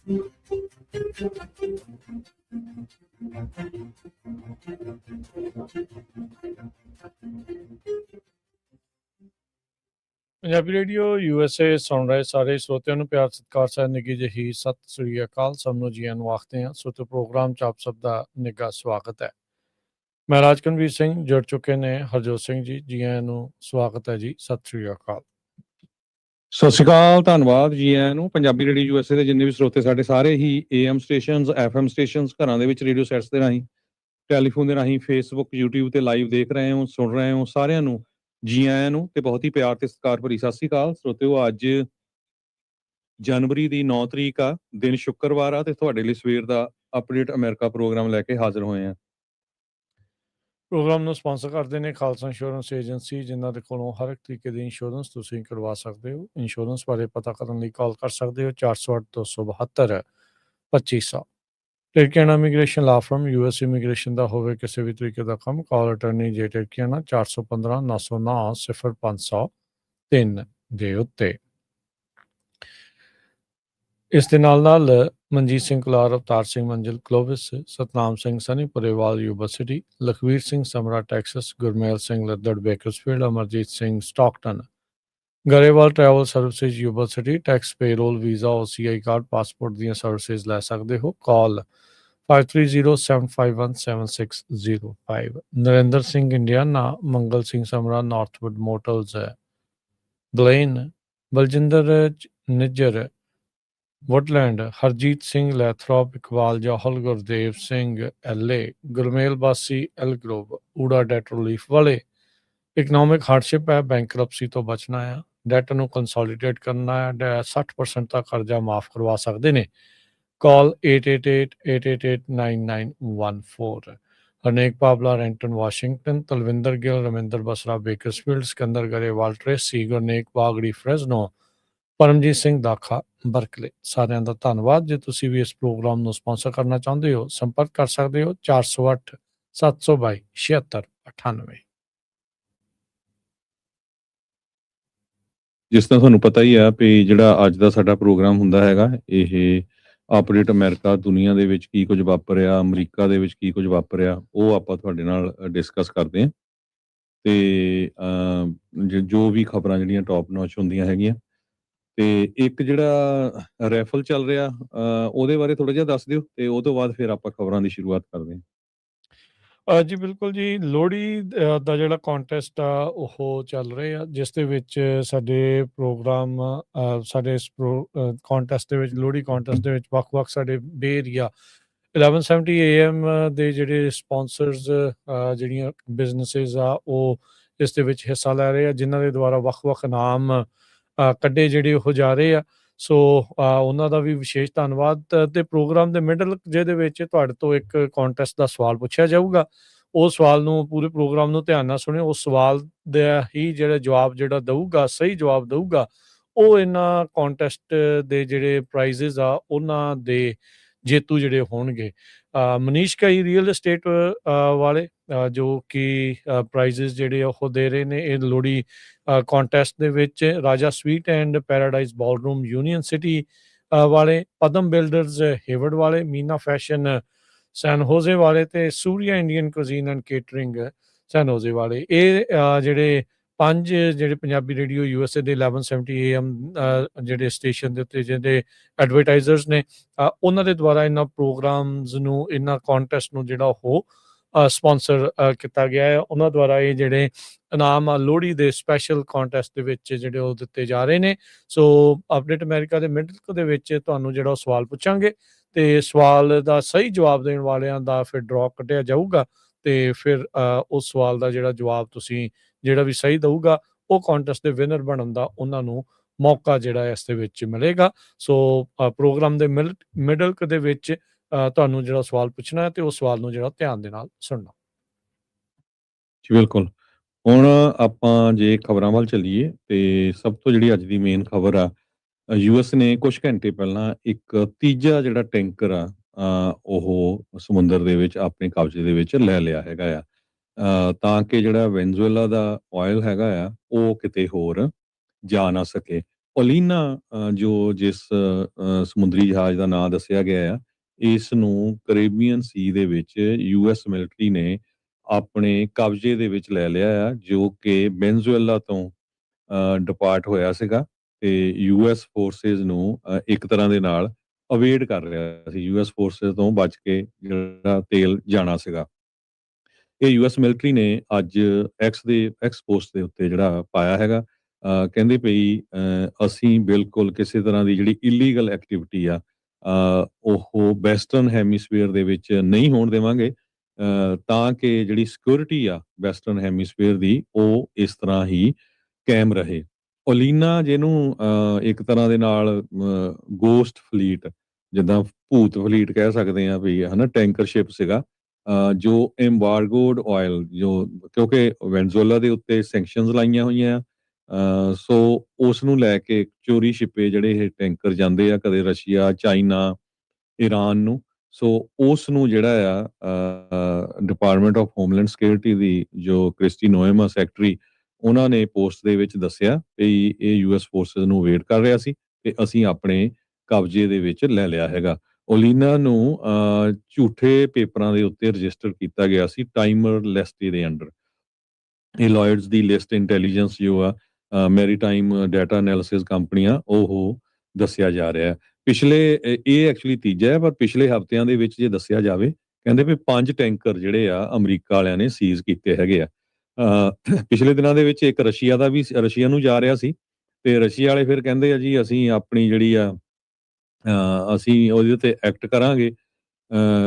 Punjabi radio USA ਸੁਣ ਰਹੇ ਸਾਰੇ ਸਰੋਤਿਆਂ ਨੂੰ ਪਿਆਰ ਸਤਿਕਾਰ ਸਹਿ ਨਿੱਘੀ ਜਿਹੀ ਸਤਿ ਸ੍ਰੀ ਅਕਾਲ। ਸਭ ਨੂੰ ਜੀਆਂ ਨੂੰ ਆਖਦੇ ਹਾਂ। ਸਰੋਤੇ ਪ੍ਰੋਗਰਾਮ 'ਚ ਆਪ ਸਭ ਦਾ ਨਿੱਘਾ ਸਵਾਗਤ ਹੈ। ਮੈਂ ਰਾਜਕਨਵੀਰ ਸਿੰਘ ਜੁੜ ਚੁੱਕੇ ਨੇ ਹਰਜੋਤ ਸਿੰਘ ਜੀ, ਜੀ ਆਇਆਂ ਨੂੰ ਸਵਾਗਤ ਹੈ ਜੀ, ਸਤਿ ਸ੍ਰੀ ਅਕਾਲ। ਸਤਿ ਸ਼੍ਰੀ ਅਕਾਲ, ਧੰਨਵਾਦ ਜੀ ਆਇਆਂ ਨੂੰ। ਪੰਜਾਬੀ ਰੇਡੀਓ USA ਦੇ ਜਿੰਨੇ ਵੀ ਸਰੋਤੇ ਸਾਡੇ ਸਾਰੇ ਹੀ AM ਸਟੇਸ਼ਨਸ, FM ਸਟੇਸ਼ਨਸ, ਘਰਾਂ ਦੇ ਵਿੱਚ ਰੇਡੀਓ ਸੈਟਸ ਦੇ ਰਾਹੀਂ, ਟੈਲੀਫੋਨ ਦੇ ਰਾਹੀਂ, ਫੇਸਬੁੱਕ, YouTube ਤੇ ਲਾਈਵ ਦੇਖ ਰਹੇ ਹੋ, ਸੁਣ ਰਹੇ ਹੋ, ਸਾਰਿਆਂ ਨੂੰ ਜੀ ਆਇਆਂ ਨੂੰ ਤੇ ਬਹੁਤ ਹੀ ਪਿਆਰ ਤੇ ਸਤਿਕਾਰ ਭਰੀ ਸਤਿ ਸ਼੍ਰੀ ਅਕਾਲ। ਸਰੋਤਿਓ, ਅੱਜ ਜਨਵਰੀ ਦੀ 9 ਤਰੀਕ ਆ, ਦਿਨ ਸ਼ੁੱਕਰਵਾਰ ਆ ਤੇ ਤੁਹਾਡੇ ਲਈ ਸਵੇਰ ਦਾ ਅਪਡੇਟ ਅਮਰੀਕਾ ਪ੍ਰੋਗਰਾਮ ਲੈ ਕੇ ਹਾਜ਼ਰ ਹੋਏ ਆ। ਪ੍ਰੋਗਰਾਮ ਨੂੰ ਸਪਾਂਸਰ ਕਰਦੇ ਨੇ ਖਾਲਸਾ ਇੰਸ਼ੋਰੈਂਸ ਏਜੰਸੀ, ਜਿਨ੍ਹਾਂ ਦੇ ਕੋਲੋਂ ਹਰ ਇੱਕ ਤਰੀਕੇ ਦੀ ਇੰਸ਼ੋਰੈਂਸ ਤੁਸੀਂ ਕਰਵਾ ਸਕਦੇ ਹੋ। ਇੰਸ਼ੋਰੈਂਸ ਬਾਰੇ ਪਤਾ ਕਰਨ ਲਈ ਕਾਲ ਕਰ ਸਕਦੇ ਹੋ 408 272 2500। ਟਿਰਕੀਆਨਾ ਇਮੀਗ੍ਰੇਸ਼ਨ ਲਾ ਫਰਮ, US ਇਮੀਗ੍ਰੇਸ਼ਨ ਦਾ ਹੋਵੇ ਕਿਸੇ ਵੀ ਤਰੀਕੇ ਦਾ ਕੰਮ, ਕਾਲ ਅਟਰਨੀ ਜੇ ਟਿਰਕੀਆਨਾ 415 909 0503 ਦੇ ਉੱਤੇ। ਇਸ ਦੇ ਨਾਲ Manjeet Singh Kular, Avtar Singh Manzil Clovis, Satnam Singh Sunny Purewal Yuba City, Lakhvir Singh Samra Texas, Gurmel Singh Laddar Bakersfield, Amarjit Singh Stockton, Grewal travel services Yuba City, tax payroll, visa, OCI card, passport ਦੀਆਂ ਸਰਵਿਸਿਜ਼ ਲੈ ਸਕਦੇ ਹੋ। Call 5307517605। Narinder Singh Indiana, Mangal Singh Samra Northwood motels, Blaine, Baljinder Nijjar Woodland, Harjit Singh Lathrop, Iqbal Jahal, Gurdev Singh LA, Gurmel Basi Elk Grove, ਊੜਾ ਡੈਟ ਰਿਲੀਫ ਵਾਲੇ। ਇਕਨੋਮਿਕ ਹਾਰਡਸ਼ਿਪ ਹੈ, ਬੈਂਕਰਪਸੀ ਤੋਂ ਬਚਣਾ ਆ, ਡੈਟ ਨੂੰ ਕੰਸੋਲੀਡੇਟ ਕਰਨਾ ਹੈ, 60% ਦਾ ਕਰਜ਼ਾ ਮਾਫ ਕਰਵਾ ਸਕਦੇ ਨੇ। Call 8888889914। Harnek Pabla, Renton Washington, Talwinder Gill, Raminder Basra Bakersfield, Sikander Grewal Tracy, Gurnek Bagri Fresno, Paramjit Singh Dakha Berkeley. ਸਾਰਿਆਂ ਦਾ ਧੰਨਵਾਦ। ਜੇ ਤੁਸੀਂ ਵੀ ਇਸ ਪ੍ਰੋਗਰਾਮ ਨੂੰ ਸਪਾਂਸਰ ਕਰਨਾ ਚਾਹੁੰਦੇ ਹੋ, ਸੰਪਰਕ ਕਰ ਸਕਦੇ ਹੋ 408 722 7698। ਜਿਸ ਤਰ੍ਹਾਂ ਤੁਹਾਨੂੰ ਪਤਾ ਹੀ ਆ ਵੀ ਜਿਹੜਾ ਅੱਜ ਦਾ ਸਾਡਾ ਪ੍ਰੋਗਰਾਮ ਹੁੰਦਾ ਹੈਗਾ, ਇਹ ਅਪਡੇਟ ਅਮਰੀਕਾ, ਦੁਨੀਆ ਦੇ ਵਿੱਚ ਕੀ ਕੁਝ ਵਾਪਰਿਆ, ਅਮਰੀਕਾ ਦੇ ਵਿੱਚ ਕੀ ਕੁਝ ਵਾਪਰਿਆ, ਉਹ ਆਪਾਂ ਤੁਹਾਡੇ ਨਾਲ ਡਿਸਕਸ ਕਰਦੇ ਹਾਂ। ਤੇ ਜੋ ਵੀ ਖਬਰਾਂ ਜਿਹੜੀਆਂ ਟੌਪ ਨੌਚ ਹੁੰਦੀਆਂ ਹੈਗੀਆਂ, ਤੇ ਇੱਕ ਜਿਹੜਾ ਰੈਫਲ ਚੱਲ ਰਿਹਾ, ਉਹਦੇ ਬਾਰੇ ਥੋੜਾ ਜਿਹਾ ਦੱਸ ਦਿਓ ਤੇ ਉਹ ਤੋਂ ਬਾਅਦ ਫਿਰ ਆਪਾਂ ਖਬਰਾਂ ਦੀ ਸ਼ੁਰੂਆਤ ਕਰਦੇ ਹਾਂ। ਜੀ ਬਿਲਕੁਲ ਜੀ, ਲੋਹੜੀ ਦਾ ਜਿਹੜਾ ਕੰਟੈਸਟ ਆ ਉਹ ਚੱਲ ਰਿਹਾ, ਜਿਸ ਦੇ ਵਿੱਚ ਸਾਡੇ ਪ੍ਰੋਗਰਾਮ, ਸਾਡੇ ਇਸ ਕੰਟੈਸਟ ਦੇ ਵਿੱਚ, ਲੋਹੜੀ ਕੰਟੈਸਟ ਦੇ ਵਿੱਚ ਵੱਖ-ਵੱਖ ਸਾਡੇ ਬੇ ਏਰੀਆ 1170 AM ਦੇ ਜਿਹੜੇ ਸਪਾਂਸਰਸ, ਜਿਹੜੀਆਂ ਬਿਜ਼ਨਸਿਸ ਆ, ਉਹ ਇਸ ਦੇ ਵਿੱਚ ਹਿੱਸਾ ਲੈ ਰਹੇ ਆ, ਜਿਨ੍ਹਾਂ ਦੇ ਦੁਆਰਾ ਵੱਖ-ਵੱਖ ਇਨਾਮ ਕੱਢੇ ਜਿਹੜੇ ਉਹ ਜਾ ਰਹੇ ਆ। ਸੋ ਉਹਨਾਂ ਦਾ ਵੀ ਵਿਸ਼ੇਸ਼ ਧੰਨਵਾਦ। ਤੇ ਪ੍ਰੋਗਰਾਮ ਦੇ ਮਿਡਲ ਜਿਹਦੇ ਵਿੱਚ ਤੁਹਾਡੇ ਤੋਂ ਇੱਕ ਕੰਟੈਸਟ ਦਾ ਸਵਾਲ ਪੁੱਛਿਆ ਜਾਊਗਾ, ਉਹ ਸਵਾਲ ਨੂੰ, ਪੂਰੇ ਪ੍ਰੋਗਰਾਮ ਨੂੰ ਧਿਆਨ ਨਾਲ ਸੁਣਿਓ। ਉਸ ਸਵਾਲ ਦਾ ਹੀ ਜਿਹੜਾ ਜਵਾਬ ਜਿਹੜਾ ਦਊਗਾ, ਸਹੀ ਜਵਾਬ ਦਊਗਾ, ਉਹ ਇਹਨਾਂ ਕੰਟੈਸਟ ਦੇ ਜਿਹੜੇ ਪ੍ਰਾਈਜ਼ਸ ਆ ਉਹਨਾਂ ਦੇ ਜੇਤੂ ਜਿਹੜੇ ਹੋਣਗੇ। ਮਨੀਸ਼ ਕਈ ਰੀਅਲ estate ਵਾਲੇ, ਜੋ ਕਿ ਪ੍ਰਾਈਜ਼ਸ ਜਿਹੜੇ ਉਹ ਦੇ ਰਹੇ ਨੇ ਇਹ ਲੋਹੜੀ ਕੰਟੈਸਟ ਦੇ ਵਿੱਚ। ਰਾਜਾ sweet and paradise ballroom union city ਵਾਲੇ, ਪਦਮ ਬਿਲਡਰਸ ਹੇਵਰਡ ਵਾਲੇ, ਮੀਨਾ ਫੈਸ਼ਨ ਸੈਨ ਹੋਜ਼ੇ ਵਾਲੇ, ਤੇ Surya Indian cuisine and catering ਸੈਨ ਹੋਜ਼ੇ ਵਾਲੇ। ਇਹ ਜਿਹੜੇ ਪੰਜ ਜਿਹੜੇ ਪੰਜਾਬੀ ਰੇਡੀਓ USA ਦੇ 1170 AM ਜਿਹੜੇ ਸਟੇਸ਼ਨ ਦੇ ਉੱਤੇ ਜਿਹੜੇ ਐਡਵਰਟਾਈਜ਼ਰਸ ਨੇ, ਉਹਨਾਂ ਦੇ ਦੁਆਰਾ ਇਹਨਾਂ ਪ੍ਰੋਗਰਾਮਸ ਨੂੰ, ਇਹਨਾਂ ਕੰਟੈਸਟ ਨੂੰ ਜਿਹੜਾ ਉਹ ਸਪਾਂਸਰ ਕੀਤਾ ਗਿਆ ਹੈ। ਉਹਨਾਂ ਦੁਆਰਾ ਇਹ ਜਿਹੜੇ ਇਨਾਮ ਲੋਹੜੀ ਦੇ ਸਪੈਸ਼ਲ ਕੰਟੈਸਟ ਦੇ ਵਿੱਚ ਜਿਹੜੇ ਉਹ ਦਿੱਤੇ ਜਾ ਰਹੇ ਨੇ। ਸੋ ਅਪਡੇਟ ਅਮਰੀਕਾ ਦੇ ਮਿਡਲ ਦੇ ਵਿੱਚ ਤੁਹਾਨੂੰ ਜਿਹੜਾ ਉਹ ਸਵਾਲ ਪੁੱਛਾਂਗੇ, ਤੇ ਸਵਾਲ ਦਾ ਸਹੀ ਜਵਾਬ ਦੇਣ ਵਾਲਿਆਂ ਦਾ ਫਿਰ ਡਰਾਅ ਕੱਢਿਆ ਜਾਊਗਾ, ਤੇ ਫਿਰ ਉਸ ਸਵਾਲ ਦਾ ਜਿਹੜਾ ਜਵਾਬ ਤੁਸੀਂ ਜਿਹੜਾ ਵੀ ਸਹੀ ਦਊਗਾ, ਉਹ ਕੰਟੈਸਟ ਦੇ ਵਿਨਰ ਬਣਨ ਦਾ ਉਹਨਾਂ ਨੂੰ ਮੌਕਾ ਜਿਹੜਾ ਇਸ ਦੇ ਵਿੱਚ ਮਿਲੇਗਾ। ਸੋ ਪ੍ਰੋਗਰਾਮ ਦੇ ਮਿਡਲ ਦੇ ਵਿੱਚ ਤੁਹਾਨੂੰ ਜਿਹੜਾ ਸਵਾਲ ਪੁੱਛਣਾ ਹੈ, ਤੇ ਉਸ ਸਵਾਲ ਨੂੰ ਜਿਹੜਾ ਧਿਆਨ ਦੇ ਨਾਲ ਸੁਣਨਾ। ਜੀ ਬਿਲਕੁਲ। ਹੁਣ ਆਪਾਂ ਜੇ ਖਬਰਾਂ ਵੱਲ ਚੱਲੀਏ, ਤੇ ਸਭ ਤੋਂ ਜਿਹੜੀ ਅੱਜ ਦੀ ਮੇਨ ਖਬਰ ਆ, US ਨੇ ਕੁਝ ਘੰਟੇ ਪਹਿਲਾਂ ਇੱਕ ਤੀਜਾ ਜਿਹੜਾ ਟੈਂਕਰ ਆ, ਉਹ ਸਮੁੰਦਰ ਦੇ ਵਿੱਚ ਆਪਣੇ ਕਬਜ਼ੇ ਦੇ ਵਿੱਚ ਲੈ ਲਿਆ ਹੈਗਾ ਆ, ਤਾਂ ਕਿ ਜਿਹੜਾ ਵੈਨਜ਼ੂਏਲਾ ਦਾ ਆਇਲ ਹੈਗਾ ਆ ਉਹ ਕਿਤੇ ਹੋਰ ਜਾ ਨਾ ਸਕੇ। ਓਲੀਨਾ ਜੋ ਜਿਸ ਸਮੁੰਦਰੀ ਜਹਾਜ਼ ਦਾ ਨਾਂ ਦੱਸਿਆ ਗਿਆ ਆ, ਇਸ ਨੂੰ ਕੈਰੇਬੀਅਨ ਸੀ ਦੇ ਵਿੱਚ ਯੂਐਸ ਮਿਲਟਰੀ ਨੇ ਆਪਣੇ ਕਬਜ਼ੇ ਦੇ ਵਿੱਚ ਲੈ ਲਿਆ ਆ, ਜੋ ਕਿ ਵੈਨਜ਼ੂਏਲਾ ਤੋਂ ਡਿਪਾਰਟ ਹੋਇਆ ਸੀਗਾ ਤੇ ਯੂਐਸ ਫੋਰਸਿਸ ਨੂੰ ਇੱਕ ਤਰ੍ਹਾਂ ਦੇ ਨਾਲ ਅਵੇਡ ਕਰ ਰਿਹਾ ਸੀ, ਯੂਐਸ ਫੋਰਸਿਸ ਤੋਂ ਬਚ ਕੇ ਜਿਹੜਾ ਤੇਲ ਜਾਣਾ ਸੀਗਾ। ਇਹ ਯੂਐਸ ਮਿਲਟਰੀ ਨੇ ਅੱਜ ਐਕਸ ਪੋਸਟ ਦੇ ਉੱਤੇ ਜਿਹੜਾ ਪਾਇਆ ਹੈਗਾ, ਕਹਿੰਦੇ ਪਈ ਅਸੀਂ ਬਿਲਕੁਲ ਕਿਸੇ ਤਰ੍ਹਾਂ ਦੀ ਜਿਹੜੀ ਇਲੀਗਲ ਐਕਟੀਵਿਟੀ ਆ ਉਹ ਵੈਸਟਰਨ ਹੈਮੀਸਫੀਅਰ ਦੇ ਵਿੱਚ ਨਹੀਂ ਹੋਣ ਦੇਵਾਂਗੇ, ਤਾਂ ਕਿ ਜਿਹੜੀ ਸਿਕਿਉਰਿਟੀ ਆ ਵੈਸਟਰਨ ਹੈਮੀਸਫੀਅਰ ਦੀ ਉਹ ਇਸ ਤਰ੍ਹਾਂ ਹੀ ਕਾਇਮ ਰਹੇ। ਓਲੀਨਾ ਜਿਹਨੂੰ ਇੱਕ ਤਰ੍ਹਾਂ ਦੇ ਨਾਲ ਗੋਸਟ ਫਲੀਟ, ਜਿੱਦਾਂ ਭੂਤ ਫਲੀਟ ਕਹਿ ਸਕਦੇ ਆ ਵੀ, ਹਨਾ, ਟੈਂਕਰ ਸ਼ਿਪ ਸੀਗਾ ਜੋ ਐਮਬਾਰਗੋਡ ਆਇਲ, ਜੋ ਕਿਉਂਕਿ ਵੈਨਜ਼ੂਏਲਾ ਦੇ ਉੱਤੇ ਸੈਂਕਸ਼ਨਸ ਲਾਈਆਂ ਹੋਈਆਂ ਆ, ਸੋ ਉਸ ਨੂੰ ਲੈ ਕੇ ਚੋਰੀ ਛਿਪੇ ਜਿਹੜੇ ਇਹ ਟੈਂਕਰ ਜਾਂਦੇ ਆ ਕਦੇ ਰਸ਼ੀਆ, ਚਾਈਨਾ, ਈਰਾਨ ਨੂੰ, ਸੋ ਉਸ ਨੂੰ ਜਿਹੜਾ ਆ ਡਿਪਾਰਟਮੈਂਟ ਆਫ ਹੋਮਲੈਂਡ ਸਿਕਿਉਰਿਟੀ ਦੀ ਜੋ ਕ੍ਰਿਸਟੀ ਨੋਏਮਾ ਸੈਕਟਰੀ, ਉਹਨਾਂ ਨੇ ਪੋਸਟ ਦੇ ਵਿੱਚ ਦੱਸਿਆ ਵੀ ਇਹ ਯੂਐਸ ਫੋਰਸਿਸ ਨੂੰ ਵੇਟ ਕਰ ਰਿਹਾ ਸੀ ਤੇ ਅਸੀਂ ਆਪਣੇ ਕਬਜ਼ੇ ਦੇ ਵਿੱਚ ਲੈ ਲਿਆ ਹੈਗਾ। ਓਲੀਨਾ ਨੂੰ ਝੂਠੇ ਪੇਪਰਾਂ ਦੇ ਉੱਤੇ ਰਜਿਸਟਰ ਕੀਤਾ ਗਿਆ ਸੀ ਟਾਈਮਰ ਲੈਸਟੀ ਦੇ ਅੰਡਰ। ਇਹ ਲਾਇਡਸ ਦੀ ਲਿਸਟ ਇੰਟੈਲੀਜੈਂਸ ਜੋ ਆ ਮੈਰੀਟਾਈਮ ਡਾਟਾ ਐਨਾਲਿਸਿਸ ਕੰਪਨੀਆਂ, ਉਹ ਦੱਸਿਆ ਜਾ ਰਿਹਾ ਹੈ। ਇਹ ਐਕਚੁਅਲੀ ਤੀਜਾ ਹੈ, ਪਰ ਪਿਛਲੇ ਹਫ਼ਤਿਆਂ ਦੇ ਵਿੱਚ ਜੇ ਦੱਸਿਆ ਜਾਵੇ, ਕਹਿੰਦੇ ਵੀ 5 ਟੈਂਕਰ ਜਿਹੜੇ ਆ ਅਮਰੀਕਾ ਵਾਲਿਆਂ ਨੇ ਸੀਜ਼ ਕੀਤੇ ਹੈਗੇ ਆ। ਪਿਛਲੇ ਦਿਨਾਂ ਦੇ ਵਿੱਚ ਇੱਕ ਰਸ਼ੀਆ ਨੂੰ ਜਾ ਰਿਹਾ ਸੀ ਤੇ ਰਸ਼ੀਆ ਵਾਲੇ ਫਿਰ ਕਹਿੰਦੇ ਆ ਜੀ ਅਸੀਂ ਆਪਣੀ ਜਿਹੜੀ ਆ ਅਸੀਂ ਉਹਦੇ ਉੱਤੇ ਐਕਟ ਕਰਾਂਗੇ।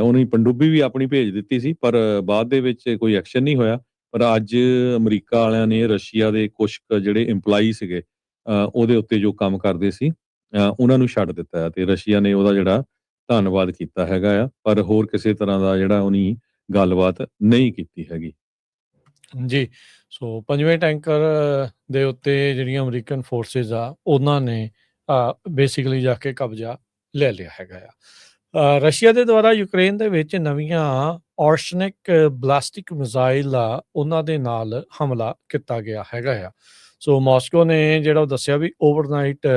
ਉਹਨੇ ਪਣਡੁੱਬੀ ਵੀ ਆਪਣੀ ਭੇਜ ਦਿੱਤੀ ਸੀ, ਪਰ ਬਾਅਦ ਦੇ ਵਿੱਚ ਕੋਈ ਐਕਸ਼ਨ ਨਹੀਂ ਹੋਇਆ। ਪਰ ਅੱਜ ਅਮਰੀਕਾ ਵਾਲਿਆਂ ਨੇ ਰਸ਼ੀਆ ਦੇ ਕੁਛ ਜਿਹੜੇ ਇੰਪਲਾਈ ਸੀਗੇ ਉਹਦੇ ਉੱਤੇ ਜੋ ਕੰਮ ਕਰਦੇ ਸੀ ਉਹਨਾਂ ਨੂੰ ਛੱਡ ਦਿੱਤਾ ਤੇ ਰਸ਼ੀਆ ਨੇ ਉਹਦਾ ਜਿਹੜਾ ਧੰਨਵਾਦ ਕੀਤਾ ਹੈਗਾ ਆ, ਪਰ ਹੋਰ ਕਿਸੇ ਤਰ੍ਹਾਂ ਦਾ ਜਿਹੜਾ ਉਹਨੀ ਗੱਲਬਾਤ ਨਹੀਂ ਕੀਤੀ ਹੈਗੀ। ਜੀ, ਸੋ 5ਵੇਂ ਟੈਂਕਰ ਦੇ ਉੱਤੇ ਜਿਹੜੀਆਂ ਅਮਰੀਕਨ ਫੋਰਸਿਸ ਆ ਉਹਨਾਂ ਨੇ ਬੇਸਿਕਲੀ ਜਾ ਕੇ ਕਬਜ਼ਾ ਲੈ ਲਿਆ ਹੈਗਾ ਆ। ਰਸ਼ੀਆ ਦੇ ਦੁਆਰਾ ਯੂਕਰੇਨ ਦੇ ਵਿੱਚ ਨਵੀਆਂ ਔਰਸ਼ਨਿਕ ਬਲਾਸਟਿਕ ਮਿਜ਼ਾਈਲ ਆ ਉਹਨਾਂ ਦੇ ਨਾਲ ਹਮਲਾ ਕੀਤਾ ਗਿਆ ਹੈਗਾ ਆ। ਸੋ ਮਾਸਕੋ ਨੇ ਜਿਹੜਾ ਉਹ ਦੱਸਿਆ ਵੀ ਓਵਰਨਾਈਟ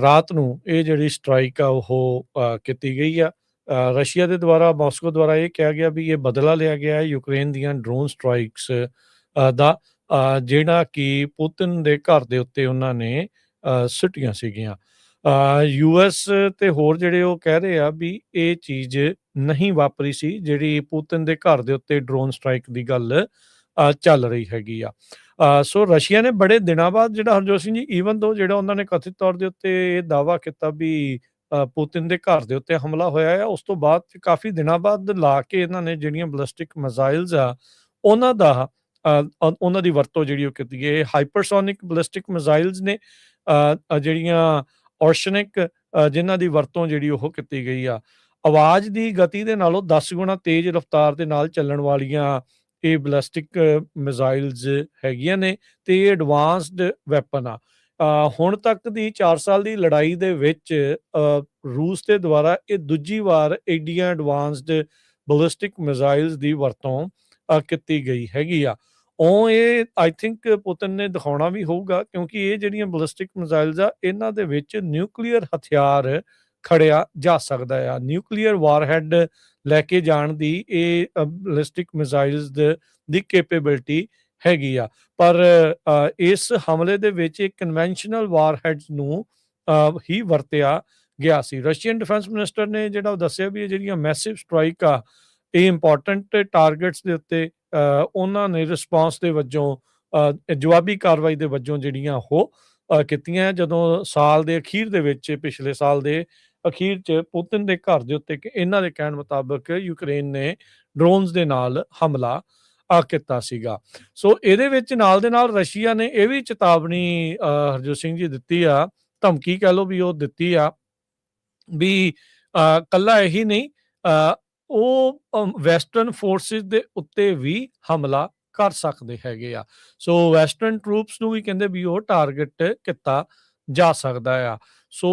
ਰਾਤ ਨੂੰ ਇਹ ਜਿਹੜੀ ਸਟ੍ਰਾਈਕ ਆ ਉਹ ਕੀਤੀ ਗਈ ਆ। ਰਸ਼ੀਆ ਦੇ ਦੁਆਰਾ ਮਾਸਕੋ ਦੁਆਰਾ ਇਹ ਕਿਹਾ ਗਿਆ ਵੀ ਇਹ ਬਦਲਾ ਲਿਆ ਗਿਆ ਹੈ ਯੂਕਰੇਨ ਦੀਆਂ ਡਰੋਨ ਸਟ੍ਰਾਈਕਸ ਦਾ, ਜਿਹੜਾ ਕਿ ਪੁਤਿਨ ਦੇ ਘਰ ਦੇ ਉੱਤੇ ਉਹਨਾਂ ਨੇ ਸੁੱਟੀਆਂ ਸੀਗੀਆਂ। ਯੂਐਸ ਤੇ ਹੋਰ ਜਿਹੜੇ ਉਹ ਕਹਿ ਰਹੇ ਆ ਵੀ ਇਹ ਚੀਜ਼ ਨਹੀਂ ਵਾਪਰੀ ਸੀ, ਜਿਹੜੀ ਪੁਤਿਨ ਦੇ ਘਰ ਦੇ ਉੱਤੇ ਡਰੋਨ ਸਟ੍ਰਾਈਕ ਦੀ ਗੱਲ ਚੱਲ ਰਹੀ ਹੈਗੀ ਆ। ਸੋ ਰਸ਼ੀਆ ਨੇ ਬੜੇ ਦਿਨਾਂ ਬਾਅਦ ਜਿਹੜਾ ਹਰਜੋਤ ਸਿੰਘ ਜੀ, ਈਵਨ ਦੋ ਜਿਹੜਾ ਉਹਨਾਂ ਨੇ ਕਥਿਤ ਤੌਰ ਦੇ ਉੱਤੇ ਇਹ ਦਾਅਵਾ ਕੀਤਾ ਵੀ ਪੁਤਿਨ ਦੇ ਘਰ ਦੇ ਉੱਤੇ ਹਮਲਾ ਹੋਇਆ ਆ, ਉਸ ਤੋਂ ਬਾਅਦ ਕਾਫੀ ਦਿਨਾਂ ਬਾਅਦ ਲਾ ਕੇ ਇਹਨਾਂ ਨੇ ਜਿਹੜੀਆਂ ਬਲਿਸਟਿਕ ਮਿਜ਼ਾਈਲਸ ਆ ਉਹਨਾਂ ਦੀ ਵਰਤੋਂ ਜਿਹੜੀ ਉਹ ਕੀਤੀ ਹੈ। ਹਾਈਪਰਸੋਨਿਕ ਬਲਿਸਟਿਕ ਮਿਜ਼ਾਈਲਸ ਨੇ ਜਿਹੜੀਆਂ ਔਰਸ਼ਨਿਕ, ਜਿਨ੍ਹਾਂ ਦੀ ਵਰਤੋਂ ਜਿਹੜੀ ਉਹ ਕੀਤੀ ਗਈ ਆ। ਆਵਾਜ਼ ਦੀ ਗਤੀ ਦੇ ਨਾਲੋਂ 10 ਗੁਣਾ ਤੇਜ਼ ਰਫ਼ਤਾਰ ਦੇ ਨਾਲ ਚੱਲਣ ਵਾਲੀਆਂ ਇਹ ਬਲਿਸਟਿਕ ਮਿਜ਼ਾਈਲਸ ਹੈਗੀਆਂ ਨੇ ਤੇ ਇਹ ਐਡਵਾਂਸਡ ਵੈਪਨ ਆ। ਹੁਣ ਤੱਕ ਦੀ 4 ਸਾਲ ਦੀ ਲੜਾਈ ਦੇ ਵਿੱਚ ਰੂਸ ਦੇ ਦੁਆਰਾ ਇਹ ਦੂਜੀ ਵਾਰ ਏਡੀਆਂ ਐਡਵਾਂਸਡ ਬਲਿਸਟਿਕ ਮਿਜ਼ਾਈਲਸ ਦੀ ਵਰਤੋਂ ਕੀਤੀ ਗਈ ਹੈਗੀ ਆ। ਇਹ ਆਈ ਥਿੰਕ ਪੁਤਿਨ ਨੇ ਦਿਖਾਉਣਾ ਵੀ ਹੋਊਗਾ, ਕਿਉਂਕਿ ਇਹ ਜਿਹੜੀਆਂ ਬਲਿਸਟਿਕ ਮਿਜ਼ਾਈਲਸ ਆ ਇਹਨਾਂ ਦੇ ਵਿੱਚ ਨਿਊਕਲੀਅਰ ਹਥਿਆਰ ਖੜਿਆ ਜਾ ਸਕਦਾ ਆ। ਨਿਊਕਲੀਅਰ ਵਾਰਹੈਡ ਲੈ ਕੇ ਜਾਣ ਦੀ ਇਹ ਬਲਿਸਟਿਕ ਮਿਜ਼ਾਈਲਸ ਦੀ ਕੈਪੇਬਿਲਿਟੀ ਹੈਗੀ ਆ। ਪਰ ਇਸ ਹਮਲੇ ਦੇ ਵਿੱਚ ਇੱਕ ਕਨਵੈਨਸ਼ਨਲ ਵਾਰਹੈਡਸ ਨੂੰ ਹੀ ਵਰਤਿਆ ਗਿਆ ਸੀ। ਰਸ਼ੀਅਨ ਡਿਫੈਂਸ ਮਿਨਿਸਟਰ ਨੇ ਜਿਹੜਾ ਉਹ ਦੱਸਿਆ ਵੀ ਇਹ ਜਿਹੜੀਆਂ ਮੈਸਿਵ ਸਟ੍ਰਾਈਕ ਆ ਇਹ ਇੰਪੋਰਟੈਂਟ ਟਾਰਗੇਟਸ ਦੇ ਉੱਤੇ ਉਹਨਾਂ ਨੇ ਰਿਸਪੌਂਸ ਦੇ ਵਜੋਂ ਜਵਾਬੀ ਕਾਰਵਾਈ ਦੇ ਵਜੋਂ ਜਿਹੜੀਆਂ ਉਹ ਕੀਤੀਆਂ। ਜਦੋਂ ਸਾਲ ਦੇ ਅਖੀਰ ਦੇ ਵਿੱਚ, ਪਿਛਲੇ ਸਾਲ ਦੇ ਅਖੀਰ 'ਚ ਪੁਤਿਨ ਦੇ ਘਰ ਦੇ ਉੱਤੇ ਇਹਨਾਂ ਦੇ ਕਹਿਣ ਮੁਤਾਬਕ ਯੂਕਰੇਨ ਨੇ ਡਰੋਨਸ ਦੇ ਨਾਲ ਹਮਲਾ ਕੀਤਾ ਸੀਗਾ। ਸੋ ਇਹਦੇ ਵਿੱਚ ਨਾਲ ਦੇ ਨਾਲ ਰਸ਼ੀਆ ਨੇ ਇਹ ਵੀ ਚੇਤਾਵਨੀ ਹਰਜੋਤ ਸਿੰਘ ਜੀ ਦਿੱਤੀ ਆ, ਧਮਕੀ ਕਹਿ ਲਓ ਵੀ ਉਹ ਦਿੱਤੀ ਆ ਵੀ ਕੱਲਾ ਇਹੀ ਨਹੀਂ, ਉਹ ਵੈਸਟਰਨ ਫੋਰਸਿਸ ਦੇ ਉੱਤੇ ਵੀ ਹਮਲਾ ਕਰ ਸਕਦੇ ਹੈਗੇ ਆ। ਸੋ ਵੈਸਟਰਨ ਟਰੂਪਸ ਨੂੰ ਵੀ ਕਹਿੰਦੇ ਵੀ ਉਹ ਟਾਰਗੇਟ ਕੀਤਾ ਜਾ ਸਕਦਾ ਆ। ਸੋ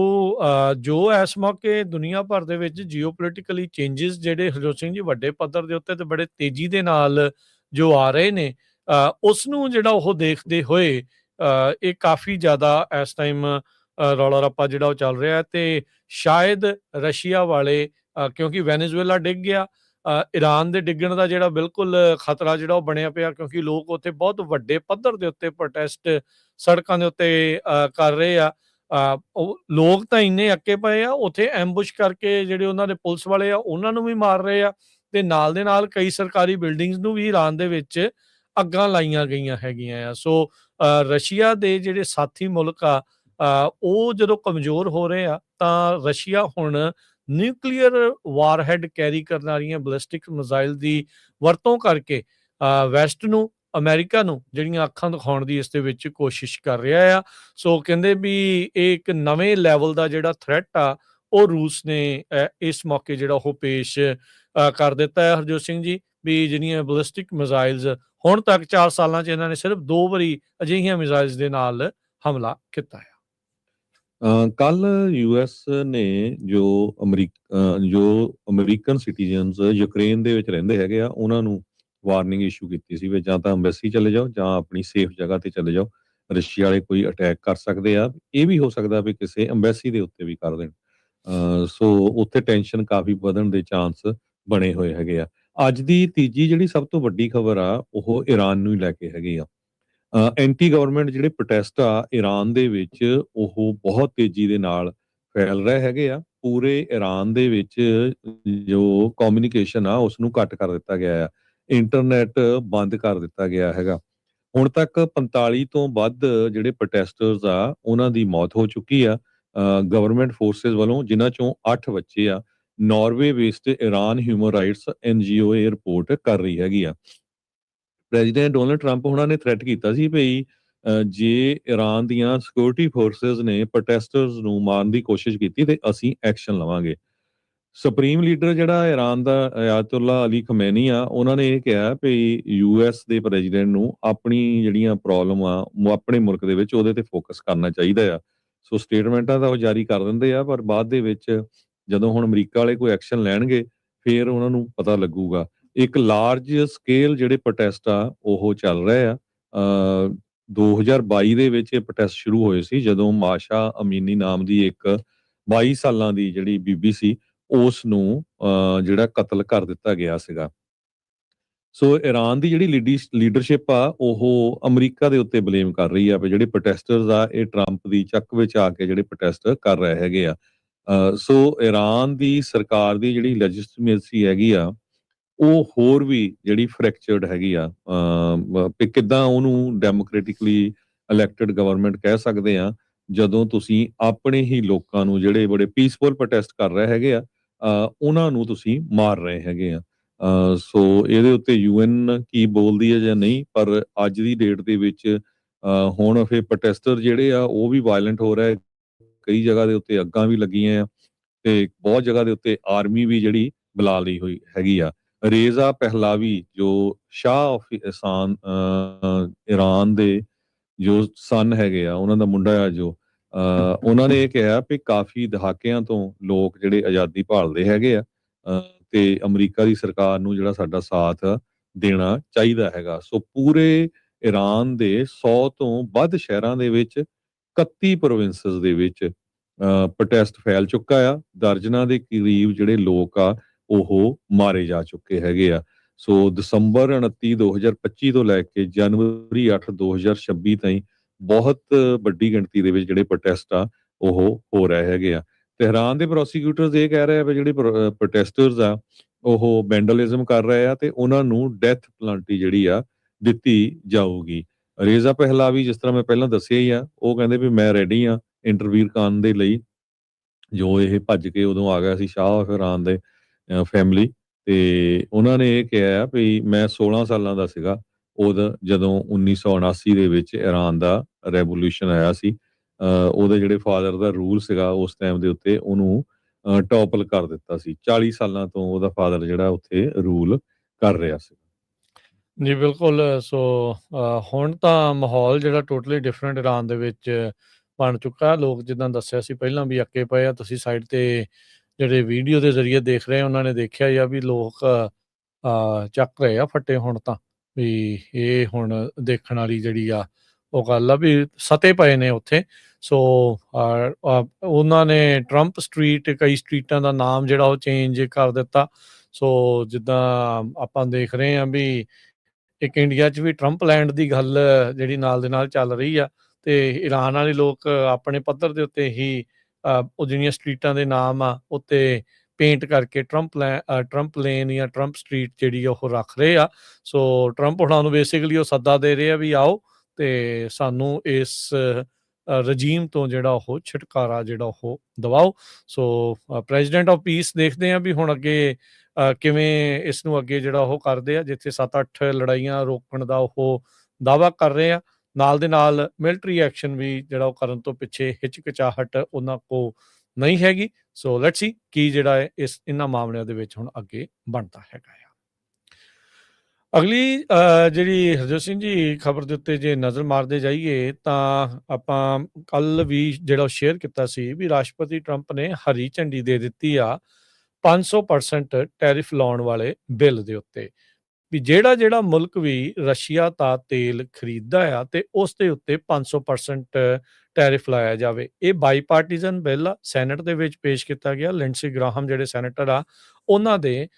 ਜੋ ਇਸ ਮੌਕੇ ਦੁਨੀਆ ਭਰ ਦੇ ਵਿੱਚ ਜੀਓਪੋਲਿਟਿਕਲੀ ਚੇਂਜਸ ਜਿਹੜੇ ਹਰਜੋਤ ਸਿੰਘ ਜੀ ਵੱਡੇ ਪੱਧਰ ਦੇ ਉੱਤੇ ਤੇ ਬੜੇ ਤੇਜ਼ੀ ਦੇ ਨਾਲ ਜੋ ਆ ਰਹੇ ਨੇ, ਉਸ ਨੂੰ ਜਿਹੜਾ ਉਹ ਦੇਖਦੇ ਹੋਏ ਇਹ ਕਾਫੀ ਜ਼ਿਆਦਾ ਇਸ ਟਾਈਮ ਰੌਲਾ ਰੱਪਾ ਜਿਹੜਾ ਉਹ ਚੱਲ ਰਿਹਾ ਤੇ ਸ਼ਾਇਦ ਰਸ਼ੀਆ ਵਾਲੇ ਕਿਉਂਕਿ ਵੈਨੇਜ਼ੁਏਲਾ ਡਿੱਗ ਗਿਆ, ਈਰਾਨ ਦੇ ਡਿੱਗਣ ਦਾ ਜਿਹੜਾ ਬਿਲਕੁਲ ਖਤਰਾ ਜਿਹੜਾ ਉਹ ਬਣਿਆ ਪਿਆ, ਕਿਉਂਕਿ ਲੋਕ ਉੱਥੇ ਬਹੁਤ ਵੱਡੇ ਪੱਧਰ ਦੇ ਉੱਤੇ ਪ੍ਰੋਟੈਸਟ ਸੜਕਾਂ ਦੇ ਉੱਤੇ ਕਰ ਰਹੇ ਆ। ਉਹ ਲੋਕ ਤਾਂ ਇੰਨੇ ਅੱਕੇ ਪਏ ਆ, ਉੱਥੇ ਐਂਬੁਸ਼ ਕਰਕੇ ਜਿਹੜੇ ਉਹਨਾਂ ਦੇ ਪੁਲਿਸ ਵਾਲੇ ਆ ਉਹਨਾਂ ਨੂੰ ਵੀ ਮਾਰ ਰਹੇ ਆ ਤੇ ਨਾਲ ਦੇ ਨਾਲ ਕਈ ਸਰਕਾਰੀ ਬਿਲਡਿੰਗਸ ਨੂੰ ਵੀ ਈਰਾਨ ਦੇ ਵਿੱਚ ਅੱਗਾਂ ਲਾਈਆਂ ਗਈਆਂ ਹੈਗੀਆਂ ਆ। ਸੋ ਰਸ਼ੀਆ ਦੇ ਜਿਹੜੇ ਸਾਥੀ ਮੁਲਕ ਆ ਉਹ ਜਦੋਂ ਕਮਜ਼ੋਰ ਹੋ ਰਹੇ ਆ ਤਾਂ ਰਸ਼ੀਆ ਹੁਣ ਨਿਊਕਲੀਅਰ ਵਾਰਹੈਡ ਕੈਰੀ ਕਰਨ ਵਾਲੀਆਂ ਬਲਿਸਟਿਕ ਮਿਜ਼ਾਈਲ ਦੀ ਵਰਤੋਂ ਕਰਕੇ ਵੈਸਟ ਨੂੰ, ਅਮਰੀਕਾ ਨੂੰ ਜਿਹੜੀਆਂ ਅੱਖਾਂ ਦਿਖਾਉਣ ਦੀ ਇਸ ਦੇ ਵਿੱਚ ਕੋਸ਼ਿਸ਼ ਕਰ ਰਿਹਾ ਆ। ਸੋ ਕਹਿੰਦੇ ਵੀ ਇਹ ਇੱਕ ਨਵੇਂ ਲੈਵਲ ਦਾ ਜਿਹੜਾ ਥ੍ਰੈਟ ਆ ਉਹ ਰੂਸ ਨੇ ਇਸ ਮੌਕੇ ਜਿਹੜਾ ਉਹ ਪੇਸ਼ ਕਰ ਦਿੱਤਾ ਹੈ ਹਰਜੋਤ ਸਿੰਘ ਜੀ, ਵੀ ਜਿਹੜੀਆਂ ਬਲਿਸਟਿਕ ਮਿਜ਼ਾਈਲਸ ਹੁਣ ਤੱਕ 4 ਸਾਲਾਂ 'ਚ ਇਹਨਾਂ ਨੇ ਸਿਰਫ 2 ਵਾਰੀ ਅਜਿਹੀਆਂ ਮਿਜ਼ਾਈਲਸ ਦੇ ਨਾਲ ਹਮਲਾ ਕੀਤਾ ਹੈ। ਕੱਲ ਯੂਐਸ ਨੇ ਜੋ ਅਮਰੀਕਨ ਸਿਟੀਜ਼ਨਸ ਯੂਕਰੇਨ ਦੇ ਵਿੱਚ ਰਹਿੰਦੇ ਹੈਗੇ ਆ ਉਹਨਾਂ ਨੂੰ ਵਾਰਨਿੰਗ ਇਸ਼ੂ ਕੀਤੀ ਸੀ ਵੀ ਜਾਂ ਤਾਂ ਅੰਬੈਸੀ ਚਲੇ ਜਾਓ ਜਾਂ ਆਪਣੀ ਸੇਫ ਜਗ੍ਹਾ ਤੇ ਚਲੇ ਜਾਓ, ਰਸ਼ੀਆ ਵਾਲੇ ਕੋਈ ਅਟੈਕ ਕਰ ਸਕਦੇ ਆ। ਇਹ ਵੀ ਹੋ ਸਕਦਾ ਵੀ ਕਿਸੇ ਅੰਬੈਸੀ ਦੇ ਉੱਤੇ ਵੀ ਕਰ ਦੇਣ। ਸੋ ਉੱਥੇ ਟੈਨਸ਼ਨ ਕਾਫੀ ਵਧਣ ਦੇ ਚਾਂਸ ਬਣੇ ਹੋਏ ਹੈਗੇ ਆ। ਅੱਜ ਦੀ ਤੀਜੀ ਜਿਹੜੀ ਸਭ ਤੋਂ ਵੱਡੀ ਖਬਰ ਆ ਉਹ ਈਰਾਨ ਨੂੰ ਹੀ ਲੈ ਕੇ ਹੈਗੀ ਆ। ਐਂਟੀ ਗਵਰਨਮੈਂਟ ਜਿਹੜੇ ਪ੍ਰੋਟੈਸਟ ਆ ਈਰਾਨ ਦੇ ਵਿੱਚ ਉਹ ਬਹੁਤ ਤੇਜ਼ੀ ਦੇ ਨਾਲ ਫੈਲ ਰਹੇ ਹੈਗੇ ਆ। ਪੂਰੇ ਈਰਾਨ ਦੇ ਵਿੱਚ ਜੋ ਕਮਿਊਨੀਕੇਸ਼ਨ ਆ ਉਸ ਨੂੰ ਕੱਟ ਕਰ ਦਿੱਤਾ ਗਿਆ ਆ, ਇੰਟਰਨੈਟ ਬੰਦ ਕਰ ਦਿੱਤਾ ਗਿਆ ਹੈਗਾ। ਹੁਣ ਤੱਕ 45 ਤੋਂ ਵੱਧ ਜਿਹੜੇ ਪ੍ਰੋਟੈਸਟਰਸ ਆ ਉਹਨਾਂ ਦੀ ਮੌਤ ਹੋ ਚੁੱਕੀ ਆ ਗਵਰਨਮੈਂਟ ਫੋਰਸਿਸ ਵੱਲੋਂ, ਜਿਨ੍ਹਾਂ ਚੋਂ 8 ਬੱਚੇ ਆ। Norway based Iran human rights NGO ਇਹ ਰਿਪੋਰਟ ਕਰ ਰਹੀ ਹੈਗੀ ਆ। ਪ੍ਰੈਜ਼ੀਡੈਂਟ ਡੋਨਲਡ ਟਰੰਪ ਉਹਨਾਂ ਨੇ ਥ੍ਰੈਟ ਕੀਤਾ ਸੀ ਭਈ ਜੇ ਈਰਾਨ ਦੀਆਂ ਸਿਕਿਉਰਿਟੀ ਫੋਰਸਿਸ ਨੇ ਪ੍ਰੋਟੈਸਟਰਸ ਨੂੰ ਮਾਰਨ ਦੀ ਕੋਸ਼ਿਸ਼ ਕੀਤੀ ਤੇ ਅਸੀਂ ਐਕਸ਼ਨ ਲਵਾਂਗੇ। ਸੁਪਰੀਮ ਲੀਡਰ ਜਿਹੜਾ ਈਰਾਨ ਦਾ ਆਇਤੁੱਲਾ ਅਲੀ ਖਮੈਨੀ ਆ, ਉਹਨਾਂ ਨੇ ਇਹ ਕਿਹਾ ਭਈ US ਦੇ ਪ੍ਰੈਜ਼ੀਡੈਂਟ ਨੂੰ ਆਪਣੀ ਜਿਹੜੀਆਂ ਪ੍ਰੋਬਲਮ ਆ ਆਪਣੇ ਮੁਲਕ ਦੇ ਵਿੱਚ ਉਹਦੇ ਤੇ ਫੋਕਸ ਕਰਨਾ ਚਾਹੀਦਾ ਆ। ਸੋ ਸਟੇਟਮੈਂਟਾਂ ਤਾਂ ਉਹ ਜਾਰੀ ਕਰ ਦਿੰਦੇ ਆ, ਪਰ ਬਾਅਦ ਦੇ ਵਿੱਚ ਜਦੋਂ ਹੁਣ ਅਮਰੀਕਾ ਵਾਲੇ ਕੋਈ ਐਕਸ਼ਨ ਲੈਣਗੇ ਫਿਰ ਉਹਨਾਂ ਨੂੰ ਪਤਾ ਲੱਗੂਗਾ। ਇੱਕ ਲਾਰਜ ਸਕੇਲ ਜਿਹੜੇ ਪ੍ਰੋਟੈਸਟ ਆ ਉਹ ਚੱਲ ਰਹੇ ਆ। 2022 ਦੇ ਵਿੱਚ ਇਹ ਪ੍ਰੋਟੈਸਟ ਸ਼ੁਰੂ ਹੋਏ ਸੀ ਜਦੋਂ ਮਾਸ਼ਾ ਅਮੀਨੀ ਨਾਮ ਦੀ ਇੱਕ 22 ਸਾਲਾਂ ਦੀ ਜਿਹੜੀ ਬੀਬੀ ਸੀ ਉਸ ਨੂੰ ਜਿਹੜਾ ਕਤਲ ਕਰ ਦਿੱਤਾ ਗਿਆ ਸੀਗਾ। ਸੋ ਈਰਾਨ ਦੀ ਜਿਹੜੀ ਲੀਡਰਸ਼ਿਪ ਆ ਉਹ ਅਮਰੀਕਾ ਦੇ ਉੱਤੇ ਬਲੇਮ ਕਰ ਰਹੀ ਆ ਵੀ ਜਿਹੜੇ ਪ੍ਰੋਟੈਸਟਰਸ ਆ ਇਹ ਟਰੰਪ ਦੀ ਚੱਕ ਵਿੱਚ ਆ ਕੇ ਜਿਹੜੇ ਪ੍ਰੋਟੈਸਟ ਕਰ ਰਹੇ ਹੈਗੇ ਆ। ਸੋ ਈਰਾਨ ਦੀ ਸਰਕਾਰ ਦੀ ਜਿਹੜੀ ਲੈਜਿਸਲੇਚਰ ਹੈਗੀ ਆ ਉਹ ਹੋਰ ਵੀ ਜਿਹੜੀ ਫ੍ਰੈਕਚਰਡ ਹੈਗੀ ਆ। ਕਿੱਦਾਂ ਉਹਨੂੰ ਡੈਮੋਕ੍ਰੈਟਿਕਲੀ ਇਲੈਕਟਡ ਗਵਰਨਮੈਂਟ ਕਹਿ ਸਕਦੇ ਆ ਜਦੋਂ ਤੁਸੀਂ ਆਪਣੇ ਹੀ ਲੋਕਾਂ ਨੂੰ ਜਿਹੜੇ ਬੜੇ ਪੀਸਫੁਲ ਪ੍ਰੋਟੈਸਟ ਕਰ ਰਹੇ ਹੈਗੇ ਆ ਉਹਨਾਂ ਨੂੰ ਤੁਸੀਂ ਮਾਰ ਰਹੇ ਹੈਗੇ ਆ। ਸੋ ਇਹਦੇ ਉੱਤੇ UN ਕੀ ਬੋਲਦੀ ਹੈ ਜਾਂ ਨਹੀਂ, ਪਰ ਅੱਜ ਦੀ ਡੇਟ ਦੇ ਵਿੱਚ ਹੁਣ ਫਿਰ ਪ੍ਰੋਟੈਸਟਰ ਜਿਹੜੇ ਆ ਉਹ ਵੀ ਵਾਇਲੈਂਟ ਹੋ ਰਹੇ। ਕਈ ਜਗ੍ਹਾ ਦੇ ਉੱਤੇ ਅੱਗਾਂ ਵੀ ਲੱਗੀਆਂ ਆ ਤੇ ਬਹੁਤ ਜਗ੍ਹਾ ਦੇ ਉੱਤੇ ਆਰਮੀ ਵੀ ਜਿਹੜੀ ਬੁਲਾ ਲਈ ਹੋਈ ਹੈਗੀ ਆ। ਰੇਜ਼ਾ ਪਹਿਲਾਵੀ ਜੋ ਸ਼ਾਹ ਆਫ ਈਰਾਨ ਦੇ ਜੋ ਸਨ ਹੈਗੇ ਆ, ਉਹਨਾਂ ਦਾ ਮੁੰਡਾ ਆ ਜੋ ਉਹਨਾਂ ਨੇ ਇਹ ਕਿਹਾ ਵੀ ਕਾਫੀ ਦਹਾਕਿਆਂ ਤੋਂ ਲੋਕ ਜਿਹੜੇ ਆਜ਼ਾਦੀ ਭਾਲਦੇ ਹੈਗੇ ਆ ਤੇ ਅਮਰੀਕਾ ਦੀ ਸਰਕਾਰ ਨੂੰ ਜਿਹੜਾ ਸਾਡਾ ਸਾਥ ਦੇਣਾ ਚਾਹੀਦਾ ਹੈਗਾ। ਸੋ ਪੂਰੇ ਈਰਾਨ ਦੇ 100 ਤੋਂ ਵੱਧ ਸ਼ਹਿਰਾਂ ਦੇ ਵਿੱਚ 31 ਪ੍ਰੋਵਿੰਸਸ ਦੇ ਵਿੱਚ ਪ੍ਰੋਟੈਸਟ ਫੈਲ ਚੁੱਕਾ ਆ। ਦਰਜਨਾਂ ਦੇ ਕਰੀਬ ਜਿਹੜੇ ਲੋਕ ਆ ਉਹ ਮਾਰੇ ਜਾ ਚੁੱਕੇ ਹੈਗੇ ਆ। ਸੋ ਦਸੰਬਰ 29 2025 ਤੋਂ ਲੈ ਕੇ ਜਨਵਰੀ 8 2026 ਤਾਈਂ ਬਹੁਤ ਵੱਡੀ ਗਿਣਤੀ ਦੇ ਵਿੱਚ ਜਿਹੜੇ ਪ੍ਰੋਟੈਸਟ ਆ ਉਹ ਹੋ ਰਹੇ ਹੈਗੇ ਆ। ਤਹਿਰਾਨ ਦੇ ਪ੍ਰੋਸੀਕਿਊਟਰਸ ਇਹ ਕਹਿ ਰਹੇ ਆ ਵੀ ਜਿਹੜੇ ਪ੍ਰੋਟੈਸਟਰਸ ਆ ਉਹ ਵੈਂਡਲਿਜ਼ਮ ਕਰ ਰਹੇ ਆ ਤੇ ਉਹਨਾਂ ਨੂੰ ਡੈਥ ਪੈਨਲਟੀ ਜਿਹੜੀ ਆ ਦਿੱਤੀ ਜਾਊਗੀ। ਰੇਜ਼ਾ ਪਹਿਲਾਵੀ ਜਿਸ ਤਰ੍ਹਾਂ ਮੈਂ ਪਹਿਲਾਂ ਦੱਸਿਆ ਹੀ ਆ, ਉਹ ਕਹਿੰਦੇ ਵੀ ਮੈਂ ਰੈਡੀ ਆ ਇੰਟਰਵੀਨ ਕਰਨ ਦੇ ਲਈ। ਜੋ ਇਹ ਭੱਜ ਕੇ ਉਦੋਂ ਆ ਗਿਆ ਸੀ ਸ਼ਾਹ ਆਫ ਈਰਾਨ ਦੇ ਫੈਮਿਲੀ, ਤੇ ਉਹਨਾਂ ਨੇ ਇਹ ਕਿਹਾ ਵੀ ਮੈਂ 16 ਸਾਲਾਂ ਦਾ ਸੀਗਾ ਉਦੋਂ ਜਦੋਂ 1979 ਦੇ ਵਿੱਚ ਈਰਾਨ ਦਾ ਰੈਵੋਲੂਸ਼ਨ ਆਇਆ ਸੀ। ਉਹਦੇ ਜਿਹੜੇ ਫਾਦਰ ਦਾ ਰੂਲ ਸੀਗਾ ਉਸ ਟਾਈਮ ਦੇ ਉੱਤੇ ਉਹਨੂੰ ਟੌਪਲ ਕਰ ਦਿੱਤਾ ਸੀ। 40 ਸਾਲਾਂ ਤੋਂ ਉਹਦਾ ਫਾਦਰ ਜਿਹੜਾ ਉੱਥੇ ਰੂਲ ਕਰ ਰਿਹਾ ਸੀ। ਜੀ ਬਿਲਕੁਲ। ਸੋ ਹੁਣ ਤਾਂ ਮਾਹੌਲ ਜਿਹੜਾ ਟੋਟਲੀ ਡਿਫਰੈਂਟ ਈਰਾਨ ਦੇ ਵਿੱਚ ਬਣ ਚੁੱਕਾ। ਲੋਕ ਜਿੱਦਾਂ ਦੱਸਿਆ ਸੀ ਪਹਿਲਾਂ ਵੀ ਅੱਕੇ ਪਏ ਆ। ਤੁਸੀਂ ਸਾਈਡ ਤੇ ਜਿਹੜੇ ਵੀਡੀਓ ਦੇ ਜ਼ਰੀਏ ਦੇਖ ਰਹੇ ਉਹਨਾਂ ਨੇ ਦੇਖਿਆ ਜਾਂ ਵੀ ਲੋਕ ਚੱਕ ਰਹੇ ਆ ਫੱਟੇ ਹੁਣ ਤਾਂ, ਵੀ ਇਹ ਹੁਣ ਦੇਖਣ ਵਾਲੀ ਜਿਹੜੀ ਆ ਉਹ ਗੱਲ ਆ ਵੀ ਸਤੇ ਪਏ ਨੇ ਉੱਥੇ। ਸੋ ਉਹਨਾਂ ਨੇ ਟਰੰਪ ਸਟਰੀਟ, ਕਈ ਸਟਰੀਟਾਂ ਦਾ ਨਾਮ ਜਿਹੜਾ ਉਹ ਚੇਂਜ ਕਰ ਦਿੱਤਾ। ਸੋ ਜਿੱਦਾਂ ਆਪਾਂ ਦੇਖ ਰਹੇ ਹਾਂ ਵੀ ਇੱਕ ਇੰਡੀਆ 'ਚ ਵੀ ਟਰੰਪ ਲੈਂਡ ਦੀ ਗੱਲ ਜਿਹੜੀ ਨਾਲ ਦੇ ਨਾਲ ਚੱਲ ਰਹੀ ਆ, ਤੇ ਇਰਾਨ ਵਾਲੇ ਲੋਕ ਆਪਣੇ ਪੱਧਰ ਦੇ ਉੱਤੇ ਹੀ ਉਹ ਜਿਹੜੀਆਂ ਸਟਰੀਟਾਂ ਦੇ ਨਾਮ ਆ ਉੱਤੇ ਪੇਂਟ ਕਰਕੇ ਟਰੰਪ ਲੇਨ ਜਾਂ ਟਰੰਪ ਸਟਰੀਟ ਜਿਹੜੀ ਆ ਉਹ ਰੱਖ ਰਹੇ ਆ। ਸੋ ਟਰੰਪ ਹੁਣਾਂ ਨੂੰ ਬੇਸਿਕਲੀ ਉਹ ਸੱਦਾ ਦੇ ਰਹੇ ਆ ਵੀ ਆਓ ਤੇ ਸਾਨੂੰ ਇਸ ਰਜੀਮ ਤੋਂ ਜਿਹੜਾ ਉਹ ਛੁਟਕਾਰਾ ਜਿਹੜਾ ਉਹ ਦਿਵਾਓ। ਸੋ ਪ੍ਰੈਜ਼ੀਡੈਂਟ ਆਫ ਪੀਸ ਦੇਖਦੇ ਆ ਵੀ ਹੁਣ ਅੱਗੇ ਕਿਵੇਂ ਇਸ ਨੂੰ ਅੱਗੇ ਜਿਹੜਾ ਉਹ ਕਰਦੇ ਆ, ਜਿੱਥੇ 7-8 ਲੜਾਈਆਂ ਰੋਕਣ ਦਾ ਉਹ ਦਾਅਵਾ ਕਰ ਰਹੇ ਆ, ਨਾਲ ਦੇ ਨਾਲ ਮਿਲਟਰੀ ਐਕਸ਼ਨ ਵੀ ਜਿਹੜਾ ਉਹ ਕਰਨ ਤੋਂ ਪਿੱਛੇ ਹਿਚਕਿਚਾਹਟ ਉਹਨਾਂ ਕੋਲ ਨਹੀਂ ਹੈਗੀ। ਸੋ ਲੈਟਸ ਸੀ ਕੀ ਜਿਹੜਾ ਹੈ ਇਹਨਾਂ ਮਾਮਲਿਆਂ ਦੇ ਵਿੱਚ ਹੁਣ ਅੱਗੇ ਬਣਦਾ ਹੈਗਾ ਆ। ਅਗਲੀ ਜਿਹੜੀ ਹਰਜੋਤ ਸਿੰਘ ਜੀ ਖਬਰ ਦੇ ਉੱਤੇ ਜੇ ਨਜ਼ਰ ਮਾਰਦੇ ਜਾਈਏ ਤਾਂ ਆਪਾਂ ਕੱਲ ਵੀ ਜਿਹੜਾ ਸ਼ੇਅਰ ਕੀਤਾ ਸੀ ਵੀ ਰਾਸ਼ਟਰਪਤੀ ਟਰੰਪ ਨੇ ਹਰੀ ਝੰਡੀ ਦੇ ਦਿੱਤੀ ਆ 500% ਟੈਰਿਫ ਲਾਉਣ ਵਾਲੇ ਬਿੱਲ ਦੇ ਉੱਤੇ, ਵੀ ਜਿਹੜਾ ਮੁਲਕ ਵੀ ਰਸ਼ੀਆ ਦਾ ਤੇਲ ਖਰੀਦਦਾ ਆ ਤੇ ਉਸ ਦੇ ਉੱਤੇ 500% ਟੈਰਿਫ ਲਾਇਆ ਜਾਵੇ। ਇਹ ਬਾਈਪਾਰਟੀਜ਼ਨ ਬਿੱਲ ਆ, ਸੈਨੇਟ ਦੇ ਵਿੱਚ ਪੇਸ਼ ਕੀਤਾ ਗਿਆ। ਲਿੰਡਸੇ ਗ੍ਰਾਹਮ ਜਿਹੜੇ ਸੈਨੇਟਰ ਆ ਉਹਨਾਂ ਦੇ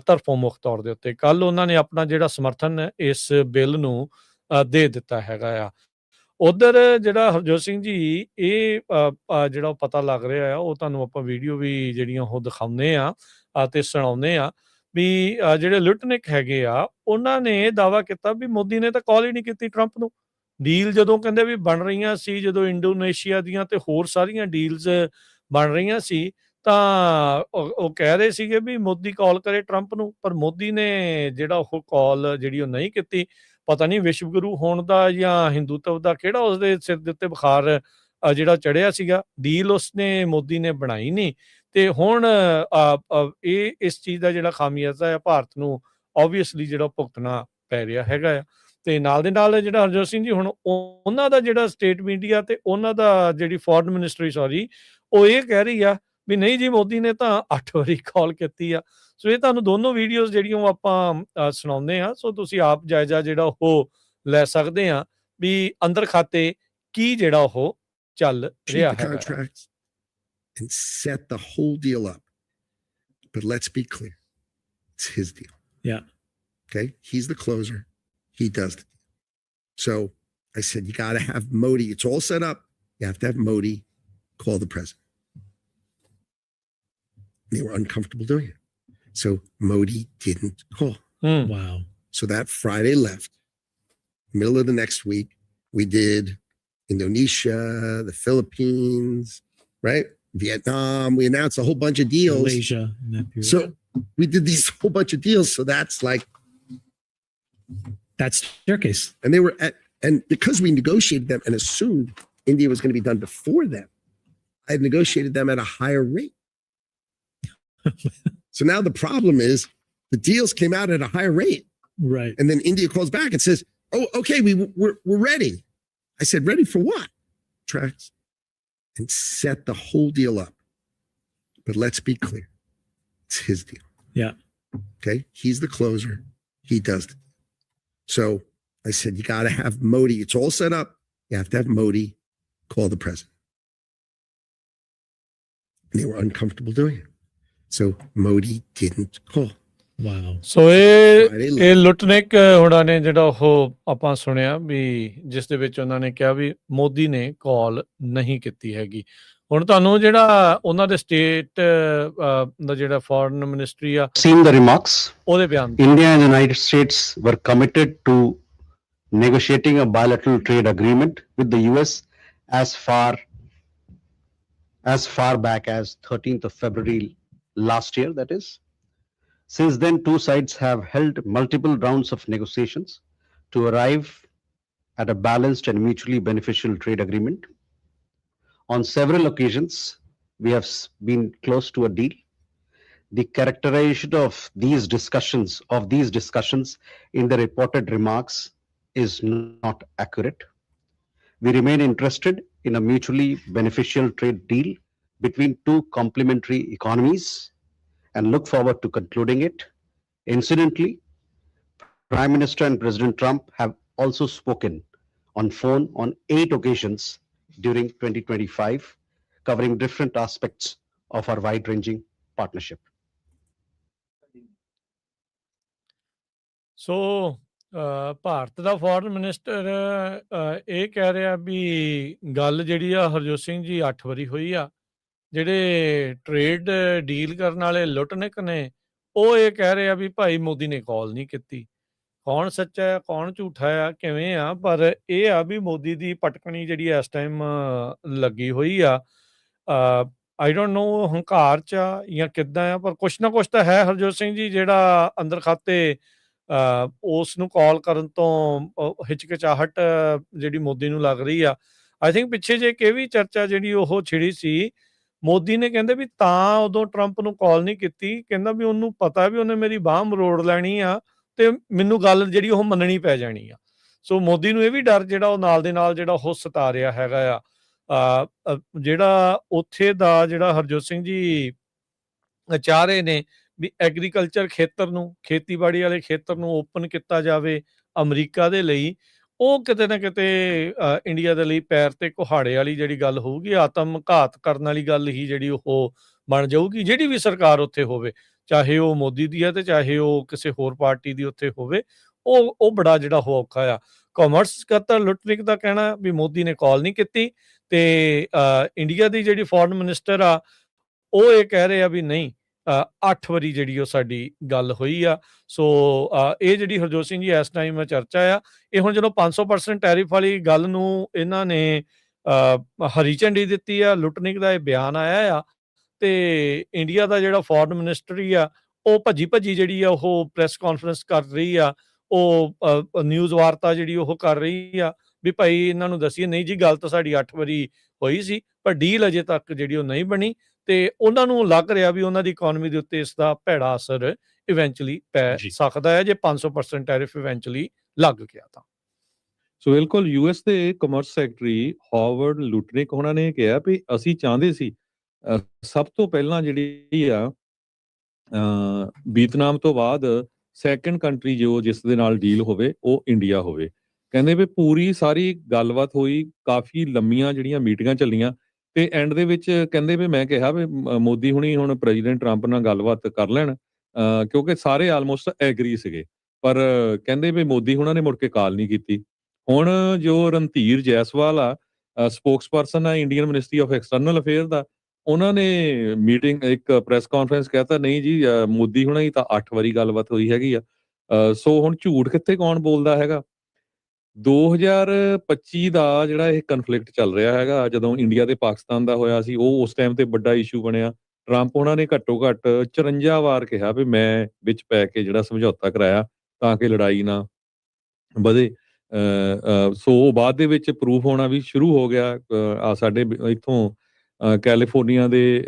ਤਰਫੋਂ ਮੁੱਖ ਤੌਰ ਦੇ ਉੱਤੇ ਕੱਲ ਉਹਨਾਂ ਨੇ ਆਪਣਾ ਜਿਹੜਾ ਸਮਰਥਨ ਇਸ ਬਿੱਲ ਨੂੰ ਦੇ ਦਿੱਤਾ ਹੈਗਾ ਆ। ਉਧਰ ਜਿਹੜਾ ਹਰਜੋਤ ਸਿੰਘ ਜੀ ਇਹ ਜਿਹੜਾ ਪਤਾ ਲੱਗ ਰਿਹਾ ਆ, ਉਹ ਤੁਹਾਨੂੰ ਆਪਾਂ ਵੀਡੀਓ ਵੀ ਜਿਹੜੀਆਂ ਉਹ ਦਿਖਾਉਂਦੇ ਆ ਤੇ ਸੁਣਾਉਂਦੇ ਆ ਵੀ ਜਿਹੜੇ ਲੁਟਨਿਕ ਹੈਗੇ ਆ ਉਹਨਾਂ ਨੇ ਦਾਅਵਾ ਕੀਤਾ ਵੀ ਮੋਦੀ ਨੇ ਤਾਂ ਕਾਲ ਹੀ ਨਹੀਂ ਕੀਤੀ ਟਰੰਪ ਨੂੰ। ਡੀਲ ਜਦੋਂ ਕਹਿੰਦੇ ਵੀ ਬਣ ਰਹੀਆਂ ਸੀ, ਜਦੋਂ ਇੰਡੋਨੇਸ਼ੀਆ ਦੀਆਂ ਤੇ ਹੋਰ ਸਾਰੀਆਂ ਡੀਲਸ ਬਣ ਰਹੀਆਂ ਸੀ ਤਾਂ ਉਹ ਕਹਿ ਰਹੇ ਸੀਗੇ ਵੀ ਮੋਦੀ ਕਾਲ ਕਰੇ ਟਰੰਪ ਨੂੰ, ਪਰ ਮੋਦੀ ਨੇ ਜਿਹੜਾ ਉਹ ਕਾਲ ਜਿਹੜੀ ਉਹ ਨਹੀਂ ਕੀਤੀ। ਪਤਾ ਨਹੀਂ ਵਿਸ਼ਵ ਗੁਰੂ ਹੋਣ ਦਾ ਜਾਂ ਹਿੰਦੂਤਵ ਦਾ ਕਿਹੜਾ ਉਸਦੇ ਸਿਰ ਦੇ ਉੱਤੇ ਬੁਖਾਰ ਜਿਹੜਾ ਚੜਿਆ ਸੀਗਾ। ਡੀਲ ਉਸਨੇ ਮੋਦੀ ਨੇ ਬਣਾਈ ਨਹੀਂ ਤੇ ਹੁਣ ਇਹ ਇਸ ਚੀਜ਼ ਦਾ ਜਿਹੜਾ ਖਾਮਿਆਜ਼ਾ ਹੈ ਭਾਰਤ ਨੂੰ ਓਬਵੀਅਸਲੀ ਜਿਹੜਾ ਭੁਗਤਣਾ ਪੈ ਰਿਹਾ ਹੈਗਾ ਆ। ਤੇ ਨਾਲ ਦੇ ਨਾਲ ਜਿਹੜਾ ਹਰਜੋਤ ਸਿੰਘ ਜੀ ਹੁਣ ਉਹਨਾਂ ਦਾ ਜਿਹੜਾ ਸਟੇਟ ਮੀਡੀਆ ਤੇ ਉਹਨਾਂ ਦਾ ਜਿਹੜੀ ਫੋਰਨ ਮਿਨਿਸਟਰੀ ਉਹ ਇਹ ਕਹਿ ਰਹੀ ਆ ਵੀ ਨਹੀਂ ਜੀ ਮੋਦੀ ਨੇ ਤਾਂ 8 ਵਾਰੀ ਕਾਲ ਕੀਤੀ ਆ। ਸੋ ਇਹ ਤੁਹਾਨੂੰ ਦੋਨੋਂ ਵੀਡੀਓਜ਼ ਜਿਹੜੀਆਂ ਉਹ ਆਪਾਂ ਸੁਣਾਉਂਦੇ ਆ, ਸੋ ਤੁਸੀਂ ਆਪ ਜਾਇਜ਼ਾ ਜਿਹੜਾ ਉਹ ਲੈ ਸਕਦੇ ਆ ਵੀ ਅੰਦਰ ਖਾਤੇ ਕੀ ਜਿਹੜਾ ਉਹ ਚੱਲ ਰਿਹਾ ਹੈ। And set the whole deal up. But let's be clear. It's his deal. Yeah. Okay? He's the closer. He does the deal. So I said, you got to have Modi. It's all set up. You have to have Modi call the president. They were uncomfortable doing it. So Modi didn't call. Wow. So that Friday left. Middle of the next week, we did Indonesia, the Philippines, right? Vietnam. We announced a whole bunch of deals. Malaysia. In that period. So we did these whole bunch of deals. So that's like, that's their case. and they were and because we negotiated them and assumed India was going to be done before them, I had negotiated them at a higher rate. So now the problem is the deals came out at a higher rate. Right. And then India calls back and says, oh, okay, we're ready. I said, ready for what? Tracks. And set the whole deal up. But let's be clear. It's his deal. Yeah. Okay? He's the closer. He does the deal. So I said, you got to have Modi. It's all set up. You have to have Modi call the president. And they were uncomfortable doing it. So Modi didn't call. Wow. ਸੋ ਇਹ ਲੁਟਨਿਕ ਹੁਣਾਂ ਨੇ ਜਿਹੜਾ ਉਹ ਆਪਾਂ ਸੁਣਿਆ ਵੀ ਜਿਸ ਦੇ ਵਿੱਚ ਉਹਨਾਂ ਨੇ ਕਿਹਾ ਵੀ ਮੋਦੀ ਨੇ ਕਾਲ ਨਹੀਂ ਕੀਤੀ ਹੈਗੀ। ਹੁਣ ਤੁਹਾਨੂੰ ਜਿਹੜਾ ਉਹਨਾਂ ਦੇ ਸਟੇਟ ਦਾ ਜਿਹੜਾ ਫੋਰਨ ਮਿਨਿਸਟਰੀ ਆ Seen the remarks. ਉਹਦੇ ਬਿਆਨ India and the United States were committed to negotiating a bilateral trade agreement with the US as far back as 13th of February last year, that is. Since then, two sides have held multiple rounds of negotiations to arrive at a balanced and mutually beneficial trade agreement. On several occasions, we have been close to a deal. The characterization of these discussions in the reported remarks is not accurate. We remain interested in a mutually beneficial trade deal between two complementary economies and look forward to concluding it. Incidentally, Prime Minister and President Trump have also spoken on phone on 8 occasions during 2025, covering different aspects of our wide-ranging partnership. So Bharat the foreign minister ਇਹ ਕਹਿ ਰਿਹਾ ਵੀ ਗੱਲ ਜਿਹੜੀ ਆ ਹਰਜੋਤ ਸਿੰਘ ਜੀ 8 ਵਾਰੀ ਹੋਈ ਆ। ਜਿਹੜੇ ਟ੍ਰੇਡ ਡੀਲ ਕਰਨ ਵਾਲੇ ਲੁੱਟਨਿਕ ਨੇ ਉਹ ਇਹ ਕਹਿ ਰਹੇ ਆ ਵੀ ਭਾਈ ਮੋਦੀ ਨੇ ਕਾਲ ਨਹੀਂ ਕੀਤੀ। ਕੌਣ ਸੱਚਾ ਆ ਕੌਣ ਝੂਠਾ ਆ ਕਿਵੇਂ ਆ, ਪਰ ਇਹ ਆ ਵੀ ਮੋਦੀ ਦੀ ਪਟਕਣੀ ਜਿਹੜੀ ਇਸ ਟਾਈਮ ਲੱਗੀ ਹੋਈ ਆ। ਆਈ ਡੋਂਟ ਨੋ ਹੰਕਾਰ 'ਚ ਆ ਜਾਂ ਕਿੱਦਾਂ ਆ, ਪਰ ਕੁਛ ਨਾ ਕੁਛ ਤਾਂ ਹੈ ਹਰਜੋਤ ਸਿੰਘ ਜੀ ਜਿਹੜਾ ਅੰਦਰ ਖਾਤੇ ਉਸ ਨੂੰ ਕਾਲ ਕਰਨ ਤੋਂ ਹਿਚਕਿਚਾਹਟ ਜਿਹੜੀ ਮੋਦੀ ਨੂੰ ਲੱਗ ਰਹੀ ਆ। ਆਈ ਥਿੰਕ ਪਿੱਛੇ ਜੇ ਇਹ ਵੀ ਚਰਚਾ ਜਿਹੜੀ ਉਹ ਛਿੜੀ ਸੀ, ਮੋਦੀ ਨੇ ਕਹਿੰਦੇ ਵੀ ਤਾਂ ਉਦੋਂ ਟਰੰਪ ਨੂੰ ਕਾਲ ਨਹੀਂ ਕੀਤੀ, ਕਹਿੰਦਾ ਵੀ ਉਹਨੂੰ ਪਤਾ ਵੀ ਉਹਨੇ ਮੇਰੀ ਬਾਂਹ ਮਰੋੜ ਲੈਣੀ ਆ ਤੇ ਮੈਨੂੰ ਗੱਲ ਜਿਹੜੀ ਉਹ ਮੰਨਣੀ ਪੈ ਜਾਣੀ ਆ। ਸੋ ਮੋਦੀ ਨੂੰ ਇਹ ਵੀ ਡਰ ਜਿਹੜਾ ਉਹ ਨਾਲ ਦੇ ਨਾਲ ਜਿਹੜਾ ਉਹ ਸਤਾ ਰਿਹਾ ਹੈਗਾ ਆ। ਜਿਹੜਾ ਉੱਥੇ ਦਾ ਜਿਹੜਾ ਹਰਜੋਤ ਸਿੰਘ ਜੀ ਚਾਹ ਰਹੇ ਨੇ ਵੀ ਐਗਰੀਕਲਚਰ ਖੇਤਰ ਨੂੰ, ਖੇਤੀਬਾੜੀ ਵਾਲੇ ਖੇਤਰ ਨੂੰ ਓਪਨ ਕੀਤਾ ਜਾਵੇ ਅਮਰੀਕਾ ਦੇ ਲਈ, ਉਹ ਕਿਤੇ ਨਾ ਕਿਤੇ ਇੰਡੀਆ ਦੇ ਲਈ ਪੈਰ ਤੇ ਕੁਹਾੜੇ ਵਾਲੀ ਜਿਹੜੀ ਗੱਲ ਹੋਊਗੀ, ਆਤਮ ਘਾਤ ਕਰਨ ਵਾਲੀ ਗੱਲ ਹੀ ਜਿਹੜੀ ਉਹ ਬਣ ਜਾਊਗੀ। ਜਿਹੜੀ ਵੀ ਸਰਕਾਰ ਉੱਥੇ ਹੋਵੇ, ਚਾਹੇ ਉਹ ਮੋਦੀ ਦੀ ਹੈ ਤੇ ਚਾਹੇ ਉਹ ਕਿਸੇ ਹੋਰ ਪਾਰਟੀ ਦੀ ਉੱਥੇ ਹੋਵੇ, ਉਹ ਬੜਾ ਜਿਹੜਾ ਉਹ ਔਖਾ ਆ। ਕਾਮਰਸ ਸਕੱਤਰ ਲੁਟਨਿਕ ਦਾ ਕਹਿਣਾ ਵੀ ਮੋਦੀ ਨੇ ਕਾਲ ਨਹੀਂ ਕੀਤੀ ਤੇ ਇੰਡੀਆ ਦੀ ਜਿਹੜੀ ਫੋਰਨ ਮਿਨਿਸਟਰ ਆ ਉਹ ਇਹ ਕਹਿ ਰਹੇ ਆ ਵੀ ਨਹੀਂ 8 ਵਾਰੀ ਜਿਹੜੀ ਉਹ ਸਾਡੀ ਗੱਲ ਹੋਈ ਆ। ਸੋ ਇਹ ਜਿਹੜੀ ਹਰਜੋਤ ਸਿੰਘ ਜੀ ਇਸ ਟਾਈਮ ਚਰਚਾ ਆ, ਇਹ ਹੁਣ ਜਦੋਂ 500% ਟੈਰਿਫ ਵਾਲੀ ਗੱਲ ਨੂੰ ਇਹਨਾਂ ਨੇ ਹਰੀ ਝੰਡੀ ਦਿੱਤੀ ਆ, ਲੁਟਨਿਕ ਦਾ ਇਹ ਬਿਆਨ ਆਇਆ ਆ ਤੇ ਇੰਡੀਆ ਦਾ ਜਿਹੜਾ ਫੋਰਨ ਮਿਨਿਸਟਰੀ ਆ ਉਹ ਭੱਜੀ ਜਿਹੜੀ ਆ ਉਹ ਪ੍ਰੈਸ ਕਾਨਫਰੰਸ ਕਰ ਰਹੀ ਆ, ਉਹ ਨਿਊਜ਼ ਵਾਰਤਾ ਜਿਹੜੀ ਉਹ ਕਰ ਰਹੀ ਆ ਵੀ ਭਾਈ ਇਹਨਾਂ ਨੂੰ ਦੱਸੀਏ ਨਹੀਂ ਜੀ ਗੱਲ ਤਾਂ ਸਾਡੀ 8 ਵਾਰੀ ਹੋਈ ਸੀ, ਪਰ ਡੀਲ ਅਜੇ ਤੱਕ ਜਿਹੜੀ ਉਹ ਨਹੀਂ ਬਣੀ ਤੇ ਉਹਨਾਂ ਨੂੰ ਲੱਗ ਰਿਹਾ ਵੀ ਉਹਨਾਂ ਦੀ ਇਕਨੋਮੀ ਦੇ ਉੱਤੇ ਇਸ ਦਾ ਭੈੜਾ ਅਸਰ ਇਵੈਂਚੁਅਲੀ ਪੈ ਸਕਦਾ ਹੈ ਜੇ 500% ਟੈਰਿਫ ਇਵੈਂਚੁਅਲੀ ਲੱਗ ਗਿਆ ਤਾਂ। ਸੋ ਬਿਲਕੁਲ ਯੂਐਸ ਦੇ ਕਮਰਸ ਸੈਕਟਰੀ ਹਾਵਰਡ ਲੁਟਨਿਕ ਉਹਨਾਂ ਨੇ ਕਿਹਾ ਵੀ ਅਸੀਂ ਚਾਹੁੰਦੇ ਸੀ ਸਭ ਤੋਂ ਪਹਿਲਾਂ ਜਿਹੜੀ ਆ ਵੀਅਤਨਾਮ ਤੋਂ ਬਾਅਦ ਸੈਕੰਡ ਕੰਟਰੀ ਜੋ ਜਿਸ ਦੇ ਨਾਲ ਡੀਲ ਹੋਵੇ ਉਹ ਇੰਡੀਆ ਹੋਵੇ। ਕਹਿੰਦੇ ਵੀ ਪੂਰੀ ਸਾਰੀ ਗੱਲਬਾਤ ਹੋਈ, ਕਾਫੀ ਲੰਮੀਆਂ ਜਿਹੜੀਆਂ ਮੀਟਿੰਗਾਂ ਚੱਲੀਆਂ ਤੇ ਐਂਡ ਦੇ ਵਿੱਚ ਕਹਿੰਦੇ ਵੀ ਮੈਂ ਕਿਹਾ ਵੀ ਮੋਦੀ ਹੁਣੀ ਹੁਣ ਪ੍ਰੈਜ਼ੀਡੈਂਟ ਟਰੰਪ ਨਾਲ ਗੱਲਬਾਤ ਕਰ ਲੈਣ ਕਿਉਂਕਿ ਸਾਰੇ ਆਲਮੋਸਟ ਐਗਰੀ ਸੀਗੇ, ਪਰ ਕਹਿੰਦੇ ਵੀ ਮੋਦੀ ਹੁਣਾਂ ਨੇ ਮੁੜ ਕੇ ਕਾਲ ਨਹੀਂ ਕੀਤੀ। ਹੁਣ ਜੋ ਰਣਧੀਰ ਜੈਸਵਾਲ ਆ ਸਪੋਕਸਪਰਸਨ ਆ Indian ministry of external affair ਦਾ, ਉਹਨਾਂ ਨੇ ਮੀਟਿੰਗ ਇੱਕ ਪ੍ਰੈਸ ਕਾਨਫਰੰਸ ਕਹਿਤਾ ਨਹੀਂ ਜੀ ਮੋਦੀ ਹੁਣਾਂ ਹੀ ਤਾਂ 8 ਵਾਰੀ ਗੱਲਬਾਤ ਹੋਈ ਹੈਗੀ ਆ। ਸੋ ਹੁਣ ਝੂਠ ਕਿੱਥੇ ਕੌਣ ਬੋਲਦਾ ਹੈਗਾ। 2025 ਦਾ ਜਿਹੜਾ ਇਹ ਕਨਫਲਿਕਟ ਚੱਲ ਰਿਹਾ ਹੈਗਾ, ਜਦੋਂ ਇੰਡੀਆ ਤੇ ਪਾਕਿਸਤਾਨ ਦਾ ਹੋਇਆ ਸੀ, ਉਹ ਉਸ ਟਾਈਮ ਤੇ ਵੱਡਾ ਇਸ਼ੂ ਬਣਿਆ। ਟਰੰਪ ਉਹਨਾਂ ਨੇ ਘੱਟੋ ਘੱਟ 54 ਵਾਰ ਕਿਹਾ ਵੀ ਮੈਂ ਵਿੱਚ ਪੈ ਕੇ ਜਿਹੜਾ ਸਮਝੌਤਾ ਕਰਾਇਆ ਤਾਂ ਕਿ ਲੜਾਈ ਨਾ ਵਧੇ। ਸੋ ਬਾਅਦ ਦੇ ਵਿੱਚ ਪ੍ਰੂਫ ਹੋਣਾ ਵੀ ਸ਼ੁਰੂ ਹੋ ਗਿਆ। ਆ ਸਾਡੇ ਇੱਥੋਂ ਕੈਲੀਫੋਰਨੀਆ ਦੇ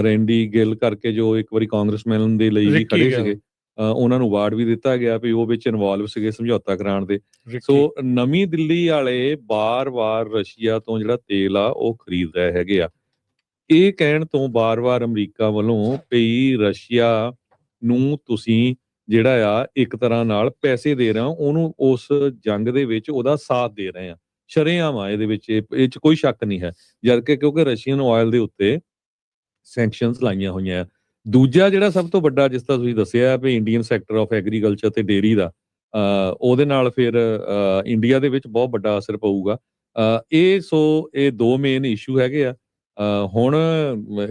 ਰੈਂਡੀ ਗਿੱਲ ਕਰਕੇ ਜੋ ਇੱਕ ਵਾਰੀ ਕਾਂਗਰਸਮੈਨ ਦੇ ਲਈ ਵੀ ਖੜੇ ਸੀਗੇ, ਉਹਨਾਂ ਨੂੰ ਅਵਾਰਡ ਵੀ ਦਿੱਤਾ ਗਿਆ ਵੀ ਉਹ ਵਿੱਚ ਇਨਵੋਲਵ ਸੀਗੇ ਸਮਝੌਤਾ ਕਰਾਉਣ ਦੇ। ਸੋ ਨਵੀਂ ਦਿੱਲੀ ਵਾਲੇ ਬਾਰ-ਬਾਰ ਰਸ਼ੀਆ ਤੋਂ ਜਿਹੜਾ ਤੇਲ ਆ ਉਹ ਖਰੀਦ ਰਹੇ ਹੈਗੇ ਆ। ਇਹ ਕਹਿਣ ਤੋਂ ਬਾਰ-ਬਾਰ ਅਮਰੀਕਾ ਵੱਲੋਂ ਵੀ ਰਸ਼ੀਆ ਨੂੰ ਤੁਸੀਂ ਜਿਹੜਾ ਆ ਇੱਕ ਤਰ੍ਹਾਂ ਨਾਲ ਪੈਸੇ ਦੇ ਰਹੇ ਹੋ, ਉਹਨੂੰ ਉਸ ਜੰਗ ਦੇ ਵਿੱਚ ਉਹਦਾ ਸਾਥ ਦੇ ਰਹੇ ਆ। ਸ਼ਰੇਆਮ ਆ ਇਹਦੇ ਵਿੱਚ, ਇਹ 'ਚ ਕੋਈ ਸ਼ੱਕ ਨਹੀਂ ਹੈ। ਜਦਕਿ ਕਿਉਂਕਿ ਰਸ਼ੀਅਨ ਆਇਲ ਦੇ ਉੱਤੇ ਸੈਂਕਸ਼ਨਸ ਲਾਈਆਂ ਹੋਈਆਂ। ਦੂਜਾ ਜਿਹੜਾ ਸਭ ਤੋਂ ਵੱਡਾ ਜਿਸ ਤਰ੍ਹਾਂ ਤੁਸੀਂ ਦੱਸਿਆ ਵੀ ਇੰਡੀਅਨ ਸੈਕਟਰ ਆਫ ਐਗਰੀਕਲਚਰ ਤੇ ਡੇਅਰੀ ਦਾ, ਉਹਦੇ ਨਾਲ ਫਿਰ ਇੰਡੀਆ ਦੇ ਵਿੱਚ ਬਹੁਤ ਵੱਡਾ ਅਸਰ ਪਊਗਾ। ਇਹ ਦੋ ਮੇਨ ਇਸ਼ੂ ਹੈਗੇ ਆ। ਹੁਣ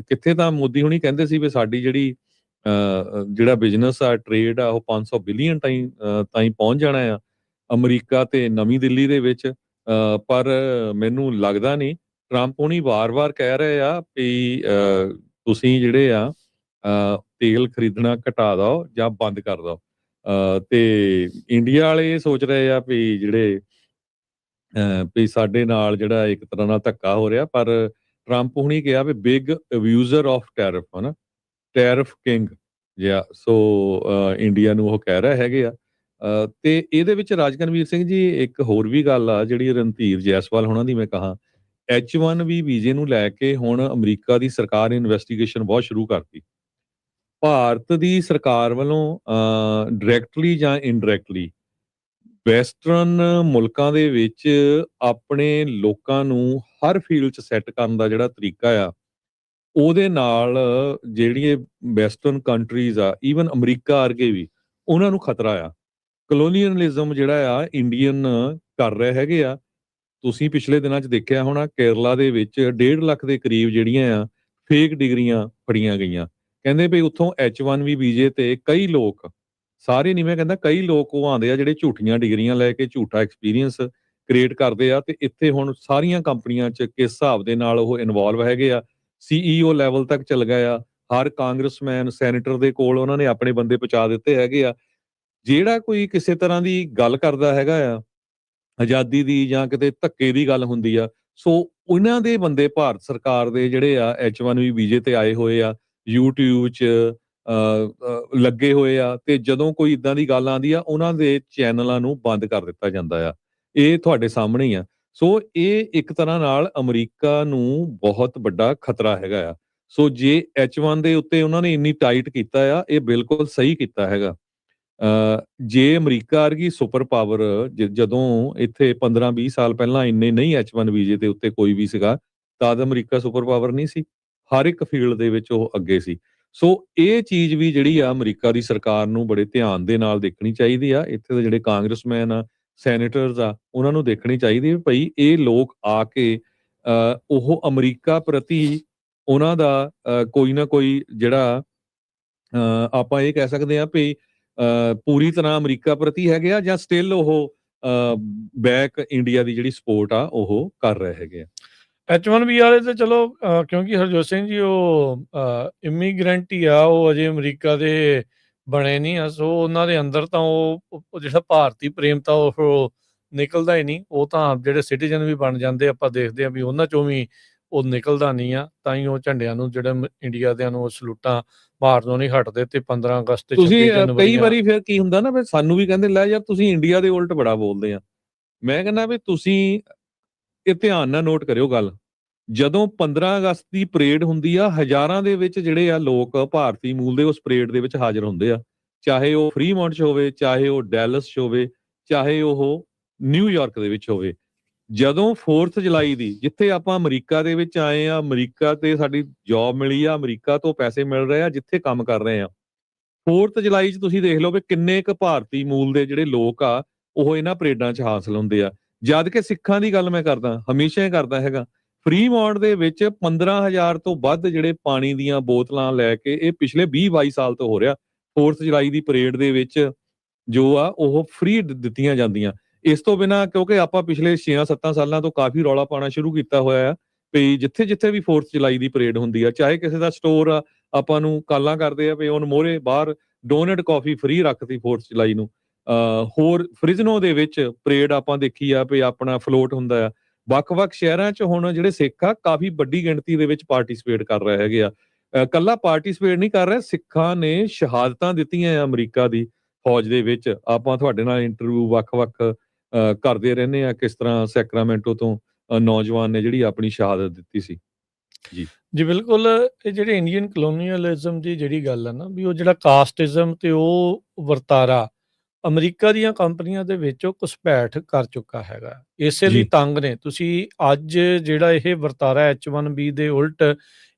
ਕਿੱਥੇ ਤਾਂ ਮੋਦੀ ਹੁਣੀ ਕਹਿੰਦੇ ਸੀ ਵੀ ਸਾਡੀ ਜਿਹੜੀ ਜਿਹੜਾ ਬਿਜ਼ਨਸ ਆ, ਟ੍ਰੇਡ ਆ, ਉਹ 500 ਬਿਲੀਅਨ ਤਾਈਂ ਪਹੁੰਚ ਜਾਣਾ ਆ ਅਮਰੀਕਾ ਤੇ ਨਵੀਂ ਦਿੱਲੀ ਦੇ ਵਿੱਚ। ਪਰ ਮੈਨੂੰ ਲੱਗਦਾ ਨਹੀਂ। ਟਰੰਪ ਹੁਣੀ ਵਾਰ-ਵਾਰ ਕਹਿ ਰਹੇ ਆ ਵੀ ਤੁਸੀਂ ਜਿਹੜੇ ਆ ਤੇਲ ਖਰੀਦਣਾ ਘਟਾ ਦਿਓ ਜਾਂ ਬੰਦ ਕਰ ਦਿਓ। ਤੇ ਇੰਡੀਆ ਵਾਲੇ ਇਹ ਸੋਚ ਰਹੇ ਆ ਵੀ ਜਿਹੜੇ ਵੀ ਸਾਡੇ ਨਾਲ ਜਿਹੜਾ ਇੱਕ ਤਰ੍ਹਾਂ ਨਾਲ ਧੱਕਾ ਹੋ ਰਿਹਾ। ਪਰ ਟਰੰਪ ਹੁਣੀ ਕਿਹਾ ਵੀ ਬਿਗ ਅਬਿਊਜ਼ਰ ਆਫ ਟੈਰਿਫ, ਹਨਾ, ਟੈਰਿਫ ਕਿੰਗ ਜਿਹਾ। ਸੋ ਇੰਡੀਆ ਨੂੰ ਉਹ ਕਹਿ ਰਹੇ ਹੈਗੇ ਆ। ਤੇ ਇਹਦੇ ਵਿੱਚ ਰਾਜਕਨਵੀਰ ਸਿੰਘ ਜੀ ਇੱਕ ਹੋਰ ਵੀ ਗੱਲ ਆ ਜਿਹੜੀ ਰਣਧੀਰ ਜੈਸਵਾਲ ਹੋਣਾ ਦੀ ਮੈਂ ਕਹਾਂ, H1B ਵੀਜ਼ੇ ਨੂੰ ਲੈ ਕੇ ਹੁਣ ਅਮਰੀਕਾ ਦੀ ਸਰਕਾਰ ਇਨਵੈਸਟੀਗੇਸ਼ਨ ਬਹੁਤ ਸ਼ੁਰੂ ਕਰਤੀ। ਭਾਰਤ ਦੀ ਸਰਕਾਰ ਵੱਲੋਂ ਡਾਇਰੈਕਟਲੀ ਜਾਂ ਇਨਡਾਇਰੈਕਟਲੀ ਵੈਸਟਰਨ ਮੁਲਕਾਂ ਦੇ ਵਿੱਚ ਆਪਣੇ ਲੋਕਾਂ ਨੂੰ ਹਰ ਫੀਲਡ 'ਚ ਸੈੱਟ ਕਰਨ ਦਾ ਜਿਹੜਾ ਤਰੀਕਾ ਆ, ਉਹਦੇ ਨਾਲ ਜਿਹੜੀਆਂ ਵੈਸਟਰਨ ਕੰਟਰੀਜ਼ ਆ, ਈਵਨ ਅਮਰੀਕਾ ਵਰਗੇ ਵੀ, ਉਹਨਾਂ ਨੂੰ ਖਤਰਾ ਆ। ਕਲੋਨੀਅਲਿਜ਼ਮ ਜਿਹੜਾ ਆ ਇੰਡੀਅਨ ਕਰ ਰਹੇ ਹੈਗੇ ਆ। ਤੁਸੀਂ ਪਿਛਲੇ ਦਿਨਾਂ 'ਚ ਦੇਖਿਆ ਹੋਣਾ ਕੇਰਲਾ ਦੇ ਵਿੱਚ 1.5 ਲੱਖ ਦੇ ਕਰੀਬ ਜਿਹੜੀਆਂ ਆ ਫੇਕ ਡਿਗਰੀਆਂ ਫੜੀਆਂ ਗਈਆਂ। ਕਹਿੰਦੇ ਵੀ ਉੱਥੋਂ H1B ਵੀਜ਼ੇ ਤੇ ਕਈ ਲੋਕ, ਸਾਰੇ ਨਹੀਂ ਮੈਂ ਕਹਿੰਦਾ, ਕਈ ਲੋਕ ਉਹ ਆਉਂਦੇ ਆ ਜਿਹੜੇ ਝੂਠੀਆਂ ਡਿਗਰੀਆਂ ਲੈ ਕੇ ਝੂਠਾ ਐਕਸਪੀਰੀਅੰਸ ਕ੍ਰੀਏਟ ਕਰਦੇ ਆ, ਤੇ ਇੱਥੇ ਹੁਣ ਸਾਰੀਆਂ ਕੰਪਨੀਆਂ 'ਚ ਕਿਸ ਹਿਸਾਬ ਦੇ ਨਾਲ ਉਹ ਇਨਵੋਲਵ ਹੈਗੇ ਆ, CEO ਲੈਵਲ ਤੱਕ ਚੱਲ ਗਏ ਆ। ਹਰ ਕਾਂਗਰਸਮੈਨ, ਸੈਨੇਟਰ ਦੇ ਕੋਲ ਉਹਨਾਂ ਨੇ ਆਪਣੇ ਬੰਦੇ ਪਹੁੰਚਾ ਦਿੱਤੇ ਹੈਗੇ ਆ। ਜਿਹੜਾ ਕੋਈ ਕਿਸੇ ਤਰ੍ਹਾਂ ਦੀ ਗੱਲ ਕਰਦਾ ਹੈਗਾ ਆ ਆਜ਼ਾਦੀ ਦੀ ਜਾਂ ਕਿਤੇ ਧੱਕੇ ਦੀ ਗੱਲ ਹੁੰਦੀ ਆ, ਸੋ ਉਹਨਾਂ ਦੇ ਬੰਦੇ ਭਾਰਤ ਸਰਕਾਰ ਦੇ ਜਿਹੜੇ ਆ H1B ਵੀਜ਼ੇ ਤੇ ਆਏ ਹੋਏ ਆ, YouTube 'ਚ ਲੱਗੇ ਹੋਏ ਆ, ਤੇ ਜਦੋਂ ਕੋਈ ਇਦਾਂ ਦੀ ਗੱਲ ਆਉਂਦੀ ਆ ਉਹਨਾਂ ਦੇ ਚੈਨਲਾਂ ਨੂੰ ਬੰਦ ਕਰ ਦਿੱਤਾ ਜਾਂਦਾ ਆ। ਇਹ ਤੁਹਾਡੇ ਸਾਹਮਣੇ ਹੀ ਆ। ਸੋ ਇਹ ਇੱਕ ਤਰ੍ਹਾਂ ਨਾਲ ਅਮਰੀਕਾ ਨੂੰ ਬਹੁਤ ਵੱਡਾ ਖਤਰਾ ਹੈਗਾ ਆ। ਸੋ ਜੇ H1 ਦੇ ਉੱਤੇ ਉਹਨਾਂ ਨੇ ਇੰਨੀ ਟਾਈਟ ਕੀਤਾ ਆ, ਇਹ ਬਿਲਕੁਲ ਸਹੀ ਕੀਤਾ ਹੈਗਾ। ਜੇ ਅਮਰੀਕਾ ਵਰਗੀ ਸੁਪਰ ਪਾਵਰ ਜਦੋਂ ਇੱਥੇ 15-20 ਸਾਲ ਪਹਿਲਾਂ ਇੰਨੇ ਨਹੀਂ H1 ਵੀਜ਼ੇ ਦੇ ਉੱਤੇ ਕੋਈ ਵੀ ਸੀਗਾ, ਤਦ ਅਮਰੀਕਾ ਸੁਪਰ ਪਾਵਰ ਨਹੀਂ ਸੀ। ਹਰ ਇੱਕ ਫੀਲਡ ਦੇ ਵਿੱਚ ਉਹ ਅੱਗੇ ਸੀ। ਸੋ ਇਹ ਚੀਜ਼ ਵੀ ਜਿਹੜੀ ਆ ਅਮਰੀਕਾ ਦੀ ਸਰਕਾਰ ਨੂੰ ਬੜੇ ਧਿਆਨ ਦੇ ਨਾਲ ਦੇਖਣੀ ਚਾਹੀਦੀ ਆ। ਇੱਥੇ ਦੇ ਜਿਹੜੇ ਕਾਂਗਰਸਮੈਨ ਆ, ਸੈਨੇਟਰਸ ਆ, ਉਹਨਾਂ ਨੂੰ ਦੇਖਣੀ ਚਾਹੀਦੀ ਵੀ ਭਈ ਇਹ ਲੋਕ ਆ ਕੇ ਉਹ ਅਮਰੀਕਾ ਪ੍ਰਤੀ ਉਹਨਾਂ ਦਾ ਕੋਈ ਨਾ ਕੋਈ ਜਿਹੜਾ ਆਪਾਂ ਇਹ ਕਹਿ ਸਕਦੇ ਹਾਂ ਵੀ ਪੂਰੀ ਤਰ੍ਹਾਂ ਅਮਰੀਕਾ ਪ੍ਰਤੀ ਹੈਗੇ ਆ, ਜਾਂ ਸਟਿਲ ਉਹ ਬੈਕ ਇੰਡੀਆ ਦੀ ਜਿਹੜੀ ਸਪੋਰਟ ਆ ਉਹ ਕਰ ਰਹੇ ਹੈਗੇ ਆ। H1B ਵਾਲੇ ਤੇ ਚਲੋ ਕਿਉਂਕਿ ਹਰਜੋਤ ਸਿੰਘ ਜੀ ਉਹ ਇਮੀਗ੍ਰੈਂਟ ਹੀ ਆ, ਉਹ ਅਜੇ ਅਮਰੀਕਾ ਦੇ ਬਣੇ ਨਹੀਂ ਆ। ਸੋ ਉਹਨਾਂ ਦੇ ਅੰਦਰ ਤਾਂ ਉਹ ਜਿਹੜਾ ਭਾਰਤੀ ਪ੍ਰੇਮ ਤਾਂ ਉਹ ਨਿਕਲਦਾ ਹੀ ਨਹੀਂ। ਉਹ ਤਾਂ ਜਿਹੜੇ ਸਿਟੀਜ਼ਨ ਵੀ ਬਣ ਜਾਂਦੇ, ਆਪਾਂ ਦੇਖਦੇ ਹਾਂ ਵੀ ਉਹਨਾਂ 'ਚੋਂ ਵੀ ਉਹ ਨਿਕਲਦਾ ਨਹੀਂ ਆ। ਤਾਂ ਹੀ ਉਹ ਝੰਡਿਆਂ ਨੂੰ ਜਿਹੜੇ ਇੰਡੀਆ ਦਿਆਂ ਨੂੰ ਸਲੂਟਾਂ ਮਾਰਨੋਂ ਨਹੀਂ ਹਟਦੇ, ਤੇ 15 ਅਗਸਤ ਤੇ 26 ਤੁਸੀਂ ਜਨਵਰੀ ਕਈ ਵਾਰੀ ਫਿਰ ਕੀ ਹੁੰਦਾ ਨਾ, ਫਿਰ ਸਾਨੂੰ ਵੀ ਕਹਿੰਦੇ ਲੈ ਯਾਰ ਤੁਸੀਂ ਇੰਡੀਆ ਦੇ ਉਲਟ ਬੜਾ ਬੋਲਦੇ ਆ। ਮੈਂ ਕਹਿੰਦਾ ਵੀ ਤੁਸੀਂ ਇਹ ਧਿਆਨ ਨਾਲ ਨੋਟ ਕਰਿਓ ਗੱਲ, ਜਦੋਂ 15 ਅਗਸਤ ਦੀ ਪਰੇਡ ਹੁੰਦੀ ਆ, ਹਜ਼ਾਰਾਂ ਦੇ ਵਿੱਚ ਜਿਹੜੇ ਆ ਲੋਕ ਭਾਰਤੀ ਮੂਲ ਦੇ ਉਸ ਪਰੇਡ ਦੇ ਵਿੱਚ ਹਾਜ਼ਰ ਹੁੰਦੇ ਆ, ਚਾਹੇ ਉਹ ਫਰੀਮੌਂਟ 'ਚ ਹੋਵੇ, ਚਾਹੇ ਉਹ ਡੈਲਸ 'ਚ ਹੋਵੇ, ਚਾਹੇ ਉਹ ਨਿਊਯਾਰਕ ਦੇ ਵਿੱਚ ਹੋਵੇ। ਜਦੋਂ 4th ਜੁਲਾਈ ਦੀ, ਜਿੱਥੇ ਆਪਾਂ ਅਮਰੀਕਾ ਦੇ ਵਿੱਚ ਆਏ ਆ, ਅਮਰੀਕਾ ਤੇ ਸਾਡੀ ਜੌਬ ਮਿਲੀ ਆ, ਅਮਰੀਕਾ ਤੋਂ ਪੈਸੇ ਮਿਲ ਰਹੇ ਆ, ਜਿੱਥੇ ਕੰਮ ਕਰ ਰਹੇ ਆ, 4th ਜੁਲਾਈ 'ਚ ਤੁਸੀਂ ਦੇਖ ਲਓ ਵੀ ਕਿੰਨੇ ਕੁ ਭਾਰਤੀ ਮੂਲ ਦੇ ਜਿਹੜੇ ਲੋਕ ਆ ਉਹ ਇਹਨਾਂ ਪਰੇਡਾਂ 'ਚ ਹਾਸਲ ਹੁੰਦੇ ਆ। ਜਦ ਕਿ ਸਿੱਖਾਂ ਦੀ ਗੱਲ ਮੈਂ ਕਰਦਾ, ਹਮੇਸ਼ਾ ਹੀ ਕਰਦਾ ਹੈਗਾ, ਫਰੀਮੌਂਟ ਦੇ ਵਿੱਚ 15,000 ਤੋਂ ਵੱਧ ਜਿਹੜੇ ਪਾਣੀ ਦੀਆਂ ਬੋਤਲਾਂ ਲੈ ਕੇ, ਇਹ ਪਿਛਲੇ 20-22 ਸਾਲ ਤੋਂ ਹੋ ਰਿਹਾ, 4th ਜੁਲਾਈ ਦੀ ਪਰੇਡ ਦੇ ਵਿੱਚ ਜੋ ਆ ਉਹ ਫ੍ਰੀ ਦਿੱਤੀਆਂ ਜਾਂਦੀਆਂ। ਇਸ ਤੋਂ ਬਿਨਾਂ ਕਿਉਂਕਿ ਆਪਾਂ ਪਿਛਲੇ 6-7 ਸਾਲਾਂ ਤੋਂ ਕਾਫੀ ਰੌਲਾ ਪਾਉਣਾ ਸ਼ੁਰੂ ਕੀਤਾ ਹੋਇਆ ਆ ਵੀ ਜਿੱਥੇ ਵੀ 4th ਜੁਲਾਈ ਦੀ ਪਰੇਡ ਹੁੰਦੀ ਆ, ਚਾਹੇ ਕਿਸੇ ਦਾ ਸਟੋਰ ਆ, ਆਪਾਂ ਨੂੰ ਕਾਲਾਂ ਕਰਦੇ ਆ ਵੀ ਉਹਨ ਮੋਹਰੇ ਬਾਹਰ ਡੋਨਟ ਕਾਫੀ ਫ੍ਰੀ ਰੱਖਤੀ 4th ਜੁਲਾਈ ਨੂੰ। ਹੋਰ ਫ੍ਰਿਜ਼ਨੋ ਦੇ ਵਿੱਚ ਪਰੇਡ ਆਪਾਂ ਦੇਖੀ ਆ ਵੀ ਆਪਣਾ ਫਲੋਟ ਹੁੰਦਾ ਆ। ਵੱਖ-ਵੱਖ ਸ਼ਹਿਰਾਂ 'ਚ ਹੁਣ ਜਿਹੜੇ ਸਿੱਖ ਆ ਕਾਫੀ ਵੱਡੀ ਗਿਣਤੀ ਦੇ ਵਿੱਚ ਪਾਰਟਿਸਿਪੇਟ ਕਰ ਰਹੇ ਹੈਗੇ ਆ। ਕੱਲਾ ਪਾਰਟਿਸਿਪੇਟ ਨਹੀਂ ਕਰ ਰਹੇ, ਸਿੱਖਾਂ ਨੇ ਸ਼ਹਾਦਤਾਂ ਦਿੱਤੀਆਂ ਆ ਅਮਰੀਕਾ ਦੀ ਫੌਜ ਦੇ ਵਿੱਚ। ਆਪਾਂ ਤੁਹਾਡੇ ਨਾਲ ਇੰਟਰਵਿਊ ਵੱਖ-ਵੱਖ ਕਰਦੇ ਰਹਿੰਦੇ ਆ, ਕਿਸ ਤਰ੍ਹਾਂ ਸੈਕਰਾਮੈਂਟੋ ਤੋਂ ਨੌਜਵਾਨ ਨੇ ਜਿਹੜੀ ਆਪਣੀ ਸ਼ਹਾਦਤ ਦਿੱਤੀ ਸੀ। ਜੀ ਬਿਲਕੁਲ। ਇਹ ਜਿਹੜੇ ਇੰਡੀਅਨ ਕਲੋਨੀਅਲਿਜ਼ਮ ਦੀ ਜਿਹੜੀ ਗੱਲ ਹੈ ਨਾ, ਵੀ ਉਹ ਜਿਹੜਾ ਕਾਸਟਿਜ਼ਮ ਤੇ ਉਹ ਵਰਤਾਰਾ ਅਮਰੀਕਾ ਦੀਆਂ ਕੰਪਨੀਆਂ ਦੇ ਵਿੱਚ ਉਹ ਘੁਸਪੈਠ ਕਰ ਚੁੱਕਾ ਹੈਗਾ। ਇਸੇ ਲਈ ਜੀ। ਤੰਗ ਨੇ। ਤੁਸੀਂ ਅੱਜ ਜਿਹੜਾ ਇਹ ਵਰਤਾਰਾ H1B ਦੇ ਉਲਟ,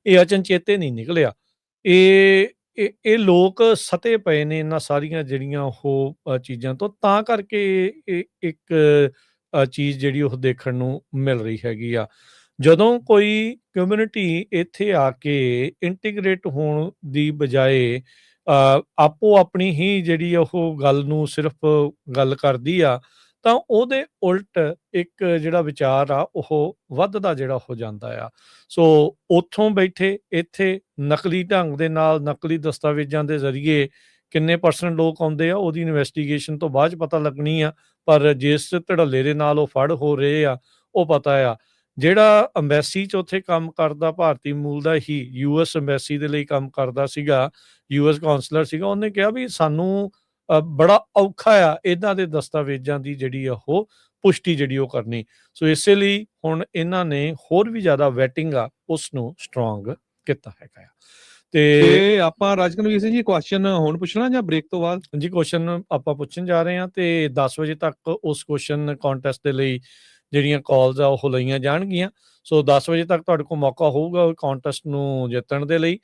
ਇਹ ਅਚਨਚੇਤੇ ਨਹੀਂ ਨਿਕਲਿਆ। ਇਹ ਲੋਕ ਸਤੇ ਪਏ ਨੇ ਇਹਨਾਂ ਸਾਰੀਆਂ ਜਿਹੜੀਆਂ ਉਹ ਚੀਜ਼ਾਂ ਤੋਂ, ਤਾਂ ਕਰਕੇ ਇਹ ਇੱਕ ਚੀਜ਼ ਜਿਹੜੀ ਉਹ ਦੇਖਣ ਨੂੰ ਮਿਲ ਰਹੀ ਹੈਗੀ ਆ। ਜਦੋਂ ਕੋਈ ਕਮਿਊਨਿਟੀ ਇੱਥੇ ਆ ਕੇ ਇੰਟੀਗ੍ਰੇਟ ਹੋਣ ਦੀ ਬਜਾਏ ਆਪੋ ਆਪਣੀ ਹੀ ਜਿਹੜੀ ਉਹ ਗੱਲ ਨੂੰ ਸਿਰਫ ਗੱਲ ਕਰਦੀ ਆ, ਤਾਂ ਉਹਦੇ ਉਲਟ ਇੱਕ ਜਿਹੜਾ ਵਿਚਾਰ ਆ ਉਹ ਵੱਧਦਾ ਜਿਹੜਾ ਹੋ ਜਾਂਦਾ ਆ। ਸੋ ਉੱਥੋਂ ਬੈਠੇ ਇੱਥੇ ਨਕਲੀ ਢੰਗ ਦੇ ਨਾਲ, ਨਕਲੀ ਦਸਤਾਵੇਜ਼ਾਂ ਦੇ ਜ਼ਰੀਏ ਕਿੰਨੇ % ਲੋਕ ਆਉਂਦੇ ਆ, ਉਹਦੀ ਇਨਵੈਸਟੀਗੇਸ਼ਨ ਤੋਂ ਬਾਅਦ 'ਚ ਪਤਾ ਲੱਗਣੀ ਆ। ਪਰ ਜਿਸ ਧੜੱਲੇ ਦੇ ਨਾਲ ਉਹ ਫੜ ਹੋ ਰਹੇ ਆ, ਉਹ ਪਤਾ ਆ। ਜਿਹੜਾ ਅੰਬੈਸੀ 'ਚ ਉੱਥੇ ਕੰਮ ਕਰਦਾ ਭਾਰਤੀ ਮੂਲ ਦਾ ਹੀ, US ਅੰਬੈਸੀ ਦੇ ਲਈ ਕੰਮ ਕਰਦਾ ਸੀਗਾ, US ਕਾਉਂਸਲਰ ਸੀਗਾ, ਉਹਨੇ ਕਿਹਾ ਵੀ ਸਾਨੂੰ ਬੜਾ ਔਖਾ ਆ ਇਹਨਾਂ ਦੇ ਦਸਤਾਵੇਜ਼ਾਂ ਦੀ ਜਿਹੜੀ ਉਹ ਪੁਸ਼ਟੀ ਜਿਹੜੀ ਉਹ ਕਰਨੀ। ਸੋ ਇਸੇ ਲਈ ਹੁਣ ਇਹਨਾਂ ਨੇ ਹੋਰ ਵੀ ਜ਼ਿਆਦਾ ਵੈਟਿੰਗ ਆ ਉਸ ਨੂੰ ਸਟਰੋਂਗ ਕੀਤਾ ਹੈਗਾ ਆ। ਤੇ ਤੇ ਆਪਾਂ ਰਾਜਕਨਵੀਰ ਸਿੰਘ ਜੀ ਕੁਐਸਚਨ ਹੁਣ ਪੁੱਛਣਾ ਜਾਂ ਬ੍ਰੇਕ ਤੋਂ ਬਾਅਦ? ਜੀ ਕੁਐਸਚਨ ਆਪਾਂ ਪੁੱਛਣ ਜਾ ਰਹੇ ਹਾਂ ਤੇ 10 ਵਜੇ ਤੱਕ ਉਸ ਕੁਐਸਚਨ ਕੰਟੈਸਟ ਦੇ ਲਈ ਜਿਹੜੀਆਂ ਕਾਲਸ ਆ ਉਹ ਲਈਆਂ ਜਾਣਗੀਆਂ। ਸੋ 10 ਵਜੇ ਤੱਕ ਤੁਹਾਡੇ ਕੋਲ ਮੌਕਾ ਹੋਊਗਾ ਕੰਟੈਸਟ ਨੂੰ ਜਿੱਤਣ ਦੇ ਲਈ।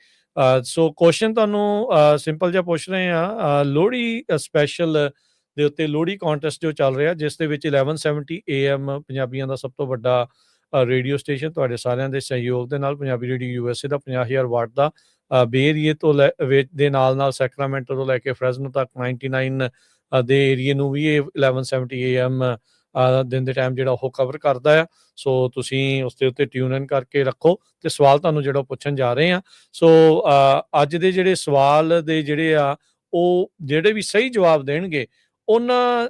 ਸੋ ਕੁਐਸਚਨ ਤੁਹਾਨੂੰ ਸਿੰਪਲ ਜਿਹਾ ਪੁੱਛ ਰਹੇ ਆ, ਲੋਹੜੀ ਸਪੈਸ਼ਲ ਦੇ ਉੱਤੇ ਲੋਹੜੀ ਕੰਟੈਸਟ ਜੋ ਚੱਲ ਰਿਹਾ, ਜਿਸ ਦੇ ਵਿੱਚ 1170 AM ਪੰਜਾਬੀਆਂ ਦਾ ਸਭ ਤੋਂ ਵੱਡਾ ਰੇਡੀਓ ਸਟੇਸ਼ਨ ਤੁਹਾਡੇ ਸਾਰਿਆਂ ਦੇ ਸਹਿਯੋਗ ਦੇ ਨਾਲ ਪੰਜਾਬੀ ਰੇਡੀਓ USA ਦਾ 50,000 ਵਾਟ ਦਾ ਬੇ ਏਰੀਏ ਤੋਂ ਦੇ ਨਾਲ ਸੈਕਰਾਮੈਂਟੋ ਤੋਂ ਲੈ ਕੇ ਫਰੈਜ਼ਨੋ ਤੱਕ 99 ਦੇ ਏਰੀਏ ਨੂੰ ਵੀ ਇਹ 1170 AM ਦਿਨ ਦੇ ਟਾਈਮ ਜਿਹੜਾ ਉਹ ਕਵਰ ਕਰਦਾ ਆ। ਸੋ ਤੁਸੀਂ ਉਸ ਦੇ ਉੱਤੇ ਟਿਊਨ ਇਨ ਕਰਕੇ ਰੱਖੋ ਤੇ ਸਵਾਲ ਤੁਹਾਨੂੰ ਜਿਹੜਾ ਪੁੱਛਣ ਜਾ ਰਹੇ ਆ। ਸੋ ਅੱਜ ਦੇ ਜਿਹੜੇ ਸਵਾਲ ਦੇ ਜਿਹੜੇ ਆ ਉਹ ਜਿਹੜੇ ਵੀ ਸਹੀ ਜਵਾਬ ਦੇਣਗੇ ਉਹਨਾਂ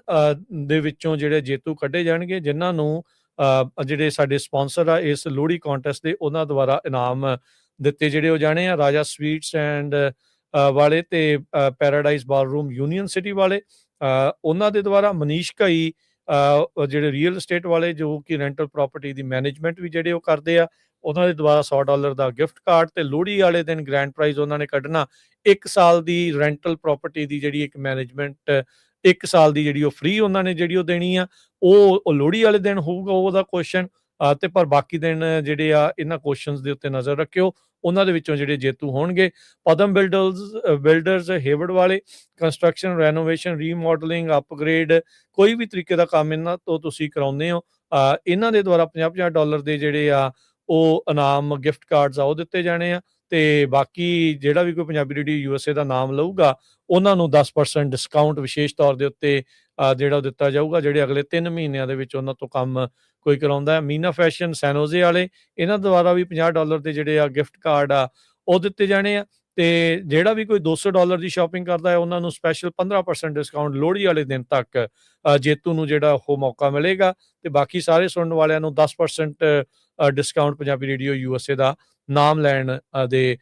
ਦੇ ਵਿੱਚੋਂ ਜਿਹੜੇ ਜੇਤੂ ਕੱਢੇ ਜਾਣਗੇ, ਜਿਨ੍ਹਾਂ ਨੂੰ ਜਿਹੜੇ ਸਾਡੇ ਸਪਾਂਸਰ ਆ ਇਸ ਲੋਹੜੀ ਕੰਟੈਸਟ ਦੇ, ਉਹਨਾਂ ਦੁਆਰਾ ਇਨਾਮ ਦਿੱਤੇ ਜਿਹੜੇ ਹੋ ਜਾਣੇ ਆ। ਰਾਜਾ ਸਵੀਟਸ ਐਂਡ ਵਾਲੇ ਤੇ ਪੈਰਾਡਾਈਜ਼ ਬਾਲਰੂਮ ਯੂਨੀਅਨ ਸਿਟੀ ਵਾਲੇ, ਉਹਨਾਂ ਦੇ ਦੁਆਰਾ ਮਨੀਸ਼ ਘਈ ਜਿਹੜੇ ਰੀਅਲ estate ਵਾਲੇ ਜੋ ਕਿ ਰੈਂਟਲ ਪ੍ਰਾਪਰਟੀ ਦੀ ਮੈਨੇਜਮੈਂਟ ਵੀ ਜਿਹੜੇ ਉਹ ਕਰਦੇ ਆ, ਉਹਨਾਂ ਦੇ ਦੁਆਰਾ $100 ਦਾ ਗਿਫਟ ਕਾਰਡ। ਤੇ ਲੋਹੜੀ ਵਾਲੇ ਦਿਨ ਗ੍ਰੈਂਡ ਪ੍ਰਾਈਜ਼ ਉਹਨਾਂ ਨੇ ਕੱਢਣਾ 1 ਸਾਲ ਦੀ ਰੈਂਟਲ ਪ੍ਰਾਪਰਟੀ ਦੀ ਜਿਹੜੀ ਇੱਕ ਮੈਨੇਜਮੈਂਟ 1 ਸਾਲ ਦੀ ਜਿਹੜੀ ਉਹ ਫ੍ਰੀ ਉਹਨਾਂ ਨੇ ਜਿਹੜੀ ਉਹ ਦੇਣੀ ਆ। ਉਹ ਲੋਹੜੀ ਵਾਲੇ ਦਿਨ ਹੋਊਗਾ ਉਹਦਾ ਕੁਐਸਚਨ। ਤੇ ਪਰ ਬਾਕੀ ਦਿਨ ਜਿਹੜੇ ਆ ਇਹਨਾਂ ਕੁਐਸਚਨਸ ਦੇ ਉੱਤੇ ਨਜ਼ਰ ਰੱਖਿਓ, ਉਹਨਾਂ ਦੇ ਵਿੱਚੋਂ ਜਿਹੜੇ ਜੇਤੂ ਹੋਣਗੇ ਪਦਮ ਬਿਲਡਰਸ ਹੇਵਰਡ ਵਾਲੇ, ਕੰਸਟਰਕਸ਼ਨ, ਰੈਨੋਵੇਸ਼ਨ, ਰੀਮੋਡਲਿੰਗ, ਅਪਗ੍ਰੇਡ, ਕੋਈ ਵੀ ਤਰੀਕੇ ਦਾ ਕੰਮ ਇਹਨਾਂ ਤੋਂ ਤੁਸੀਂ ਕਰਾਉਂਦੇ ਹੋ, ਇਹਨਾਂ ਦੇ ਦੁਆਰਾ $50 ਦੇ ਜਿਹੜੇ ਆ ਉਹ ਇਨਾਮ ਗਿਫਟ ਕਾਰਡਸ ਆ ਉਹ ਦਿੱਤੇ ਜਾਣੇ ਆ। ਤੇ ਬਾਕੀ ਜਿਹੜਾ ਵੀ ਕੋਈ ਪੰਜਾਬੀ ਰੇਡੀਓ USA ਦਾ ਨਾਮ ਲਊਗਾ ਉਹਨਾਂ ਨੂੰ 10% ਡਿਸਕਾਊਂਟ ਵਿਸ਼ੇਸ਼ ਤੌਰ ਦੇ ਉੱਤੇ ਜਿਹੜਾ ਉਹ ਦਿੱਤਾ ਜਾਊਗਾ, ਜਿਹੜੇ ਅਗਲੇ 3 ਮਹੀਨਿਆਂ ਦੇ ਵਿੱਚ ਉਹਨਾਂ ਤੋਂ ਕੰਮ ਕੋਈ ਕਰਾਉਂਦਾ ਹੈ। ਮੀਨਾ ਫੈਸ਼ਨ ਸੈਨੋਜ਼ੇ ਵਾਲੇ, ਇਹਨਾਂ ਦੁਆਰਾ ਵੀ $50 ਦੇ ਜਿਹੜੇ ਆ ਗਿਫਟ ਕਾਰਡ ਆ ਉਹ ਦਿੱਤੇ ਜਾਣੇ ਆ। ਤੇ ਜਿਹੜਾ ਵੀ ਕੋਈ $200 ਦੀ ਸ਼ਾਪਿੰਗ ਕਰਦਾ ਹੈ ਉਹਨਾਂ ਨੂੰ ਸਪੈਸ਼ਲ 15% ਡਿਸਕਾਊਂਟ ਲੋਹੜੀ ਵਾਲੇ ਦਿਨ ਤੱਕ ਜੇਤੂ ਨੂੰ ਜਿਹੜਾ ਉਹ ਮੌਕਾ ਮਿਲੇਗਾ। ਤੇ ਬਾਕੀ ਸਾਰੇ ਸੁਣਨ ਵਾਲਿਆਂ ਨੂੰ 10% ਡਿਸਕਾਊਂਟ ਪੰਜਾਬੀ ਰੇਡੀਓ USA ਦਾ ਨਾਮ ਲੈਣ ਦੇ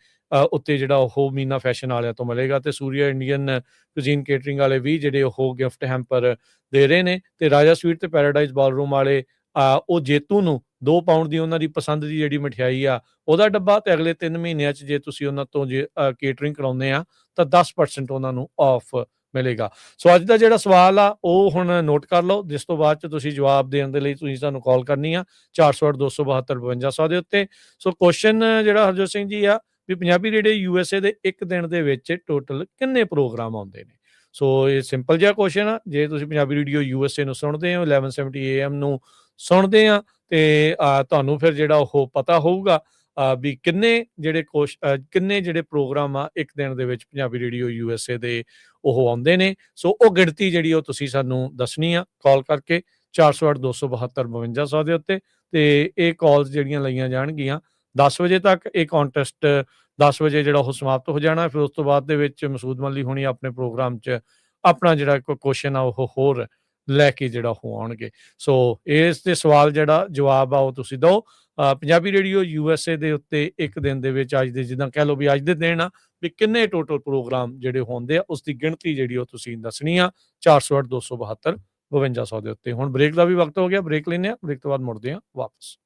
ਉੱਤੇ ਜਿਹੜਾ ਉਹ ਮੀਨਾ ਫੈਸ਼ਨ ਵਾਲਿਆਂ ਤੋਂ ਮਿਲੇਗਾ। ਤੇ ਸੂਰਿਆ ਇੰਡੀਅਨ ਕੁਜ਼ੀਨ ਕੇਟਰਿੰਗ ਵਾਲੇ ਵੀ ਜਿਹੜੇ ਉਹ ਗਿਫਟ ਹੈਂਪਰ ਦੇ ਰਹੇ ਨੇ। ਤੇ ਰਾਜਾ ਸਵੀਟ ਤੇ ਪੈਰਾਡਾਈਜ਼ ਬਾਲਰੂਮ ਵਾਲੇ ਉਹ ਜੇਤੂ ਨੂੰ 2 ਪਾਉਂਡ ਦੀ ਉਹਨਾਂ ਦੀ ਪਸੰਦ ਦੀ ਜਿਹੜੀ ਮਠਿਆਈ ਆ ਉਹਦਾ ਡੱਬਾ, ਤੇ ਅਗਲੇ 3 ਮਹੀਨਿਆਂ 'ਚ ਜੇ ਤੁਸੀਂ ਉਹਨਾਂ ਤੋਂ ਜੇ ਕੇਟਰਿੰਗ ਕਰਾਉਂਦੇ ਆ ਤਾਂ 10% ਉਹਨਾਂ ਨੂੰ ਆਫ ਮਿਲੇਗਾ। ਸੋ ਅੱਜ ਦਾ ਜਿਹੜਾ ਸਵਾਲ ਆ ਉਹ ਹੁਣ ਨੋਟ ਕਰ ਲਓ, ਜਿਸ ਤੋਂ ਬਾਅਦ 'ਚ ਤੁਸੀਂ ਜਵਾਬ ਦੇਣ ਦੇ ਲਈ ਤੁਸੀਂ ਸਾਨੂੰ ਕਾਲ ਕਰਨੀ ਆ 408-272-52 ਦੇ ਉੱਤੇ। ਸੋ ਕੁਐਸਚਨ ਜਿਹੜਾ ਹਰਜੋਤ ਸਿੰਘ ਜੀ ਆ ਵੀ ਪੰਜਾਬੀ ਰੇਡੀਓ USA ਦੇ ਇੱਕ ਦਿਨ ਦੇ ਵਿੱਚ ਟੋਟਲ ਕਿੰਨੇ ਪ੍ਰੋਗਰਾਮ ਆਉਂਦੇ ਨੇ? ਸੋ ਇਹ ਸਿੰਪਲ ਜਿਹਾ ਕੁਐਸਚਨ ਆ। ਜੇ ਤੁਸੀਂ ਪੰਜਾਬੀ ਰੇਡੀਓ USA ਨੂੰ ਸੁਣਦੇ ਹੋ 1170 AM ਨੂੰ ਸੁਣਦੇ ਆ ਤੇ ਤੁਹਾਨੂੰ ਫਿਰ ਜਿਹੜਾ ਉਹ ਪਤਾ ਹੋਊਗਾ ਵੀ ਕਿੰਨੇ ਜਿਹੜੇ ਪ੍ਰੋਗਰਾਮ ਆ ਇੱਕ ਦਿਨ ਦੇ ਵਿੱਚ ਪੰਜਾਬੀ ਰੇਡੀਓ USA ਦੇ ਉਹ ਆਉਂਦੇ ਨੇ। ਸੋ ਉਹ ਗਿਣਤੀ ਜਿਹੜੀ ਉਹ ਤੁਸੀਂ ਸਾਨੂੰ ਦੱਸਣੀ ਆ ਕਾਲ ਕਰਕੇ 408-272-52 ਦੇ ਉੱਤੇ। ਤੇ ਇਹ ਕਾਲਸ ਜਿਹੜੀਆਂ ਲਈਆਂ ਜਾਣਗੀਆਂ 10 ਵਜੇ ਤੱਕ। ਇਹ ਕੰਟੈਸਟ 10 ਵਜੇ ਜਿਹੜਾ ਉਹ ਸਮਾਪਤ ਹੋ ਜਾਣਾ। ਫਿਰ ਉਸ ਤੋਂ ਬਾਅਦ ਦੇ ਵਿੱਚ ਮਸੂਦ ਮੱਲੀ ਹੋਣੀ ਆਪਣੇ ਪ੍ਰੋਗਰਾਮ 'ਚ ਆਪਣਾ ਜਿਹੜਾ ਕੋਈ ਕੁਐਸਚਨ ਆ ਉਹ ਹੋਰ ਲੈ ਕੇ ਜਿਹੜਾ ਉਹ ਆਉਣਗੇ। ਸੋ ਇਸ ਦੇ ਸਵਾਲ ਜਿਹੜਾ ਜਵਾਬ ਆ ਉਹ ਤੁਸੀਂ ਦਿਓ। ਪੰਜਾਬੀ ਰੇਡੀਓ USA ਦੇ ਉੱਤੇ ਇੱਕ ਦਿਨ ਦੇ ਵਿੱਚ ਅੱਜ ਦੇ ਜਿੱਦਾਂ ਕਹਿ ਲਓ ਵੀ ਅੱਜ ਦੇ ਦਿਨ ਆ ਵੀ ਕਿੰਨੇ ਟੋਟਲ ਪ੍ਰੋਗਰਾਮ ਜਿਹੜੇ ਹੁੰਦੇ ਆ ਉਸ ਦੀ ਗਿਣਤੀ ਜਿਹੜੀ ਉਹ ਤੁਸੀਂ ਦੱਸਣੀ ਆ 408-272-52 ਦੇ ਉੱਤੇ। ਹੁਣ ਬ੍ਰੇਕ ਦਾ ਵੀ ਵਕਤ ਹੋ ਗਿਆ, ਬ੍ਰੇਕ ਲੈਂਦੇ ਆ, ਬ੍ਰੇਕ ਤੋਂ ਬਾਅਦ ਮੁੜਦੇ ਆ ਵਾਪਸ।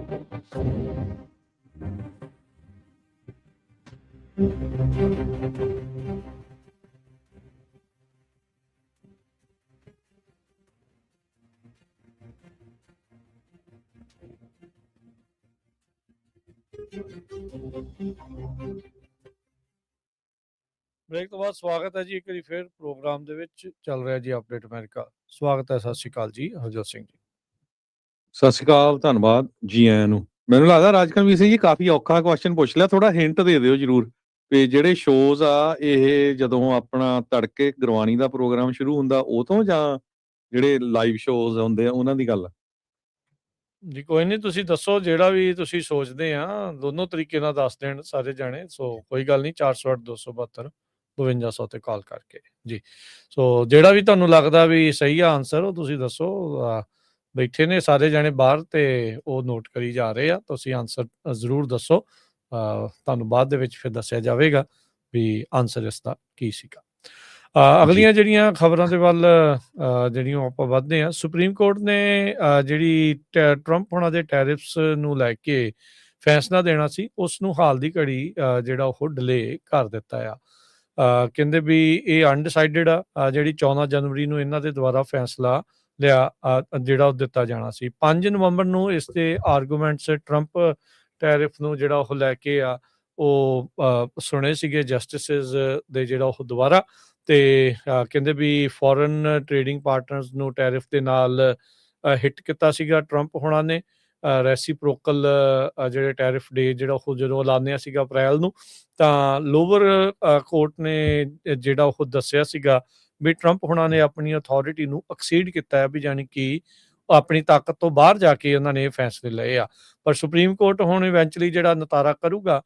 ਬ੍ਰੇਕ ਤੋਂ ਬਾਅਦ ਸਵਾਗਤ ਹੈ ਜੀ ਇੱਕ ਵਾਰੀ ਫਿਰ ਪ੍ਰੋਗਰਾਮ ਦੇ ਵਿੱਚ ਚੱਲ ਰਿਹਾ ਜੀ ਅਪਡੇਟ ਅਮਰੀਕਾ। ਸਵਾਗਤ ਹੈ, ਸਤਿ ਸ਼੍ਰੀ ਅਕਾਲ ਜੀ, ਹਰਜੋਤ ਸਿੰਘ ਜੀ। ਸਤਿ ਸ਼੍ਰੀ ਅਕਾਲ, ਧੰਨਵਾਦ ਜੀ ਆਇਆਂ ਨੂੰ। ਮੈਨੂੰ ਲੱਗਦਾ ਰਾਜਕਵੀਰ ਸਿੰਘ ਜੀ ਕਾਫੀ ਔਖਾ ਕੁਐਸਚਨ ਪੁੱਛ ਲਿਆ, ਥੋੜਾ ਹਿੰਟ ਦੇ ਦਿਓ ਜਰੂਰ ਵੀ ਜਿਹੜੇ ਸ਼ੋਜ਼ ਆ ਇਹ ਜਦੋਂ ਆਪਣਾ ਤੜਕੇ ਗੁਰਬਾਣੀ ਦਾ ਪ੍ਰੋਗਰਾਮ ਸ਼ੁਰੂ ਹੁੰਦਾ ਉਹ ਤੋਂ, ਜਾਂ ਜਿਹੜੇ ਲਾਈਵ ਸ਼ੋਜ਼ ਹੁੰਦੇ ਆ ਉਹਨਾਂ ਦੀ ਗੱਲ? ਜੀ ਕੋਈ ਨਹੀਂ, ਤੁਸੀਂ ਦੱਸੋ ਜਿਹੜਾ ਵੀ ਤੁਸੀਂ ਸੋਚਦੇ ਆ, ਦੋਨੋਂ ਤਰੀਕੇ ਨਾਲ ਦੱਸ ਦੇਣ ਸਾਰੇ ਜਾਣੇ, ਸੋ ਕੋਈ ਗੱਲ ਨਹੀਂ। 408 272 5200 ਤੇ ਕਾਲ ਕਰਕੇ ਜੀ। ਸੋ ਜਿਹੜਾ ਵੀ ਤੁਹਾਨੂੰ ਲੱਗਦਾ ਵੀ ਸਹੀ ਆ ਆਨਸਰ ਉਹ ਤੁਸੀਂ ਦੱਸੋ। ਬੈਠੇ ਨੇ ਸਾਰੇ ਜਾਣੇ ਬਾਹਰ ਤੇ ਉਹ ਨੋਟ ਕਰੀ ਜਾ ਰਹੇ ਆ, ਤੁਸੀਂ ਆਨਸਰ ਜ਼ਰੂਰ ਦੱਸੋ। ਤੁਹਾਨੂੰ ਬਾਅਦ ਦੇ ਵਿੱਚ ਫਿਰ ਦੱਸਿਆ ਜਾਵੇਗਾ ਵੀ ਆਨਸਰ ਇਸ ਦਾ ਕੀ ਸੀਗਾ। ਅਗਲੀਆਂ ਜਿਹੜੀਆਂ ਖਬਰਾਂ ਦੇ ਵੱਲ ਜਿਹੜੀਆਂ ਆਪਾਂ ਵੱਧਦੇ ਹਾਂ, ਸੁਪਰੀਮ ਕੋਰਟ ਨੇ ਜਿਹੜੀ ਟਰੰਪ ਹੋਣਾ ਦੇ ਟੈਰਿਫਸ ਨੂੰ ਲੈ ਕੇ ਫੈਸਲਾ ਦੇਣਾ ਸੀ ਉਸ ਨੂੰ ਹਾਲ ਦੀ ਘੜੀ ਜਿਹੜਾ ਉਹ ਡਿਲੇ ਕਰ ਦਿੱਤਾ ਆ। ਕਹਿੰਦੇ ਵੀ ਇਹ ਅਨਡਿਸਾਈਡਡ ਆ, ਜਿਹੜੀ 14 ਜਨਵਰੀ ਨੂੰ ਇਹਨਾਂ ਦੇ ਦੁਆਰਾ ਫੈਸਲਾ ਲਿਆ ਜਿਹੜਾ ਉਹ ਦਿੱਤਾ ਜਾਣਾ ਸੀ। 5 ਨਵੰਬਰ ਨੂੰ ਇਸ ਦੇ ਆਰਗੂਮੈਂਟਸ ਟਰੰਪ ਟੈਰਿਫ ਨੂੰ ਜਿਹੜਾ ਉਹ ਲੈ ਕੇ ਆ ਉਹ ਸੁਣੇ ਸੀਗੇ ਜਸਟਿਸਿਸ ਦੇ ਜਿਹੜਾ ਉਹ ਦੁਆਰਾ, ਤੇ ਕਹਿੰਦੇ ਵੀ ਫੋਰਨ ਟ੍ਰੇਡਿੰਗ ਪਾਰਟਨਰਸ ਨੂੰ ਟੈਰਿਫ ਦੇ ਨਾਲ ਹਿੱਟ ਕੀਤਾ ਸੀਗਾ ਟਰੰਪ ਹੋਣਾ ਨੇ। ਰੈਸੀਪ੍ਰੋਕਲ ਜਿਹੜੇ ਟੈਰਿਫ ਡੇ ਜਿਹੜਾ ਉਹ ਜਦੋਂ ਐਲਾਨਿਆ ਸੀਗਾ ਅਪ੍ਰੈਲ ਨੂੰ, ਤਾਂ ਲੋਵਰ ਕੋਰਟ ਨੇ ਜਿਹੜਾ ਉਹ ਦੱਸਿਆ ਸੀਗਾ ਵੀ ਟਰੰਪ ਹੋਣਾ ਨੇ ਆਪਣੀ ਅਥਾਰਟੀ ਨੂੰ ਐਕਸੀਡ ਕੀਤਾ ਹੈ, ਵੀ ਜਾਣੀ ਕਿ ਆਪਣੀ ਤਾਕਤ ਤੋਂ ਬਾਹਰ ਜਾ ਕੇ ਉਹਨਾਂ ਨੇ ਇਹ ਫੈਸਲੇ ਲਏ ਆ। ਪਰ ਸੁਪਰੀਮ ਕੋਰਟ ਹੁਣ ਇਵੈਂਚੁਅਲੀ ਜਿਹੜਾ ਨਤਾਰਾ ਕਰੂਗਾ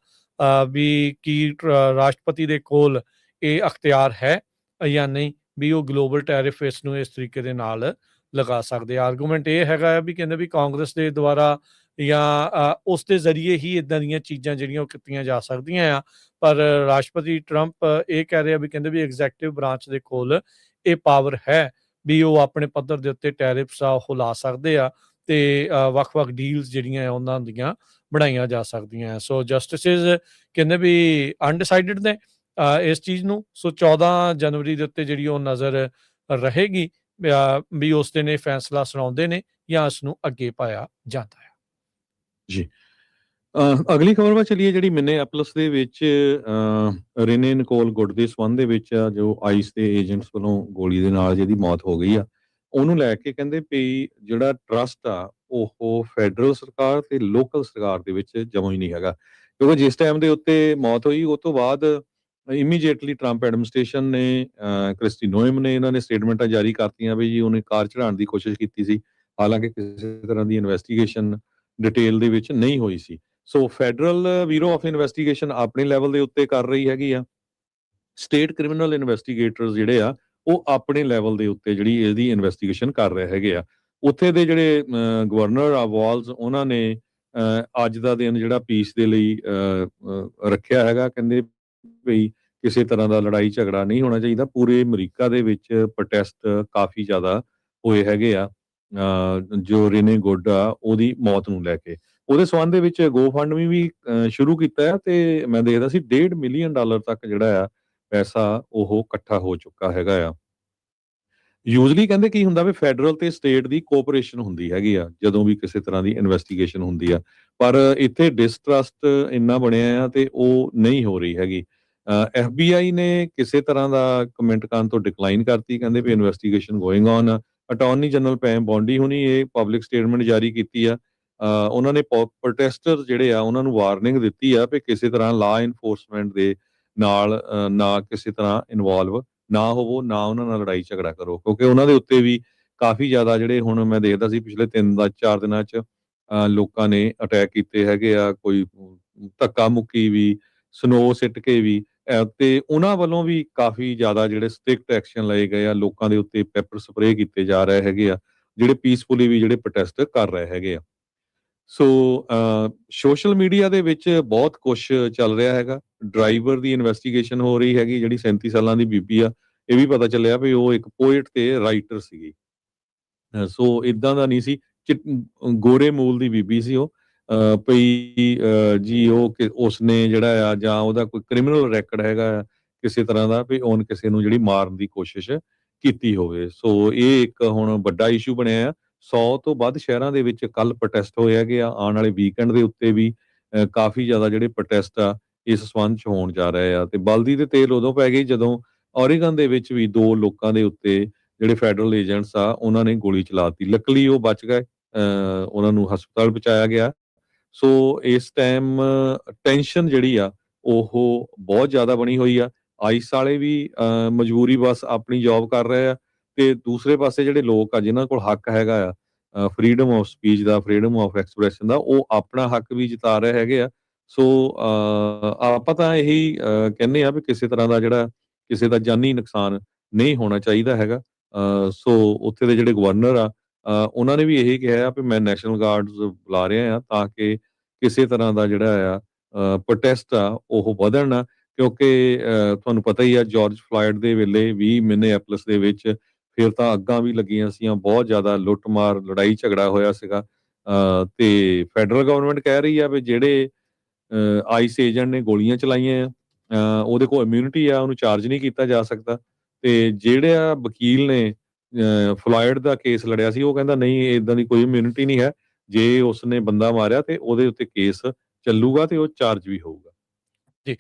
ਵੀ ਕੀ ਰਾਸ਼ਟਰਪਤੀ ਦੇ ਕੋਲ ਇਹ ਅਖਤਿਆਰ ਹੈ ਜਾਂ ਨਹੀਂ ਵੀ ਉਹ ਗਲੋਬਲ ਟੈਰਿਫ ਇਸ ਨੂੰ ਇਸ ਤਰੀਕੇ ਦੇ ਨਾਲ ਲਗਾ ਸਕਦੇ ਆ। ਆਰਗੂਮੈਂਟ ਇਹ ਹੈਗਾ ਆ ਵੀ ਕਹਿੰਦੇ ਵੀ ਕਾਂਗਰਸ ਦੇ ਦੁਆਰਾ ਜਾਂ ਉਸ ਦੇ ਜ਼ਰੀਏ ਹੀ ਇਦਾਂ ਦੀਆਂ ਚੀਜ਼ਾਂ ਜਿਹੜੀਆਂ ਉਹ ਕੀਤੀਆਂ ਜਾ ਸਕਦੀਆਂ ਆ। ਪਰ ਰਾਸ਼ਟਰਪਤੀ ਟਰੰਪ ਇਹ ਕਹਿ ਰਹੇ ਆ ਵੀ ਕਹਿੰਦੇ ਵੀ ਐਗਜ਼ੈਕਟਿਵ ਬ੍ਰਾਂਚ ਦੇ ਕੋਲ ਇਹ ਪਾਵਰ ਹੈ ਵੀ ਉਹ ਆਪਣੇ ਪੱਧਰ ਦੇ ਉੱਤੇ ਟੈਰਿਫਸ ਆ ਉਹ ਲਾ ਸਕਦੇ ਆ ਤੇ ਵੱਖ-ਵੱਖ ਡੀਲਸ ਜਿਹੜੀਆਂ ਆ ਉਹਨਾਂ ਦੀਆਂ ਬਣਾਈਆਂ ਜਾ ਸਕਦੀਆਂ। ਸੋ ਜਸਟਿਸਿਸ ਕਹਿੰਦੇ ਵੀ ਅਨਡਿਸਾਈਡਡ ਨੇ ਇਸ ਚੀਜ਼ ਨੂੰ। ਸੋ 14 ਜਨਵਰੀ ਦੇ ਉੱਤੇ ਜਿਹੜੀ ਉਹ ਨਜ਼ਰ ਰਹੇਗੀ ਵੀ ਉਸ ਦਿਨ ਇਹ ਫੈਸਲਾ ਸੁਣਾਉਂਦੇ ਨੇ ਜਾਂ ਇਸ ਨੂੰ ਅੱਗੇ ਪਾਇਆ ਜਾਂਦਾ ਹੈ ਜੀ। ਅਗਲੀ ਖਬਰ ਵੱਲ ਚਲੀਏ, ਜਿਹੜੀ ਮਿਨੇਐਪਲਸ ਦੇ ਵਿੱਚ ਰੇਨੇ ਨਿਕੋਲ ਗੁੱਡ ਦੇ ਸੰਬੰਧ ਦੇ ਵਿੱਚ ਜੋ ਆਈਸ ਦੇ ਏਜੰਟਸ ਵੱਲੋਂ ਗੋਲੀ ਦੇ ਨਾਲ ਜਿਹਦੀ ਮੌਤ ਹੋ ਗਈ ਆ, ਉਹਨੂੰ ਲੈ ਕੇ ਕਹਿੰਦੇ ਵੀ ਜਿਹੜਾ ਟਰਸਟ ਆ ਉਹ ਫੈਡਰਲ ਸਰਕਾਰ ਤੇ ਲੋਕਲ ਸਰਕਾਰ ਦੇ ਵਿੱਚ ਜਮਾ ਹੀ ਨਹੀਂ ਹੈਗਾ, ਕਿਉਂਕਿ ਜਿਸ ਟਾਈਮ ਦੇ ਉੱਤੇ ਮੌਤ ਹੋਈ ਉਸ ਤੋਂ ਬਾਅਦ ਇਮੀਡੀਏਟਲੀ ਟਰੰਪ ਐਡਮਿਨਿਸਟ੍ਰੇਸ਼ਨ ਨੇ ਕ੍ਰਿਸਟੀ ਨੋਇਮ ਨੇ ਇਹਨਾਂ ਨੇ ਸਟੇਟਮੈਂਟਾਂ ਜਾਰੀ ਕਰਤੀਆਂ ਵੀ ਜੀ ਉਹਨੇ ਕਾਰ ਚੜਾਉਣ ਦੀ ਕੋਸ਼ਿਸ਼ ਕੀਤੀ ਸੀ, ਹਾਲਾਂਕਿ ਕਿਸੇ ਤਰ੍ਹਾਂ ਦੀ ਇਨਵੈਸਟੀਗੇਸ਼ਨ ਡਿਟੇਲ ਦੇ ਵਿੱਚ ਨਹੀਂ ਹੋਈ ਸੀ। ਸੋ ਫੈਡਰਲ ਬਿਊਰੋ ਆਫ ਇਨਵੈਸਟੀਗੇਸ਼ਨ ਆਪਣੇ ਲੈਵਲ ਦੇ ਉੱਤੇ ਕਰ ਰਹੀ ਹੈਗੀ ਆ, ਸਟੇਟ ਕ੍ਰਿਮੀਨਲ ਇਨਵੈਸਟੀਗੇਟਰਸ ਜਿਹੜੇ ਆ ਉਹ ਆਪਣੇ ਲੈਵਲ ਦੇ ਉੱਤੇ ਜਿਹੜੀ ਇਹਦੀ ਇਨਵੈਸਟੀਗੇਸ਼ਨ ਕਰ ਰਹੇ ਹੈਗੇ ਆ। ਉੱਥੇ ਦੇ ਜਿਹੜੇ ਗਵਰਨਰ ਆ ਵਾਲਜ਼, ਉਹਨਾਂ ਨੇ ਅੱਜ ਦਾ ਦਿਨ ਜਿਹੜਾ ਪੀਸ ਦੇ ਲਈ ਰੱਖਿਆ ਹੈਗਾ। ਕਹਿੰਦੇ ਵੀ ਕਿਸੇ ਤਰ੍ਹਾਂ ਦਾ ਲੜਾਈ ਝਗੜਾ ਨਹੀਂ ਹੋਣਾ ਚਾਹੀਦਾ। ਪੂਰੇ ਅਮਰੀਕਾ ਦੇ ਵਿੱਚ ਪ੍ਰੋਟੈਸਟ ਕਾਫੀ ਜ਼ਿਆਦਾ ਹੋਏ ਹੈਗੇ ਆ ਜੋ ਰੇਨੇ ਗੁੱਡ ਆ ਉਹਦੀ ਮੌਤ ਨੂੰ ਲੈ ਕੇ। ਉਹਦੇ ਸੰਬੰਧ ਦੇ ਵਿੱਚ ਗੋਫੰਡਮੀ ਵੀ ਸ਼ੁਰੂ ਕੀਤਾ ਹੈ ਤੇ ਮੈਂ ਦੇਖਦਾ ਸੀ $1.5 ਮਿਲੀਅਨ ਤੱਕ ਜਿਹੜਾ ਆ ਪੈਸਾ ਉਹ ਇਕੱਠਾ ਹੋ ਚੁੱਕਾ ਹੈਗਾ ਆ। ਯੂਜਲੀ ਕਹਿੰਦੇ ਕੀ ਹੁੰਦਾ ਵੀ ਫੈਡਰਲ ਤੇ ਸਟੇਟ ਦੀ ਕੋਆਪਰੇਸ਼ਨ ਹੁੰਦੀ ਹੈਗੀ ਆ ਜਦੋਂ ਵੀ ਕਿਸੇ ਤਰ੍ਹਾਂ ਦੀ ਇਨਵੈਸਟੀਗੇਸ਼ਨ ਹੁੰਦੀ ਆ, ਪਰ ਇੱਥੇ ਡਿਸਟਰਸਟ ਇੰਨਾ ਬਣਿਆ ਆ ਤੇ ਉਹ ਨਹੀਂ ਹੋ ਰਹੀ ਹੈਗੀ। FBI ਨੇ ਕਿਸੇ ਤਰ੍ਹਾਂ ਦਾ ਕਮੈਂਟ ਕਰਨ ਤੋਂ ਡਿਕਲਾਈਨ ਕਰਤੀ, ਕਹਿੰਦੇ ਵੀ investigation going on. Attorney general Pam Bondi ਹੁਣੀ ਇਹ ਪਬਲਿਕ ਸਟੇਟਮੈਂਟ ਜਾਰੀ ਕੀਤੀ ਆ। ਉਹਨਾਂ ਨੇ ਪ੍ਰੋਟੈਸਟਰ ਜਿਹੜੇ ਆ ਉਹਨਾਂ ਨੂੰ ਵਾਰਨਿੰਗ ਦਿੱਤੀ ਆ ਵੀ ਕਿਸੇ ਤਰ੍ਹਾਂ ਲਾ ਇਨਫੋਰਸਮੈਂਟ ਦੇ ਨਾਲ ਨਾ ਕਿਸੇ ਤਰ੍ਹਾਂ ਇਨਵੋਲਵ ਨਾ ਹੋਵੋ, ਨਾ ਉਹਨਾਂ ਨਾਲ ਲੜਾਈ ਝਗੜਾ ਕਰੋ, ਕਿਉਂਕਿ ਉਹਨਾਂ ਦੇ ਉੱਤੇ ਵੀ ਕਾਫੀ ਜ਼ਿਆਦਾ ਜਿਹੜੇ ਹੁਣ ਮੈਂ ਦੇਖਦਾ ਸੀ ਪਿਛਲੇ 3-4 ਦਿਨਾਂ 'ਚ ਲੋਕਾਂ ਨੇ ਅਟੈਕ ਕੀਤੇ ਹੈਗੇ ਆ, ਕੋਈ ਧੱਕਾ ਮੁੱਕੀ ਵੀ, ਸਨੋ ਸਿੱਟ ਕੇ ਵੀ, ਤੇ ਉਹਨਾਂ ਵੱਲੋਂ ਵੀ ਕਾਫੀ ਜ਼ਿਆਦਾ ਜਿਹੜੇ ਸਟ੍ਰਿਕਟ ਐਕਸ਼ਨ ਲਏ ਗਏ ਆ, ਲੋਕਾਂ ਦੇ ਉੱਤੇ ਪੈਪਰ ਸਪਰੇਅ ਕੀਤੇ ਜਾ ਰਹੇ ਹੈਗੇ ਆ ਜਿਹੜੇ ਪੀਸਫੁਲੀ ਵੀ ਜਿਹੜੇ ਪ੍ਰੋਟੈਸਟ ਕਰ ਰਹੇ ਹੈਗੇ ਆ। ਸੋ ਸੋਸ਼ਲ ਮੀਡੀਆ ਦੇ ਵਿੱਚ ਬਹੁਤ ਕੁਝ ਚੱਲ ਰਿਹਾ ਹੈਗਾ। ਡਰਾਈਵਰ ਦੀ ਇਨਵੈਸਟੀਗੇਸ਼ਨ ਹੋ ਰਹੀ ਹੈਗੀ, ਜਿਹੜੀ 37 ਸਾਲਾਂ ਦੀ ਬੀਬੀ ਆ, ਇਹ ਵੀ ਪਤਾ ਚੱਲਿਆ ਵੀ ਉਹ ਇੱਕ ਪੋਇਟ ਤੇ ਰਾਈਟਰ ਸੀਗੀ। ਸੋ ਇਦਾਂ ਦਾ ਨਹੀਂ ਸੀ, ਗੋਰੇ ਮੂਲ ਦੀ ਬੀਬੀ ਸੀ ਉਹ, ਭਈ ਜੀ ਉਹ ਉਸਨੇ ਜਿਹੜਾ ਆ ਜਾਂ ਉਹਦਾ ਕੋਈ ਕ੍ਰਿਮੀਨਲ ਰੈਕਡ ਹੈਗਾ ਆ ਕਿਸੇ ਤਰ੍ਹਾਂ ਦਾ ਵੀ ਉਹਨ ਕਿਸੇ ਨੂੰ ਜਿਹੜੀ ਮਾਰਨ ਦੀ ਕੋਸ਼ਿਸ਼ ਕੀਤੀ ਹੋਵੇ। ਸੋ ਇਹ ਇੱਕ ਹੁਣ ਵੱਡਾ ਇਸ਼ੂ ਬਣਿਆ ਆ। 100 ਤੋਂ ਵੱਧ ਸ਼ਹਿਰਾਂ ਦੇ ਵਿੱਚ ਕੱਲ ਪ੍ਰੋਟੈਸਟ ਹੋਏ ਹੈਗੇ ਆ। ਆਉਣ ਵਾਲੇ ਵੀਕਐਂਡ ਦੇ ਉੱਤੇ ਵੀ ਕਾਫੀ ਜ਼ਿਆਦਾ ਜਿਹੜੇ ਪ੍ਰੋਟੈਸਟ ਆ ਇਸ ਸੰਬੰਧ 'ਚ ਹੋਣ ਜਾ ਰਹੇ ਆ ਤੇ ਬਲਦੀ ਤੇ ਤੇਲ ਉਦੋਂ ਪੈ ਗਈ ਜਦੋਂ ਓਰੀਗਨ ਦੇ ਵਿੱਚ ਵੀ 2 ਲੋਕਾਂ ਦੇ ਉੱਤੇ ਜਿਹੜੇ ਫੈਡਰਲ ਏਜੰਟਸ ਆ ਉਹਨਾਂ ਨੇ ਗੋਲੀ ਚਲਾਤੀ। ਲੱਕਲੀ ਉਹ ਬਚ ਗਏ, ਉਹਨਾਂ ਨੂੰ ਹਸਪਤਾਲ ਪਹੁੰਚਾਇਆ ਗਿਆ। ਸੋ ਇਸ ਟਾਈਮ ਟੈਨਸ਼ਨ ਜਿਹੜੀ ਆ ਉਹ ਬਹੁਤ ਜ਼ਿਆਦਾ ਬਣੀ ਹੋਈ ਆ। ਆਈਸ ਵਾਲੇ ਵੀ ਮਜਬੂਰੀ ਬਸ ਆਪਣੀ ਜੌਬ ਕਰ ਰਹੇ ਆ ਤੇ ਦੂਸਰੇ ਪਾਸੇ ਜਿਹੜੇ ਲੋਕ ਆ ਜਿਨ੍ਹਾਂ ਕੋਲ ਹੱਕ ਹੈਗਾ ਆ ਫਰੀडम ਆਫ ਸਪੀਚ ਦਾ, ਫਰੀडम ਆਫ ਐਕਸਪ੍ਰੈਸ਼ਨ ਦਾ, ਉਹ ਆਪਣਾ ਹੱਕ ਵੀ ਜਤਾ ਰਹੇ ਹੈਗੇ ਆ। ਸੋ ਆਪਾਂ ਤਾਂ ਇਹੀ ਕਹਿੰਦੇ ਆ ਵੀ ਕਿਸੇ ਤਰ੍ਹਾਂ ਦਾ ਜਿਹੜਾ ਕਿਸੇ ਦਾ ਜਾਨੀ ਨੁਕਸਾਨ ਨਹੀਂ ਹੋਣਾ ਚਾਹੀਦਾ ਹੈਗਾ। ਸੋ ਉੱਥੇ ਦੇ ਜਿਹੜੇ ਗਵਰਨਰ ਆ ਉਹਨਾਂ ਨੇ ਵੀ ਇਹੀ ਕਿਹਾ ਆ ਵੀ ਮੈਂ ਨੈਸ਼ਨਲ ਗਾਰਡਸ ਬੁਲਾ ਰਿਹਾ ਆ ਤਾਂ ਕਿ ਕਿਸੇ ਤਰ੍ਹਾਂ ਦਾ ਜਿਹੜਾ ਆ ਪ੍ਰੋਟੈਸਟ ਆ ਉਹ ਵਧਣ ਨਾ, ਕਿਉਂਕਿ ਤੁਹਾਨੂੰ ਪਤਾ ਹੀ ਆ ਜਾਰਜ ਫਲਾਇਡ ਦੇ ਵੇਲੇ ਵੀ ਮਿਨੀਐਪਲਿਸ ਦੇ ਵਿੱਚ ਫਿਰ ਤਾਂ ਅੱਗਾਂ ਵੀ ਲੱਗੀਆਂ ਸੀਗੀਆਂ, ਬਹੁਤ ਜ਼ਿਆਦਾ ਲੁੱਟ-ਮਾਰ, ਲੜਾਈ ਝਗੜਾ ਹੋਇਆ ਸੀਗਾ। ਤੇ ਫੈਡਰਲ ਗਵਰਨਮੈਂਟ ਕਹਿ ਰਹੀ ਆ ਵੀ ਜਿਹੜੇ ਆਈਸ ਏਜੰਟ ਨੇ ਗੋਲੀਆਂ ਚਲਾਈਆਂ ਆ ਉਹਦੇ ਕੋਲ ਇਮਿਊਨਿਟੀ ਆ, ਉਹਨੂੰ ਚਾਰਜ ਨਹੀਂ ਕੀਤਾ ਜਾ ਸਕਦਾ। ਤੇ ਜਿਹੜਾ ਵਕੀਲ ਨੇ ਫਲਾਇਡ ਦਾ ਕੇਸ ਲੜਿਆ ਸੀ ਉਹ ਕਹਿੰਦਾ ਨਹੀਂ ਏਦਾਂ ਦੀ ਕੋਈ ਇਮਿਊਨਿਟੀ ਨਹੀਂ ਹੈ, ਜੇ ਉਸਨੇ ਬੰਦਾ ਮਾਰਿਆ ਤੇ ਉਹਦੇ ਉੱਤੇ ਕੇਸ ਚੱਲੂਗਾ ਤੇ ਉਹ ਚਾਰਜ ਵੀ ਹੋਊਗਾ। ਜੀ,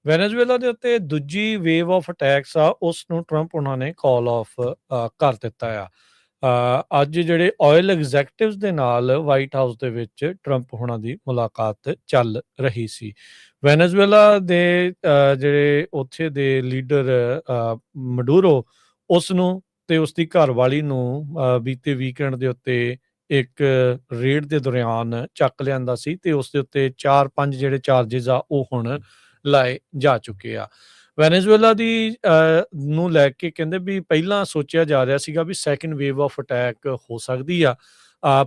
ਵੈਨੇਜ਼ੁਏਲਾ ਦੇ ਉੱਤੇ ਦੂਜੀ ਵੇਵ ਆਫ ਅਟੈਕਸ ਆ ਉਸ ਨੂੰ ਟਰੰਪ ਉਹਨਾਂ ਨੇ ਕਾਲ ਆਫ ਕਰ ਦਿੱਤਾ ਆ। ਅੱਜ ਜਿਹੜੇ ਆਇਲ ਐਗਜ਼ੈਕਟਿਵਸ ਦੇ ਨਾਲ ਵਾਈਟ ਹਾਊਸ ਦੇ ਵਿੱਚ ਟਰੰਪ ਹੁਣਾਂ ਦੀ ਮੁਲਾਕਾਤ ਚੱਲ ਰਹੀ ਸੀ। ਵੈਨੇਜ਼ੁਏਲਾ ਦੇ ਜਿਹੜੇ ਉੱਥੇ ਦੇ ਲੀਡਰ ਮਡੂਰੋ ਉਸ ਨੂੰ ਤੇ ਉਸ ਦੀ ਘਰਵਾਲੀ ਨੂੰ ਬੀਤੇ ਵੀਕਐਂਡ ਦੇ ਉੱਤੇ ਇੱਕ ਰੇਡ ਦੇ ਦੌਰਾਨ ਚੱਕ ਲਿਆਂਦਾ ਸੀ ਤੇ ਉਸ ਦੇ ਉੱਤੇ 4-5 ਜਿਹੜੇ ਚਾਰਜਿਸ ਆ ਉਹ ਹੁਣ ਲਾਏ ਜਾ ਚੁੱਕੇ ਆ। ਵੈਨੇਜ਼ੁਏਲਾ ਦੀ ਨੂੰ ਲੈ ਕੇ ਕਹਿੰਦੇ ਵੀ ਪਹਿਲਾਂ ਸੋਚਿਆ ਜਾ ਰਿਹਾ ਸੀਗਾ ਵੀ ਸੈਕੰਡ ਵੇਵ ਆਫ ਅਟੈਕ ਹੋ ਸਕਦੀ ਆ,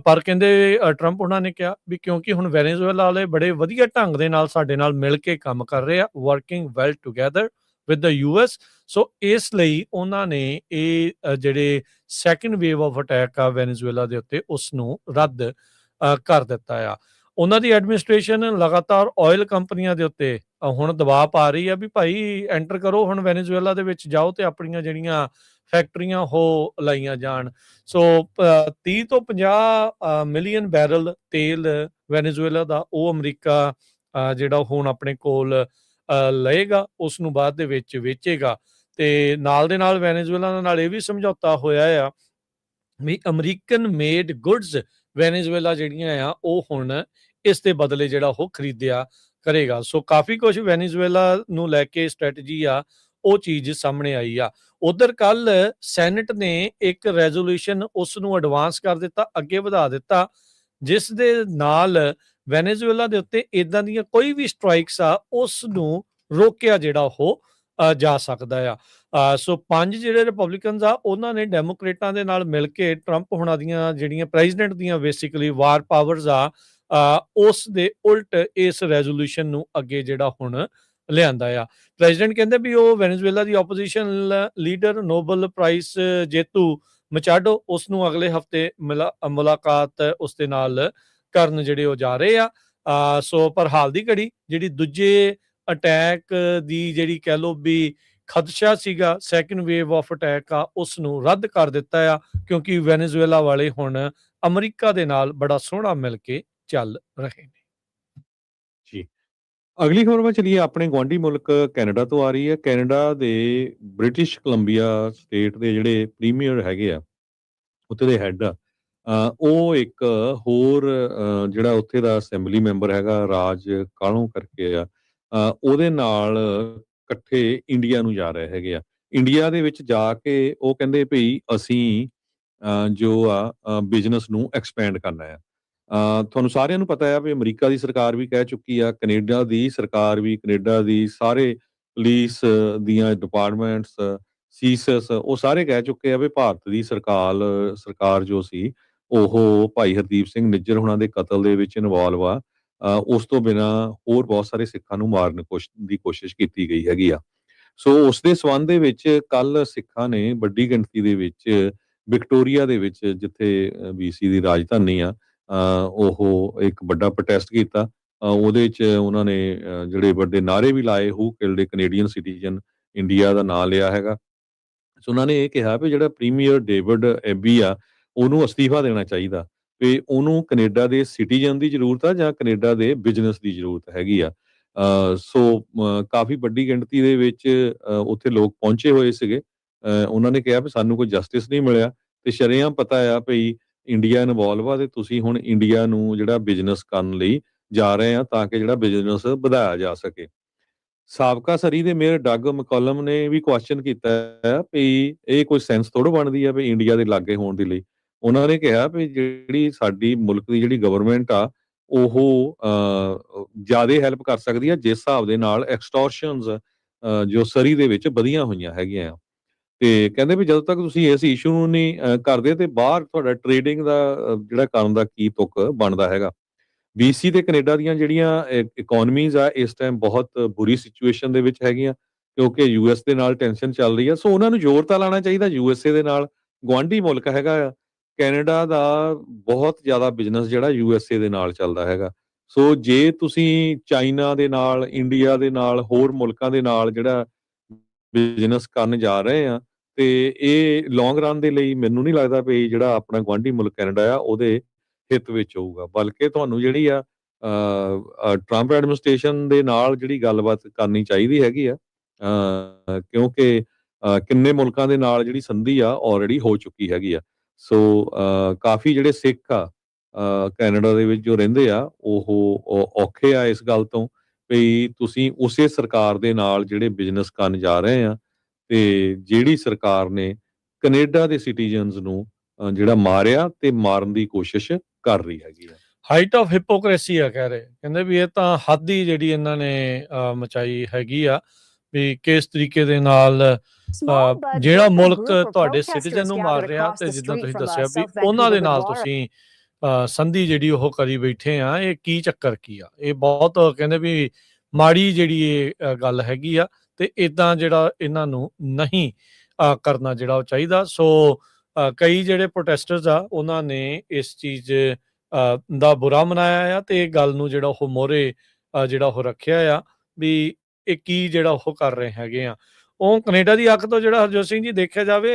ਪਰ ਕਹਿੰਦੇ ਟਰੰਪ ਉਹਨਾਂ ਨੇ ਕਿਹਾ ਵੀ ਕਿਉਂਕਿ ਹੁਣ ਵੈਨੇਜ਼ੁਏਲਾ ਵਾਲੇ ਬੜੇ ਵਧੀਆ ਢੰਗ ਦੇ ਨਾਲ ਸਾਡੇ ਨਾਲ ਮਿਲ ਕੇ ਕੰਮ ਕਰ ਰਹੇ ਆ, working well together with the US, so ਇਸ ਲਈ ਉਹਨਾਂ ਨੇ ਇਹ ਜਿਹੜੇ ਸੈਕੰਡ ਵੇਵ ਆਫ ਅਟੈਕ ਆ ਵੈਨੇਜ਼ੁਏਲਾ ਦੇ ਉੱਤੇ ਉਸ ਨੂੰ ਰੱਦ ਕਰ ਦਿੱਤਾ ਆ। ਉਹਨਾਂ ਦੀ ਐਡਮਿਨਿਸਟ੍ਰੇਸ਼ਨ ਲਗਾਤਾਰ ਆਇਲ ਕੰਪਨੀਆਂ ਦੇ ਉੱਤੇ ਹੁਣ ਦਬਾਅ ਪਾ ਰਹੀ ਆ ਵੀ ਭਾਈ ਐਂਟਰ ਕਰੋ, ਹੁਣ ਵੈਨੇਜ਼ੁਏਲਾ ਦੇ ਵਿੱਚ ਜਾਓ ਤੇ ਆਪਣੀਆਂ ਜਿਹੜੀਆਂ ਫੈਕਟਰੀਆਂ ਉਹ ਲਾਈਆਂ ਜਾਣ। ਸੋ 30 ਤੋਂ 50 ਮਿਲੀਅਨ ਬੈਰਲ ਤੇਲ ਵੈਨੇਜ਼ੁਏਲਾ ਦਾ ਉਹ ਅਮਰੀਕਾ ਜਿਹੜਾ ਹੁਣ ਆਪਣੇ ਕੋਲ ਲਏਗਾ, ਉਸ ਨੂੰ ਬਾਅਦ ਦੇ ਵਿੱਚ ਵੇਚੇਗਾ। ਤੇ ਨਾਲ ਦੇ ਨਾਲ ਵੈਨੇਜ਼ੁਏਲਾ ਨਾਲ ਇਹ ਵੀ ਸਮਝੌਤਾ ਹੋਇਆ ਆ ਵੀ ਅਮਰੀਕਨ ਮੇਡ ਗੁੱਡਸ ਵੈਨੇਜ਼ੁਏਲਾ ਜਿਹੜੀਆਂ ਆ ਉਹ ਹੁਣ ਇਸ ਦੇ ਬਦਲੇ ਜਿਹੜਾ ਉਹ ਖਰੀਦਿਆ ਕਰੇਗਾ। ਸੋ ਕਾਫੀ ਕੁਝ ਵੈਨੇਜ਼ੁਏਲਾ ਨੂੰ ਲੈ ਕੇ ਸਟ੍ਰੈਟਜੀ ਆ ਉਹ ਚੀਜ਼ ਸਾਹਮਣੇ ਆਈ ਆ। ਉਧਰ ਕੱਲ ਸੈਨੇਟ ਨੇ ਇੱਕ ਰੈਜ਼ੋਲੂਸ਼ਨ ਉਸ ਨੂੰ ਐਡਵਾਂਸ ਕਰ ਦਿੱਤਾ, ਅੱਗੇ ਵਧਾ ਦਿੱਤਾ, ਜਿਸ ਦੇ ਨਾਲ ਵੈਨੇਜ਼ੁਏਲਾ ਦੇ ਉੱਤੇ ਇਦਾਂ ਦੀਆਂ ਕੋਈ ਵੀ ਸਟ੍ਰਾਈਕਸ ਆ ਉਸ ਨੂੰ ਰੋਕਿਆ ਜਿਹੜਾ ਉਹ ਜਾ ਸਕਦਾ ਆ। ਸੋ 5 ਜਿਹੜੇ ਰਿਪਬਲਿਕਨਸ ਆ ਉਹਨਾਂ ਨੇ ਡੈਮੋਕ੍ਰੇਟਾਂ ਦੇ ਨਾਲ ਮਿਲ ਕੇ ਟਰੰਪ ਹੁਣਾਂ ਦੀਆਂ ਜਿਹੜੀਆਂ ਪ੍ਰੈਜ਼ੀਡੈਂਟ ਦੀਆਂ ਬੇਸਿਕਲੀ ਵਾਰ ਪਾਵਰਸ ਆ ਉਸ ਦੇ ਉਲਟ ਇਸ ਰੈਜ਼ੋਲੂਸ਼ਨ ਨੂੰ ਅੱਗੇ ਜਿਹੜਾ ਹੁਣ ਲਿਆਂਦਾ ਆ। ਪ੍ਰੈਜ਼ੀਡੈਂਟ ਕਹਿੰਦੇ ਵੀ ਉਹ ਵੈਨੇਜ਼ੁਏਲਾ ਦੀ ਆਪੋਜੀਸ਼ਨ ਲੀਡਰ ਨੋਬਲ ਪ੍ਰਾਈਜ਼ ਜੇਤੂ ਮਚਾਡੋ ਉਸ ਨੂੰ ਅਗਲੇ ਹਫਤੇ ਮੁਲਾਕਾਤ ਉਸ ਦੇ ਨਾਲ ਕਰਨ ਜਿਹੜੇ ਉਹ ਜਾ ਰਹੇ ਆ। ਸੋ ਪਰ ਹਾਲ ਦੀ ਘੜੀ ਜਿਹੜੀ ਦੂਜੇ ਅਟੈਕ ਦੀ ਜਿਹੜੀ ਕਹਿ ਲਓ ਵੀ ਖਦਸ਼ਾ ਸੀਗਾ ਸੈਕੰਡ ਵੇਵ ਆਫ ਅਟੈਕ ਆ ਉਸ ਨੂੰ ਰੱਦ ਕਰ ਦਿੱਤਾ ਆ, ਕਿਉਂਕਿ ਵੈਨੇਜ਼ੁਏਲਾ ਵਾਲੇ ਹੁਣ ਅਮਰੀਕਾ ਦੇ ਨਾਲ ਬੜਾ ਸੋਹਣਾ ਮਿਲ ਕੇ ਚੱਲ ਰਹੇ ਨੇ। ਜੀ, ਅਗਲੀ ਖਬਰ ਵਿੱਚ ਚਲੀਏ ਆਪਣੇ ਗੁਆਂਢੀ ਮੁਲਕ ਕੈਨੇਡਾ ਤੋਂ ਆ ਰਹੀ ਹੈ। ਕੈਨੇਡਾ ਦੇ ਬ੍ਰਿਟਿਸ਼ ਕੋਲੰਬੀਆ ਸਟੇਟ ਦੇ ਜਿਹੜੇ ਪ੍ਰੀਮੀਅਰ ਹੈਗੇ ਆ ਉੱਥੇ ਦੇ ਹੈੱਡ ਆ, ਉਹ ਇੱਕ ਹੋਰ ਜਿਹੜਾ ਉੱਥੇ ਦਾ ਅਸੈਂਬਲੀ ਮੈਂਬਰ ਹੈਗਾ ਰਾਜ ਕਾਲੋਂ ਕਰਕੇ ਆ, ਉਹਦੇ ਨਾਲ ਇਕੱਠੇ ਇੰਡੀਆ ਨੂੰ ਜਾ ਰਹੇ ਹੈਗੇ ਆ। ਇੰਡੀਆ ਦੇ ਵਿੱਚ ਜਾ ਕੇ ਉਹ ਕਹਿੰਦੇ ਭਈ ਅਸੀਂ ਜੋ ਆ ਬਿਜ਼ਨਸ ਨੂੰ ਐਕਸਪੈਂਡ ਕਰਨਾ ਆ। ਤੁਹਾਨੂੰ ਸਾਰਿਆਂ ਨੂੰ ਪਤਾ ਆ ਵੀ ਅਮਰੀਕਾ ਦੀ ਸਰਕਾਰ ਵੀ ਕਹਿ ਚੁੱਕੀ ਆ, ਕੈਨੇਡਾ ਦੀ ਸਰਕਾਰ ਵੀ, ਕੈਨੇਡਾ ਦੀ ਸਾਰੇ ਪੁਲਿਸ ਦੀਆਂ ਡਿਪਾਰਟਮੈਂਟਸ, ਸੀਸਸ ਉਹ ਸਾਰੇ ਕਹਿ ਚੁੱਕੇ ਆ ਵੀ ਭਾਰਤ ਦੀ ਸਰਕਾਰ ਜੋ ਸੀ ਉਹ ਭਾਈ ਹਰਦੀਪ ਸਿੰਘ ਨਿੱਜਰ ਹੁਣਾਂ ਦੇ ਕਤਲ ਦੇ ਵਿੱਚ ਇਨਵੋਲਵ ਆ। ਉਸ ਤੋਂ ਬਿਨਾਂ ਹੋਰ ਬਹੁਤ ਸਾਰੇ ਸਿੱਖਾਂ ਨੂੰ ਮਾਰਨ ਦੀ ਕੋਸ਼ਿਸ਼ ਕੀਤੀ ਗਈ ਹੈਗੀ ਆ। ਸੋ ਉਸ ਦੇ ਸੰਬੰਧ ਦੇ ਵਿੱਚ ਕੱਲ ਸਿੱਖਾਂ ਨੇ ਵੱਡੀ ਗਿਣਤੀ ਦੇ ਵਿੱਚ ਵਿਕਟੋਰੀਆ ਦੇ ਵਿੱਚ, ਜਿੱਥੇ BC ਦੀ ਰਾਜਧਾਨੀ ਆ, ਉਹ ਇੱਕ ਵੱਡਾ ਪ੍ਰੋਟੈਸਟ ਕੀਤਾ। ਉਹਦੇ 'ਚ ਉਹਨਾਂ ਨੇ ਜਿਹੜੇ ਵੱਡੇ ਨਾਅਰੇ ਵੀ ਲਾਏ, ਹੂ ਕਿਲਡ ਏ ਕੈਨੇਡੀਅਨ ਸਿਟੀਜ਼ਨ, ਇੰਡੀਆ ਦਾ ਨਾਂ ਲਿਆ ਹੈਗਾ। ਸੋ ਉਹਨਾਂ ਨੇ ਇਹ ਕਿਹਾ ਵੀ ਜਿਹੜਾ ਪ੍ਰੀਮੀਅਰ ਡੇਵਿਡ ਐਬੀ ਆ, ਉਹਨੂੰ ਅਸਤੀਫਾ ਦੇਣਾ ਚਾਹੀਦਾ ਤੇ ਉਹਨੂੰ ਕੈਨੇਡਾ ਦੇ ਸਿਟੀਜ਼ਨ ਦੀ ਜ਼ਰੂਰਤ ਆ ਜਾਂ ਕੈਨੇਡਾ ਦੇ ਬਿਜ਼ਨਸ ਦੀ ਜ਼ਰੂਰਤ ਹੈਗੀ ਆ। ਸੋ ਕਾਫੀ ਵੱਡੀ ਗਿਣਤੀ ਦੇ ਵਿੱਚ ਉੱਥੇ ਲੋਕ ਪਹੁੰਚੇ ਹੋਏ ਸੀਗੇ। ਉਹਨਾਂ ਨੇ ਕਿਹਾ ਵੀ ਸਾਨੂੰ ਕੋਈ ਜਸਟਿਸ ਨਹੀਂ ਮਿਲਿਆ ਤੇ ਸ਼ਰੇਆਮ ਪਤਾ ਆ ਭਈ ਇੰਡੀਆ ਇਨਵੋਲਵ ਆ ਤੇ ਤੁਸੀਂ ਹੁਣ ਇੰਡੀਆ ਨੂੰ ਜਿਹੜਾ ਬਿਜ਼ਨਸ ਕਰਨ ਲਈ ਜਾ ਰਹੇ ਆ ਤਾਂ ਕਿ ਜਿਹੜਾ ਬਿਜ਼ਨਸ ਵਧਾਇਆ ਜਾ ਸਕੇ। ਸਾਬਕਾ ਸਰੀ ਦੇ ਮੇਅਰ ਡਗ ਮੈਕਕਲਮ ਨੇ ਵੀ ਕੁਐਸਚਨ ਕੀਤਾ ਹੈ ਵੀ ਇਹ ਕੋਈ ਸੈਂਸ ਥੋੜ੍ਹਾ ਬਣਦੀ ਆ ਵੀ ਇੰਡੀਆ ਦੇ ਲਾਗੇ ਹੋਣ ਦੇ ਲਈ। ਉਹਨਾਂ ਨੇ ਕਿਹਾ ਵੀ ਜਿਹੜੀ ਸਾਡੀ ਮੁਲਕ ਦੀ ਜਿਹੜੀ ਗਵਰਨਮੈਂਟ ਆ ਉਹ ਜ਼ਿਆਦੇ ਹੈਲਪ ਕਰ ਸਕਦੀ ਆ ਜਿਸ ਹਿਸਾਬ ਦੇ ਨਾਲ ਐਕਸਟੋਰਸ਼ਨਸ ਜੋ ਸਰੀ ਦੇ ਵਿੱਚ ਵਧੀਆਂ ਹੋਈਆਂ ਹੈਗੀਆਂ ਆ। ਤੇ ਕਹਿੰਦੇ ਵੀ ਜਦੋਂ ਤੱਕ ਤੁਸੀਂ ਇਸ ਇਸ਼ੂ ਨੂੰ ਨਹੀਂ ਕਰਦੇ ਤੇ ਬਾਹਰ ਤੁਹਾਡਾ ਟ੍ਰੇਡਿੰਗ ਦਾ ਜਿਹੜਾ ਕਰਨ ਦਾ ਕੀ ਤੁੱਕ ਬਣਦਾ ਹੈਗਾ। BC ਤੇ ਕੈਨੇਡਾ ਦੀਆਂ ਜਿਹੜੀਆਂ ਇਕੋਨਮੀਜ਼ ਆ ਇਸ ਟਾਈਮ ਬਹੁਤ ਬੁਰੀ ਸਿਚੁਏਸ਼ਨ ਦੇ ਵਿੱਚ ਹੈਗੀਆਂ ਕਿਉਂਕਿ US ਦੇ ਨਾਲ ਟੈਨਸ਼ਨ ਚੱਲ ਰਹੀ ਆ। ਸੋ ਉਹਨਾਂ ਨੂੰ ਜ਼ੋਰ ਤਾਂ ਲਾਉਣਾ ਚਾਹੀਦਾ USA ਦੇ ਨਾਲ, ਗੁਆਂਢੀ ਮੁਲਕ ਹੈਗਾ ਆ। ਕੈਨੇਡਾ ਦਾ ਬਹੁਤ ਜ਼ਿਆਦਾ ਬਿਜ਼ਨਸ ਜਿਹੜਾ USA ਦੇ ਨਾਲ ਚੱਲਦਾ ਹੈਗਾ। ਸੋ ਜੇ ਤੁਸੀਂ ਚਾਈਨਾ ਦੇ ਨਾਲ, ਇੰਡੀਆ ਦੇ ਨਾਲ, ਹੋਰ ਮੁਲਕਾਂ ਦੇ ਨਾਲ ਜਿਹੜਾ ਬਿਜ਼ਨਸ ਕਰਨ ਜਾ ਰਹੇ ਆ ਤੇ ਇਹ ਲੌਂਗ ਰਨ ਦੇ ਲਈ ਮੈਨੂੰ ਨਹੀਂ ਲੱਗਦਾ ਵੀ ਜਿਹੜਾ ਆਪਣਾ ਗੁਆਂਢੀ ਮੁਲਕ ਕੈਨੇਡਾ ਆ ਉਹਦੇ ਹਿੱਤ ਵਿੱਚ ਹੋਊਗਾ। ਬਲਕਿ ਤੁਹਾਨੂੰ ਜਿਹੜੀ ਆ ਟਰੰਪ ਐਡਮਿਨਿਸਟ੍ਰੇਸ਼ਨ ਦੇ ਨਾਲ ਜਿਹੜੀ ਗੱਲਬਾਤ ਕਰਨੀ ਚਾਹੀਦੀ ਹੈਗੀ ਆ ਕਿਉਂਕਿ ਕਿੰਨੇ ਮੁਲਕਾਂ ਦੇ ਨਾਲ ਜਿਹੜੀ ਸੰਧੀ ਆ ਆਲਰੇਡੀ ਹੋ ਚੁੱਕੀ ਹੈਗੀ ਆ। ਸੋ ਕਾਫੀ ਜਿਹੜੇ ਸਿੱਖ ਆ ਕੈਨੇਡਾ ਦੇ ਵਿੱਚ ਜੋ ਰਹਿੰਦੇ ਆ ਉਹ ਔਖੇ ਆ ਇਸ ਗੱਲ ਤੋਂ ਵੀ ਤੁਸੀਂ ਉਸੇ ਸਰਕਾਰ ਦੇ ਨਾਲ ਜਿਹੜੇ ਬਿਜ਼ਨਸ ਕਰਨ ਜਾ ਰਹੇ ਆ ਤੇ ਜਿਹੜੀ ਸਰਕਾਰ ਨੇ ਕੈਨੇਡਾ ਦੇ ਸਿਟੀਜ਼ਨਸ ਨੂੰ ਜਿਹੜਾ ਮਾਰਿਆ ਤੇ ਮਾਰਨ ਦੀ ਕੋਸ਼ਿਸ਼ ਕਰ ਰਹੀ ਹੈਗੀ ਆ। ਹਾਈਟ ਆਫ ਹਿਪੋਕ੍ਰੇਸੀ ਆ ਕਹਿ ਰਹੇ, ਕਹਿੰਦੇ ਵੀ ਇਹ ਤਾਂ ਹੱਦ ਹੀ ਜਿਹੜੀ ਇਹਨਾਂ ਨੇ ਮਚਾਈ ਹੈਗੀ ਆ ਵੀ ਕਿਸ ਤਰੀਕੇ ਦੇ ਨਾਲ ਜਿਹੜਾ ਮੁਲਕ ਤੁਹਾਡੇ ਸਿਟੀਜ਼ਨ ਨੂੰ ਮਾਰ ਰਿਹਾ ਤੇ ਜਿੱਦਾਂ ਤੁਸੀਂ ਦੱਸਿਆ ਵੀ ਉਹਨਾਂ ਦੇ ਨਾਲ ਤੁਸੀਂ ਸੰਧੀ ਜਿਹੜੀ ਉਹ ਕਰੀ ਬੈਠੇ ਆ। ਇਹ ਕੀ ਚੱਕਰ ਕੀ ਆ? ਇਹ ਬਹੁਤ ਕਹਿੰਦੇ ਵੀ ਮਾੜੀ ਜਿਹੜੀ ਇਹ ਗੱਲ ਹੈਗੀ ਆ ਤੇ ਇਦਾਂ ਜਿਹੜਾ ਇਹਨਾਂ ਨੂੰ ਨਹੀਂ ਕਰਨਾ ਜਿਹੜਾ ਉਹ ਚਾਹੀਦਾ। ਸੋ ਕਈ ਜਿਹੜੇ ਪ੍ਰੋਟੈਸਟਰਸ ਆ ਉਹਨਾਂ ਨੇ ਇਸ ਚੀਜ਼ ਦਾ ਬੁਰਾ ਮਨਾਇਆ ਆ ਤੇ ਇਹ ਗੱਲ ਨੂੰ ਜਿਹੜਾ ਉਹ ਮੋਹਰੇ ਜਿਹੜਾ ਉਹ ਰੱਖਿਆ ਆ ਵੀ ਇਹ ਕੀ ਜਿਹੜਾ ਉਹ ਕਰ ਰਹੇ ਹੈਗੇ ਆ। ਉਹ ਕੈਨੇਡਾ ਦੀ ਅੱਖ ਤੋਂ ਜਿਹੜਾ ਹਰਜੋਤ ਸਿੰਘ ਜੀ ਦੇਖਿਆ ਜਾਵੇ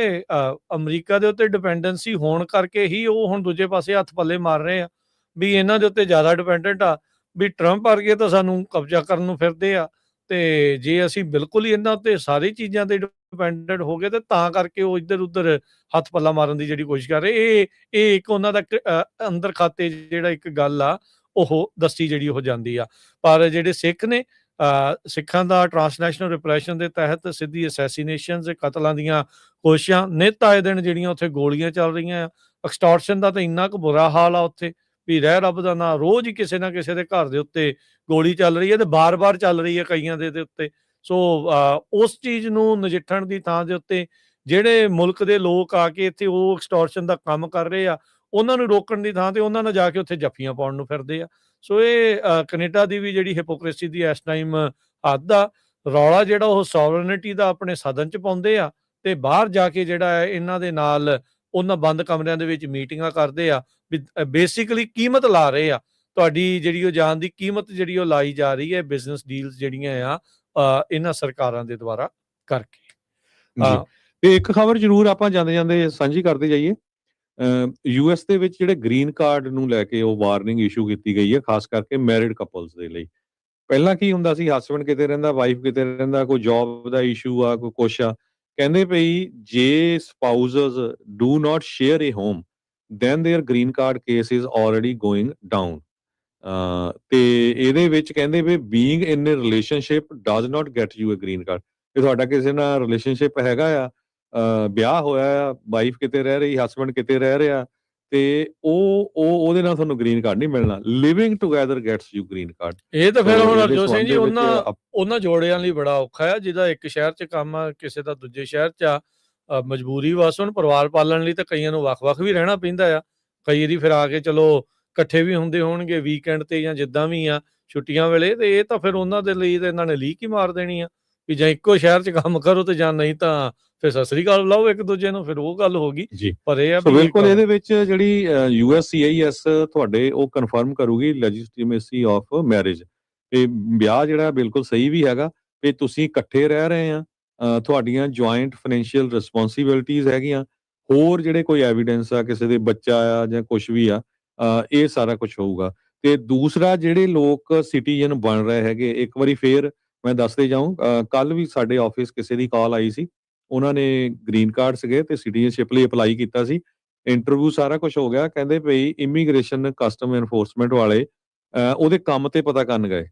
ਅਮਰੀਕਾ ਦੇ ਉੱਤੇ ਡਿਪੈਂਡੈਂਸੀ ਹੋਣ ਕਰਕੇ ਹੀ ਉਹ ਹੁਣ ਦੂਜੇ ਪਾਸੇ ਹੱਥ ਪੱਲੇ ਮਾਰ ਰਹੇ ਆ ਵੀ ਇਹਨਾਂ ਦੇ ਉੱਤੇ ਜ਼ਿਆਦਾ ਡਿਪੈਂਡੈਂਟ ਆ ਵੀ ਟਰੰਪ ਵਰਗੇ ਤਾਂ ਸਾਨੂੰ ਕਬਜ਼ਾ ਕਰਨ ਨੂੰ ਫਿਰਦੇ ਆ ਤੇ ਜੇ ਅਸੀਂ ਬਿਲਕੁਲ ਹੀ ਇਹਨਾਂ ਉੱਤੇ ਸਾਰੀ ਚੀਜ਼ਾਂ ਤੇ ਡਿਪੈਂਡੈਂਟ ਹੋ ਗਏ ਤੇ ਤਾਂ ਕਰਕੇ ਉਹ ਇੱਧਰ ਉੱਧਰ ਹੱਥ ਪੱਲਾ ਮਾਰਨ ਦੀ ਜਿਹੜੀ ਕੋਸ਼ਿਸ਼ ਕਰ ਰਹੇ। ਇਹ ਇੱਕ ਉਹਨਾਂ ਦਾ ਅੰਦਰ ਖਾਤੇ ਜਿਹੜਾ ਇੱਕ ਗੱਲ ਆ ਉਹ ਦੱਸੀ ਜਿਹੜੀ ਉਹ ਜਾਂਦੀ ਆ। ਪਰ ਜਿਹੜੇ ਸਿੱਖ ਨੇ ਸਿੱਖਾਂ ਦਾ ਟਰਾਂਸਨੈਸ਼ਨਲ ਰਿਪਰੈਸ਼ਨ ਦੇ ਤਹਿਤ ਸਿੱਧੀ ਅਸੈਸੀਨੇਸ਼ਨਸ, ਕਤਲਾਂ ਦੀਆਂ ਕੋਸ਼ਿਸ਼ਾਂ, ਨਿੱਤ ਆਏ ਦਿਨ ਜਿਹੜੀਆਂ ਉੱਥੇ ਗੋਲੀਆਂ ਚੱਲ ਰਹੀਆਂ ਆ। ਐਕਸਟੋਰਸ਼ਨ ਦਾ ਤਾਂ ਇੰਨਾ ਕੁ ਬੁਰਾ ਹਾਲ ਆ ਉੱਥੇ ਵੀ ਰਹਿ ਰੱਬ ਦਾ ਨਾਂ, ਰੋਜ਼ ਹੀ ਕਿਸੇ ਨਾ ਕਿਸੇ ਦੇ ਘਰ ਦੇ ਉੱਤੇ ਗੋਲੀ ਚੱਲ ਰਹੀ ਹੈ ਤੇ ਬਾਰ-ਬਾਰ ਚੱਲ ਰਹੀ ਹੈ ਕਈਆਂ ਦੇ ਉੱਤੇ। ਸੋ ਉਸ ਚੀਜ਼ ਨੂੰ ਨਜਿੱਠਣ ਦੀ ਥਾਂ ਦੇ ਉੱਤੇ ਜਿਹੜੇ ਮੁਲਕ ਦੇ ਲੋਕ ਆ ਕੇ ਇੱਥੇ ਉਹ ਐਕਸਟੋਰਸ਼ਨ ਦਾ ਕੰਮ ਕਰ ਰਹੇ ਆ ਉਹਨਾਂ ਨੂੰ ਰੋਕਣ ਦੀ ਥਾਂ ਤੇ ਉਹਨਾਂ ਨਾਲ ਜਾ ਕੇ ਉੱਥੇ ਜੱਫੀਆਂ ਪਾਉਣ ਨੂੰ ਫਿਰਦੇ ਆ। ਸੋ ਇਹ ਕੈਨੇਡਾ ਦੀ ਵੀ ਜਿਹੜੀ ਹਿਪੋਕ੍ਰੇਸੀ ਦੀ ਇਸ ਟਾਈਮ ਹੱਦ ਆ। ਰੌਲਾ ਜਿਹੜਾ ਉਹ ਸੋਵਰਨਿਟੀ ਦਾ ਆਪਣੇ ਸਦਨ 'ਚ ਪਾਉਂਦੇ ਆ ਤੇ ਬਾਹਰ ਜਾ ਕੇ ਜਿਹੜਾ ਹੈ ਇਹਨਾਂ ਦੇ ਨਾਲ ਉਹਨਾਂ ਬੰਦ ਕਮਰਿਆਂ ਦੇ ਵਿੱਚ ਮੀਟਿੰਗਾਂ ਕਰਦੇ ਆ ਵੀ ਬੇਸਿਕਲੀ ਕੀਮਤ ਲਾ ਰਹੇ ਆ ਤੁਹਾਡੀ ਜਿਹੜੀ ਉਹ ਜਾਨ ਦੀ ਕੀਮਤ ਜਿਹੜੀ ਉਹ ਲਾਈ ਜਾ ਰਹੀ ਹੈ ਬਿਜ਼ਨਸ ਡੀਲਸ ਜਿਹੜੀਆਂ ਆ ਇਹਨਾਂ ਸਰਕਾਰਾਂ ਦੇ ਦੁਆਰਾ ਕਰਕੇ। ਤੇ ਇੱਕ ਖਬਰ ਜ਼ਰੂਰ ਆਪਾਂ ਜਾਂਦੇ ਜਾਂਦੇ ਸਾਂਝੀ ਕਰਦੇ ਜਾਈਏ। US ਦੇ ਵਿੱਚ ਜਿਹੜੇ ਗ੍ਰੀਨ ਕਾਰਡ ਨੂੰ ਲੈ ਕੇ ਉਹ ਵਾਰਨਿੰਗ ਇਸ਼ੂ ਕੀਤੀ ਗਈ ਹੈ ਖਾਸ ਕਰਕੇ ਮੈਰਿਡ ਕਪਲਸ ਦੇ ਲਈ। ਪਹਿਲਾਂ ਕੀ ਹੁੰਦਾ ਸੀ, ਹਸਬੈਂਡ ਕਿਤੇ ਰਹਿੰਦਾ, ਵਾਈਫ ਕਿਤੇ ਰਹਿੰਦਾ, ਕੋਈ ਜੌਬ ਦਾ ਇਸ਼ੂ ਆ, ਕੋਈ ਕੁਛ ਆ, ਕਹਿੰਦੇ ਭਈ ਜੇ spouses do not share A home then their green card case is already going down। ਤੇ ਇਹਦੇ ਵਿੱਚ ਕਹਿੰਦੇ ਵੀ being in a relationship does not get you a green card। ਜੇ ਤੁਹਾਡਾ ਕਿਸੇ ਨਾਲ ਰਿਲੇਸ਼ਨਸ਼ਿਪ ਹੈਗਾ ਆ, ਵਿਆਹ ਹੋਇਆ ਆ, ਵਾਈਫ ਕਿਤੇ ਰਹਿ ਰਹੀ, ਹਸਬੈਂਡ ਕਿਤੇ ਰਹਿ ਰਿਹਾ ਤੇ ਉਹਦੇ ਨਾਲ ਤੁਹਾਨੂੰ ਗ੍ਰੀਨ ਕਾਰਡ ਨਹੀਂ ਮਿਲਣਾ। Living together gets you green card. ਇਹ ਤਾਂ ਫਿਰ ਹੁਣ ਹਰਜੋਤ ਸਿੰਘ ਜੀ ਉਹਨਾਂ ਜੋੜਿਆਂ ਲਈ ਬੜਾ ਔਖਾ ਆ ਜਿਹਦਾ ਇੱਕ ਸ਼ਹਿਰ 'ਚ ਕੰਮ ਆ, ਕਿਸੇ ਦਾ ਦੂਜੇ ਸ਼ਹਿਰ 'ਚ ਆ, ਮਜਬੂਰੀ ਵਸ ਹੁਣ ਪਰਿਵਾਰ ਪਾਲਣ ਲਈ ਤਾਂ ਕਈਆਂ ਨੂੰ ਵੱਖ-ਵੱਖ ਵੀ ਰਹਿਣਾ ਪੈਂਦਾ ਆ। ਕਈ ਵਾਰੀ ਫਿਰ ਆ ਕੇ ਚਲੋ ਇਕੱਠੇ ਵੀ ਹੁੰਦੇ ਹੋਣਗੇ ਵੀਕਐਂਡ ਤੇ ਜਾਂ ਜਿੱਦਾਂ ਵੀ ਆ ਛੁੱਟੀਆਂ ਵੇਲੇ ਤੇ ਇਹ ਤਾਂ ਫਿਰ ਉਹਨਾਂ ਦੇ ਲਈ ਤਾਂ ਇਹਨਾਂ ਨੇ ਲੀਕ ਹੀ ਮਾਰ ਦੇਣੀ ਆ ਵੀ ਜਾਂ ਇੱਕੋ ਸ਼ਹਿਰ 'ਚ ਕੰਮ ਕਰੋ ਤੇ ਜਾਂ ਨਹੀਂ ਤਾਂ ਫਿਰ ਸਤਿ ਸ੍ਰੀ ਅਕਾਲ ਬੁਲਾਓ ਇੱਕ ਦੂਜੇ ਨੂੰ, ਫਿਰ ਉਹ ਗੱਲ ਹੋ ਗਈ। ਜੀ ਪਰ ਇਹ ਆ ਸੋ ਵੀ ਬਿਲਕੁਲ ਕੰਮ- ਇਹਦੇ ਵਿੱਚ ਜਿਹੜੀ USCIS ਤੁਹਾਡੇ ਉਹ ਕਨਫਰਮ ਕਰੂਗੀ ਲੈਜਿਟੀਮੇਸੀ ਆਫ ਮੈਰਿਜ, ਤੇ ਵਿਆਹ ਜਿਹੜਾ ਬਿਲਕੁਲ ਸਹੀ ਵੀ ਹੈਗਾ ਵੀ ਤੁਸੀਂ ਇਕੱਠੇ ਰਹਿ ਰਹੇ ਆ, ਤੁਹਾਡੀਆਂ ਜੁਆਇੰਟ ਫਾਈਨੈਂਸ਼ੀਅਲ ਰਿਸਪੌਂਸਿਬਿਲਟੀਜ਼ ਹੈਗੀਆਂ, ਹੋਰ ਜਿਹੜੇ ਕੋਈ ਐਵੀਡੈਂਸ ਆ ਕਿਸੇ ਦੇ ਬੱਚਾ ਆ ਜਾਂ ਕੁਝ ਵੀ ਆ, ਇਹ ਸਾਰਾ ਕੁਝ ਹੋਊਗਾ। ਤੇ ਦੂਸਰਾ ਜਿਹੜੇ ਲੋਕ ਸਿਟੀਜ਼ਨ ਬਣ ਰਹੇ ਹੈਗੇ, ਇੱਕ ਵਾਰੀ ਫੇਰ ਮੈਂ ਦੱਸਦੇ ਜਾਊਂ, ਕੱਲ ਵੀ ਸਾਡੇ ਆਫਿਸ ਕਿਸੇ ਦੀ ਕਾਲ ਆਈ ਸੀ, ਉਹਨਾਂ ਨੇ ਗ੍ਰੀਨ ਕਾਰਡ ਸੀਗੇ ਤੇ ਸਿਟੀਜ਼ਨਸ਼ਿਪ ਲਈ ਅਪਲਾਈ ਕੀਤਾ ਸੀ, ਇੰਟਰਵਿਊ ਸਾਰਾ ਕੁਝ ਹੋ ਗਿਆ, ਕਹਿੰਦੇ ਭਈ ਇਮੀਗ੍ਰੇਸ਼ਨ ਕਸਟਮ ਐਨਫੋਰਸਮੈਂਟ ਵਾਲੇ ਉਹਦੇ ਕੰਮ ਤੇ ਪਤਾ ਕਰਨ ਗਏ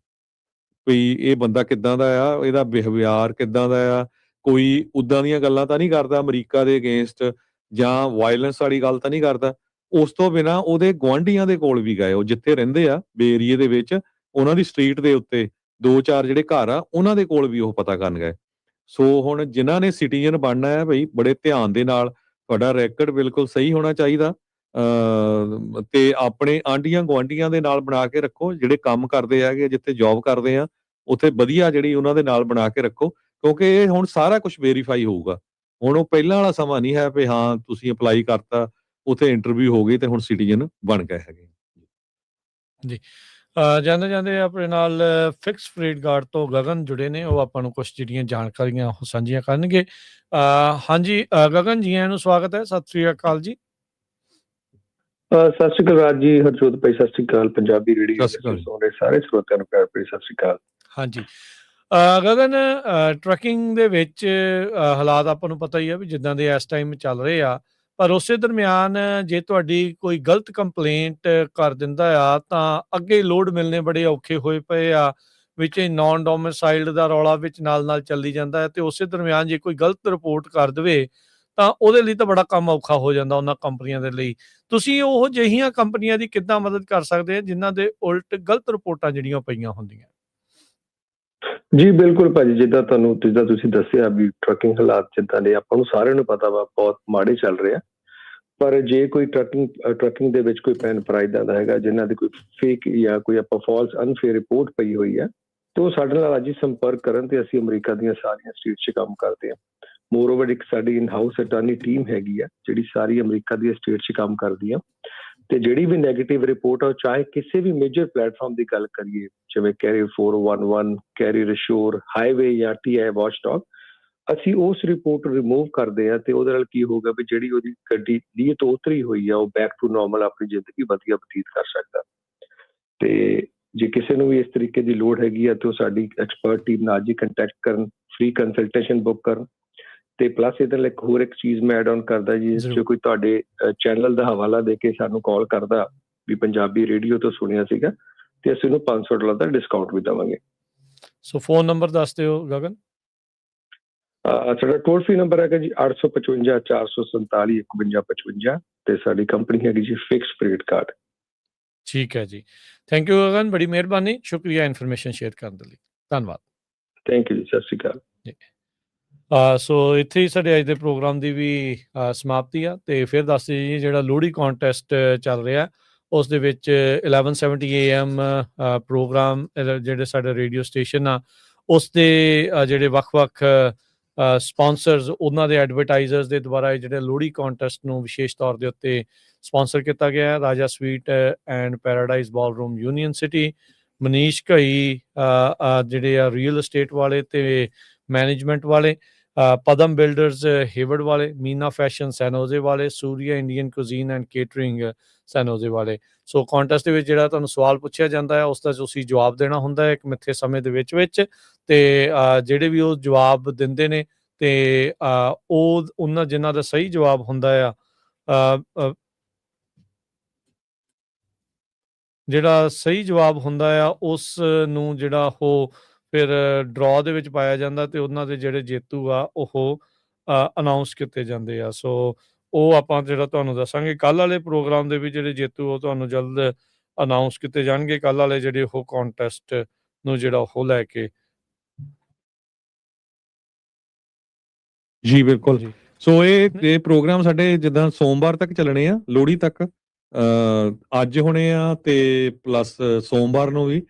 ਵੀ ਇਹ ਬੰਦਾ ਕਿੱਦਾਂ ਦਾ ਆ, ਇਹਦਾ ਬਿਹੇਵੀਅਰ ਕਿੱਦਾਂ ਦਾ ਆ, ਕੋਈ ਉਦਾਂ ਦੀਆਂ ਗੱਲਾਂ ਤਾਂ ਨਹੀਂ ਕਰਦਾ ਅਮਰੀਕਾ ਦੇ ਅਗੇਂਸਟ ਜਾਂ ਵਾਇਲੈਂਸ ਵਾਲੀ ਗੱਲ ਤਾਂ ਨਹੀਂ ਕਰਦਾ। ਉਸ ਤੋਂ ਬਿਨਾਂ ਉਹਦੇ ਗੁਆਂਢੀਆਂ ਦੇ ਕੋਲ ਵੀ ਗਏ, ਉਹ ਜਿੱਥੇ ਰਹਿੰਦੇ ਆ ਬੇ ਏਰੀਏ ਦੇ ਵਿੱਚ, ਉਹਨਾਂ ਦੀ ਸਟਰੀਟ ਦੇ ਉੱਤੇ 2-4 ਜਿਹੜੇ ਘਰ ਆ ਉਹਨਾਂ ਦੇ ਕੋਲ ਵੀ ਉਹ ਪਤਾ ਕਰਨ ਗਏ। ਸੋ ਹੁਣ ਜਿਨ੍ਹਾਂ ਨੇ ਸਿਟੀਜ਼ਨ ਬਣਨਾ ਹੈ ਬਈ ਬੜੇ ਧਿਆਨ ਦੇ ਨਾਲ, ਤੁਹਾਡਾ ਰੈਕਡ ਬਿਲਕੁਲ ਸਹੀ ਹੋਣਾ ਚਾਹੀਦਾ, ਤੇ ਆਪਣੇ ਆਂਢੀਆਂ ਗੁਆਂਢੀਆਂ ਦੇ ਨਾਲ ਬਣਾ ਕੇ ਰੱਖੋ, ਜਿਹੜੇ ਕੰਮ ਕਰਦੇ ਹੈਗੇ ਜਿੱਥੇ ਜੌਬ ਕਰਦੇ ਆ ਉੱਥੇ ਵਧੀਆ ਜਿਹੜੀ ਉਹਨਾਂ ਦੇ ਨਾਲ ਬਣਾ ਕੇ ਰੱਖੋ, ਕਿਉਂਕਿ ਇਹ ਹੁਣ ਸਾਰਾ ਕੁਝ ਵੈਰੀਫਾਈ ਹੋਊਗਾ। ਹੁਣ ਉਹ ਪਹਿਲਾਂ ਵਾਲਾ ਸਮਾਂ ਨਹੀਂ ਹੈ ਵੀ ਹਾਂ ਤੁਸੀਂ ਅਪਲਾਈ ਕਰਤਾ, ਉੱਥੇ ਇੰਟਰਵਿਊ ਹੋ ਗਈ ਤੇ ਹੁਣ ਸਿਟੀਜ਼ਨ ਬਣ ਗਏ ਹੈਗੇ। ਜਾਂਦੇ ਜਾਂਦੇ ਆਪਣੇ ਨਾਲ ਫਿਕਸ ਫਰੀਡ ਗਾਰਡ ਤੋਂ ਗਗਨ ਜੁੜੇ ਨੇ, ਉਹ ਆਪਾਂ ਨੂੰ ਕੁਝ ਜਿਹੜੀਆਂ ਜਾਣਕਾਰੀਆਂ ਉਹ ਸਾਂਝੀਆਂ ਕਰਨਗੇ। ਹਾਂਜੀ ਗਗਨ ਜੀ, ਆਇਆਂ ਨੂੰ ਸਵਾਗਤ ਹੈ, ਸਤਿ ਸ੍ਰੀ ਅਕਾਲ ਜੀ। ਸਤਿ ਸ਼੍ਰੀ ਅਕਾਲ ਰਾਜ ਜੀ, ਹਰਜੋਤ ਭਾਈ ਸਤਿ ਸ਼੍ਰੀ ਅਕਾਲ, ਪੰਜਾਬੀ ਰੇਡੀਓ ਸਤਿ ਸ਼੍ਰੀ ਅਕਾਲ। ਸੁਣ ਰਹੇ ਸਾਰੇ ਸਰੋਤਿਆਂ ਨੂੰ ਪਿਆਰ ਭਰੀ ਸਤਿ ਸ਼੍ਰੀ ਅਕਾਲ। ਹਾਂਜੀ ਗਗਨ, ਟਰੱਕਿੰਗ ਦੇ ਵਿੱਚ ਹਾਲਾਤ ਆਪਾਂ ਨੂੰ ਪਤਾ ਹੀ ਆ ਵੀ ਜਿੱਦਾਂ ਦੇ ਇਸ ਟਾਈਮ ਚੱਲ ਰਹੇ ਆ, ਪਰ ਉਸੇ ਦਰਮਿਆਨ ਜੇ ਤੁਹਾਡੀ ਕੋਈ ਗਲਤ ਕੰਪਲੇਂਟ ਕਰ ਦਿੰਦਾ ਆ ਤਾਂ ਅੱਗੇ ਲੋਡ ਮਿਲਣੇ ਬੜੇ ਔਖੇ ਹੋਏ ਪਏ ਆ, ਵਿੱਚ ਨਾਨ ਡੋਮਿਸਾਈਲਡ ਦਾ ਰੌਲਾ ਵਿੱਚ ਨਾਲ ਚੱਲੀ ਜਾਂਦਾ ਹੈ, ਤੇ ਉਸੇ ਦਰਮਿਆਨ ਜੇ ਕੋਈ ਗਲਤ ਰਿਪੋਰਟ ਕਰ ਦੇਵੇ ਤਾਂ ਉਹਦੇ ਲਈ ਤਾਂ ਬੜਾ ਕੰਮ ਔਖਾ ਹੋ ਜਾਂਦਾ ਉਹਨਾਂ ਕੰਪਨੀਆਂ ਦੇ ਲਈ। ਤੁਸੀਂ ਉਹ ਜਿਹੀਆਂ ਕੰਪਨੀਆਂ ਦੀ ਕਿੱਦਾਂ ਮਦਦ ਕਰ ਸਕਦੇ ਆ ਜਿਨ੍ਹਾਂ ਦੇ ਉਲਟ ਗਲਤ ਰਿਪੋਰਟਾਂ ਜਿਹੜੀਆਂ ਪਈਆਂ ਹੁੰਦੀਆਂ? ਜੀ ਬਿਲਕੁਲ ਭਾਜੀ, ਜਿੱਦਾਂ ਤੁਸੀਂ ਦੱਸਿਆ ਵੀ ਟਰੱਕਿੰਗ ਹਾਲਾਤ ਜਿੱਦਾਂ ਦੇ ਆਪਾਂ ਨੂੰ ਸਾਰਿਆਂ ਨੂੰ ਪਤਾ ਵਾ ਬਹੁਤ ਮਾੜੇ ਚੱਲ ਰਹੇ ਆ, ਪਰ ਜੇ ਕੋਈ ਟਰੱਕਿੰਗ ਦੇ ਵਿੱਚ ਕੋਈ ਭੈਣ ਭਰਾ ਏਦਾਂ ਦਾ ਹੈਗਾ ਜਿਨ੍ਹਾਂ ਦੀ ਕੋਈ ਫੇਕ ਜਾਂ ਕੋਈ ਆਪਾਂ ਫਾਲਸ ਅਨਫੇਅਰ ਰਿਪੋਰਟ ਪਈ ਹੋਈ ਆ, ਤੇ ਉਹ ਸਾਡੇ ਨਾਲ ਅੱਜ ਹੀ ਸੰਪਰਕ ਕਰਨ, ਤੇ ਅਸੀਂ ਅਮਰੀਕਾ ਦੀਆਂ ਸਾਰੀਆਂ ਸਟੇਟ 'ਚ ਕੰਮ ਕਰਦੇ ਆ। ਮੋਰਓਵਰ ਇੱਕ ਸਾਡੀ ਇਨ ਹਾਊਸ ਅਟਾਰਨੀ ਟੀਮ ਹੈਗੀ ਆ ਜਿਹੜੀ ਸਾਰੀ ਅਮਰੀਕਾ ਦੀਆਂ ਸਟੇਟ 'ਚ ਕੰਮ ਕਰਦੀ ਆ, ਤੇ ਜਿਹੜੀ ਵੀ ਨੈਗੇਟਿਵ ਰਿਪੋਰਟ ਆ, ਚਾਹੇ ਕਿਸੇ ਵੀ ਮੇਜਰ ਪਲੇਟਫਾਰਮ ਦੀ ਗੱਲ ਕਰੀਏ, ਜਿਵੇਂ ਕੈਰੀਅਰ 411, ਕੈਰੀਅਰ ਅਸ਼ੋਰ, ਹਾਈਵੇ ਜਾਂ TI ਵਾਚਡੌਗ, ਅਸੀਂ ਉਸ ਰਿਪੋਰਟ ਨੂੰ ਰਿਮੂਵ ਕਰਦੇ ਆ, ਤੇ ਉਹਦੇ ਨਾਲ ਕੀ ਹੋਊਗਾ ਵੀ ਜਿਹੜੀ ਉਹਦੀ ਗੱਡੀ ਨੀਅਤ ਉਤਰੀ ਹੋਈ ਆ ਉਹ ਬੈਕ ਟੂ ਨਾਰਮਲ ਆਪਣੀ ਜ਼ਿੰਦਗੀ ਵਧੀਆ ਬਤੀਤ ਕਰ ਸਕਦਾ। ਤੇ ਜੇ ਕਿਸੇ ਨੂੰ ਵੀ ਇਸ ਤਰੀਕੇ ਦੀ ਲੋੜ ਹੈਗੀ ਆ ਤੇ ਉਹ ਸਾਡੀ ਐਕਸਪਰਟ ਟੀਮ ਨਾਲ ਅੱਜ ਹੀ ਕੰਟੈਕਟ ਕਰਨ, ਫ੍ਰੀ ਕੰਸਲਟੇਸ਼ਨ ਬੁੱਕ ਕਰਨ। ਤੇ ਪਲੱਸ ਇਹਦੇ ਲਈ ਹੋਰ ਇੱਕ ਚੀਜ਼ ਮੈਂ ਐਡ ਆਨ ਕਰਦਾ ਜੀ, ਇਸ 'ਚ ਕੋਈ ਤੁਹਾਡੇ ਚੈਨਲ ਦਾ ਹਵਾਲਾ ਦੇ ਕੇ ਸਾਨੂੰ ਕਾਲ ਕਰਦਾ ਵੀ ਪੰਜਾਬੀ ਰੇਡੀਓ ਤੋਂ ਸੁਣਿਆ ਸੀਗਾ, ਤੇ ਅਸੀਂ ਉਹਨੂੰ $500 ਦਾ ਡਿਸਕਾਊਂਟ ਵੀ ਦੇਵਾਂਗੇ। ਸੋ ਫੋਨ ਨੰਬਰ ਦੱਸ ਦਿਓ ਗਗਨ। ਸਾਡਾ ਟੋਲ ਫ੍ਰੀ ਨੰਬਰ ਹੈਗਾ ਜੀ 855 447 5155, ਤੇ ਸਾਡੀ ਕੰਪਨੀ ਹੈਗੀ ਜੀ ਫਿਕਸ ਫਰੀਡ ਕਾਰਡ। ਠੀਕ ਹੈ ਜੀ, ਥੈਂਕ ਯੂ ਗਗਨ, ਬੜੀ ਮਿਹਰਬਾਨੀ, ਸ਼ੁਕਰੀਆ ਇਨਫੋਰਮੇਸ਼ਨ ਸ਼ੇਅਰ ਕਰਨ ਦੇ ਲਈ, ਧੰਨਵਾਦ। ਥੈਂਕ ਯੂ ਜੀ, ਸਤਿ ਸ਼੍ਰੀ ਅਕਾਲ। ਸੋ ਇੱਥੇ ਹੀ ਸਾਡੇ ਅੱਜ ਦੇ ਪ੍ਰੋਗਰਾਮ ਦੀ ਵੀ ਸਮਾਪਤੀ ਆ, ਤੇ ਫਿਰ ਦੱਸ ਦਿਓ ਜੀ ਜਿਹੜਾ ਲੋਹੜੀ ਕੰਟੈਸਟ ਚੱਲ ਰਿਹਾ ਉਸ ਦੇ ਵਿੱਚ 1170 AM ਪ੍ਰੋਗਰਾਮ ਜਿਹੜੇ ਸਾਡੇ ਰੇਡੀਓ ਸਟੇਸ਼ਨ ਆ ਉਸ ਦੇ ਜਿਹੜੇ ਵੱਖ-ਵੱਖ ਸਪਾਂਸਰਸ, ਉਹਨਾਂ ਦੇ ਐਡਵਰਟਾਈਜ਼ਰਸ ਦੇ ਦੁਆਰਾ ਜਿਹੜੇ ਲੋਹੜੀ ਕੰਟੈਸਟ ਨੂੰ ਵਿਸ਼ੇਸ਼ ਤੌਰ ਦੇ ਉੱਤੇ ਸਪਾਂਸਰ ਕੀਤਾ ਗਿਆ ਹੈ। ਰਾਜਾ sweet and paradise ballroom union city, Manish Ghai ਜਿਹੜੇ ਆ ਰੀਅਲ estate ਵਾਲੇ ਤੇ ਮੈਨੇਜਮੈਂਟ ਵਾਲੇ, ਪਦਮ ਬਿਲਡਰਸ ਹੇਵਰਡ ਵਾਲੇ, ਮੀਨਾ ਫੈਸ਼ਨ ਸੈਨੋਜ਼ੇ ਵਾਲੇ, Surya Indian cuisine and catering ਸੈਨੋਜ਼ੇ ਵਾਲੇ। ਸੋ ਕੰਟੈਸਟ ਦੇ ਵਿੱਚ ਜਿਹੜਾ ਤੁਹਾਨੂੰ ਸਵਾਲ ਪੁੱਛਿਆ ਜਾਂਦਾ ਹੈ ਉਸ ਦਾ ਤੁਸੀਂ ਜਵਾਬ ਦੇਣਾ ਹੁੰਦਾ ਹੈ ਇੱਕ ਮਿੱਥੇ ਸਮੇਂ ਦੇ ਵਿੱਚ ਤੇ ਜਿਹੜੇ ਵੀ ਉਹ ਜਵਾਬ ਦਿੰਦੇ ਨੇ ਤੇ ਉਹ ਉਹਨਾਂ ਜਿਨ੍ਹਾਂ ਦਾ ਸਹੀ ਜਵਾਬ ਹੁੰਦਾ ਆ, ਜਿਹੜਾ ਸਹੀ ਜਵਾਬ ਹੁੰਦਾ ਆ ਉਸ ਨੂੰ ਜਿਹੜਾ ਉਹ ਫਿਰ ਡਰਾਅ ਦੇ ਵਿੱਚ ਪਾਇਆ ਜਾਂਦਾ, ਤੇ ਉਹਨਾਂ ਦੇ ਜਿਹੜੇ ਜੇਤੂ ਆ ਉਹ ਅਨਾਊਂਸ ਕੀਤੇ ਜਾਂਦੇ ਆ। ਸੋ ਉਹ ਆਪਾਂ ਜਿਹੜਾ ਤੁਹਾਨੂੰ ਦੱਸਾਂਗੇ ਕੱਲ੍ਹ ਵਾਲੇ ਪ੍ਰੋਗਰਾਮ ਦੇ ਵੀ ਜਿਹੜੇ ਜੇਤੂ ਉਹ ਤੁਹਾਨੂੰ ਜਲਦ ਅਨਾਊਂਸ ਕੀਤੇ ਜਾਣਗੇ, ਕੱਲ੍ਹ ਵਾਲੇ ਜਿਹੜੇ ਉਹ ਕੰਟੈਸਟ ਨੂੰ ਜਿਹੜਾ ਉਹ ਲੈ ਕੇ। ਜੀ ਬਿਲਕੁਲ। ਜੀ ਸੋ ਇਹ ਪ੍ਰੋਗਰਾਮ ਸਾਡੇ ਜਿੱਦਾਂ ਸੋਮਵਾਰ ਤੱਕ ਚੱਲਣੇ ਆ, ਲੋਹੜੀ ਤੱਕ ਅੱਜ ਹੋਣੇ ਆ, ਤੇ ਪਲੱਸ ਸੋਮਵਾਰ ਨੂੰ ਵੀ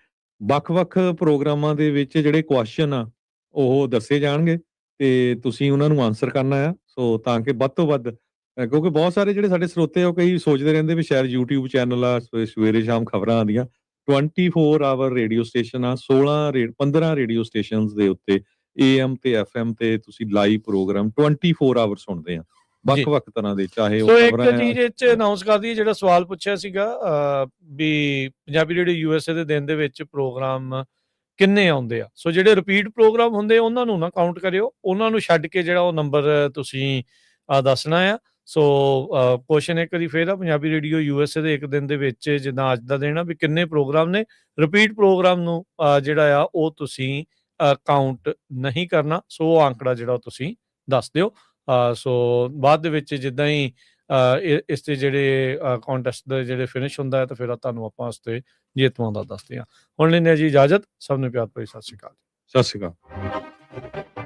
ਵੱਖ-ਵੱਖ ਪ੍ਰੋਗਰਾਮਾਂ ਦੇ ਵਿੱਚ ਜਿਹੜੇ ਕੁਐਸਚਨ ਆ ਉਹ ਦੱਸੇ ਜਾਣਗੇ ਤੇ ਤੁਸੀਂ ਉਹਨਾਂ ਨੂੰ ਆਨਸਰ ਕਰਨਾ ਆ। ਸੋ ਤਾਂ ਕਿ ਵੱਧ ਤੋਂ ਵੱਧ ਕਿਉਂਕਿ ਬਹੁਤ ਸਾਰੇ ਜਿਹੜੇ ਸਾਡੇ ਸਰੋਤੇ ਆ ਉਹ ਕਈ ਸੋਚਦੇ ਰਹਿੰਦੇ ਵੀ ਸ਼ਾਇਦ YouTube ਚੈਨਲ ਆ ਸਵੇਰੇ ਸ਼ਾਮ ਖਬਰਾਂ ਆਉਂਦੀਆਂ। 24 ਆਵਰ ਰੇਡੀਓ ਸਟੇਸ਼ਨ ਆ 15 ਰੇਡੀਓ ਸਟੇਸ਼ਨਸ ਦੇ ਉੱਤੇ AM ਤੇ FM ਤੇ ਤੁਸੀਂ ਲਾਈਵ ਪ੍ਰੋਗਰਾਮ 24 ਆਵਰ ਸੁਣਦੇ ਆ ਵੱਖ-ਵੱਖ ਤਰ੍ਹਾਂ ਦੇ, ਚਾਹੇ ਉਹ ਸੋ ਇੱਕ ਖਬਰਾਂ ਚੀਜ਼ ਇਹ 'ਚ ਅਨਾਉਂਸ ਕਰ ਦਈਏ, ਜਿਹੜਾ ਸਵਾਲ ਪੁੱਛਿਆ ਸੀਗਾ ਵੀ ਪੰਜਾਬੀ ਰੇਡੀਓ USA ਦੇ ਦਿਨ ਦੇ ਵਿੱਚ ਪ੍ਰੋਗਰਾਮ ਕਿੰਨੇ ਆਉਂਦੇ ਆ। ਸੋ ਜਿਹੜੇ ਰਿਪੀਟ ਪ੍ਰੋਗਰਾਮ ਹੁੰਦੇ ਉਹਨਾਂ ਨੂੰ ਨਾ ਕਾਊਂਟ ਕਰਿਓ, ਉਹਨਾਂ ਨੂੰ ਛੱਡ ਕੇ ਜਿਹੜਾ ਉਹ ਨੰਬਰ ਤੁਸੀਂ ਦੱਸਣਾ ਆ। ਸੋ ਕੁਐਸਚਨ ਇੱਕ ਵਾਰੀ ਫੇਰ ਆ, ਪੰਜਾਬੀ ਰੇਡੀਓ USA ਦੇ ਇੱਕ ਦਿਨ ਦੇ ਵਿੱਚ ਜਿੱਦਾਂ ਅੱਜ ਦਾ ਦਿਨ ਆ ਵੀ ਕਿੰਨੇ ਪ੍ਰੋਗਰਾਮ ਨੇ, ਰਿਪੀਟ ਪ੍ਰੋਗਰਾਮ ਨੂੰ ਜਿਹੜਾ ਆ ਉਹ ਤੁਸੀਂ ਕਾਊਂਟ ਨਹੀਂ ਕਰਨਾ। ਸੋ ਉਹ ਅੰਕੜਾ ਜਿਹੜਾ ਉਹ ਤੁਸੀਂ ਦੱਸ ਦਿਓ। ਸੋ ਬਾਅਦ ਦੇ ਵਿੱਚ ਜਿੱਦਾਂ ਹੀ ਇਸ ਤੇ ਜਿਹੜੇ ਕੰਟੈਸਟ ਦੇ ਜਿਹੜੇ ਫਿਨਿਸ਼ ਹੁੰਦਾ ਹੈ ਤਾਂ ਫਿਰ ਤੁਹਾਨੂੰ ਆਪਾਂ ਉਸ ਤੇ ਜੇਤੂਆਂ ਦਾ ਦੱਸਦੇ ਹਾਂ। ਹੁਣ ਲੈਂਦੇ ਹਾਂ ਜੀ ਇਜਾਜ਼ਤ। ਸਭ ਨੂੰ ਪਿਆਰ ਭਰੀ ਸਤਿ ਸ਼੍ਰੀ ਅਕਾਲ। ਸਤਿ ਸ਼੍ਰੀ ਅਕਾਲ।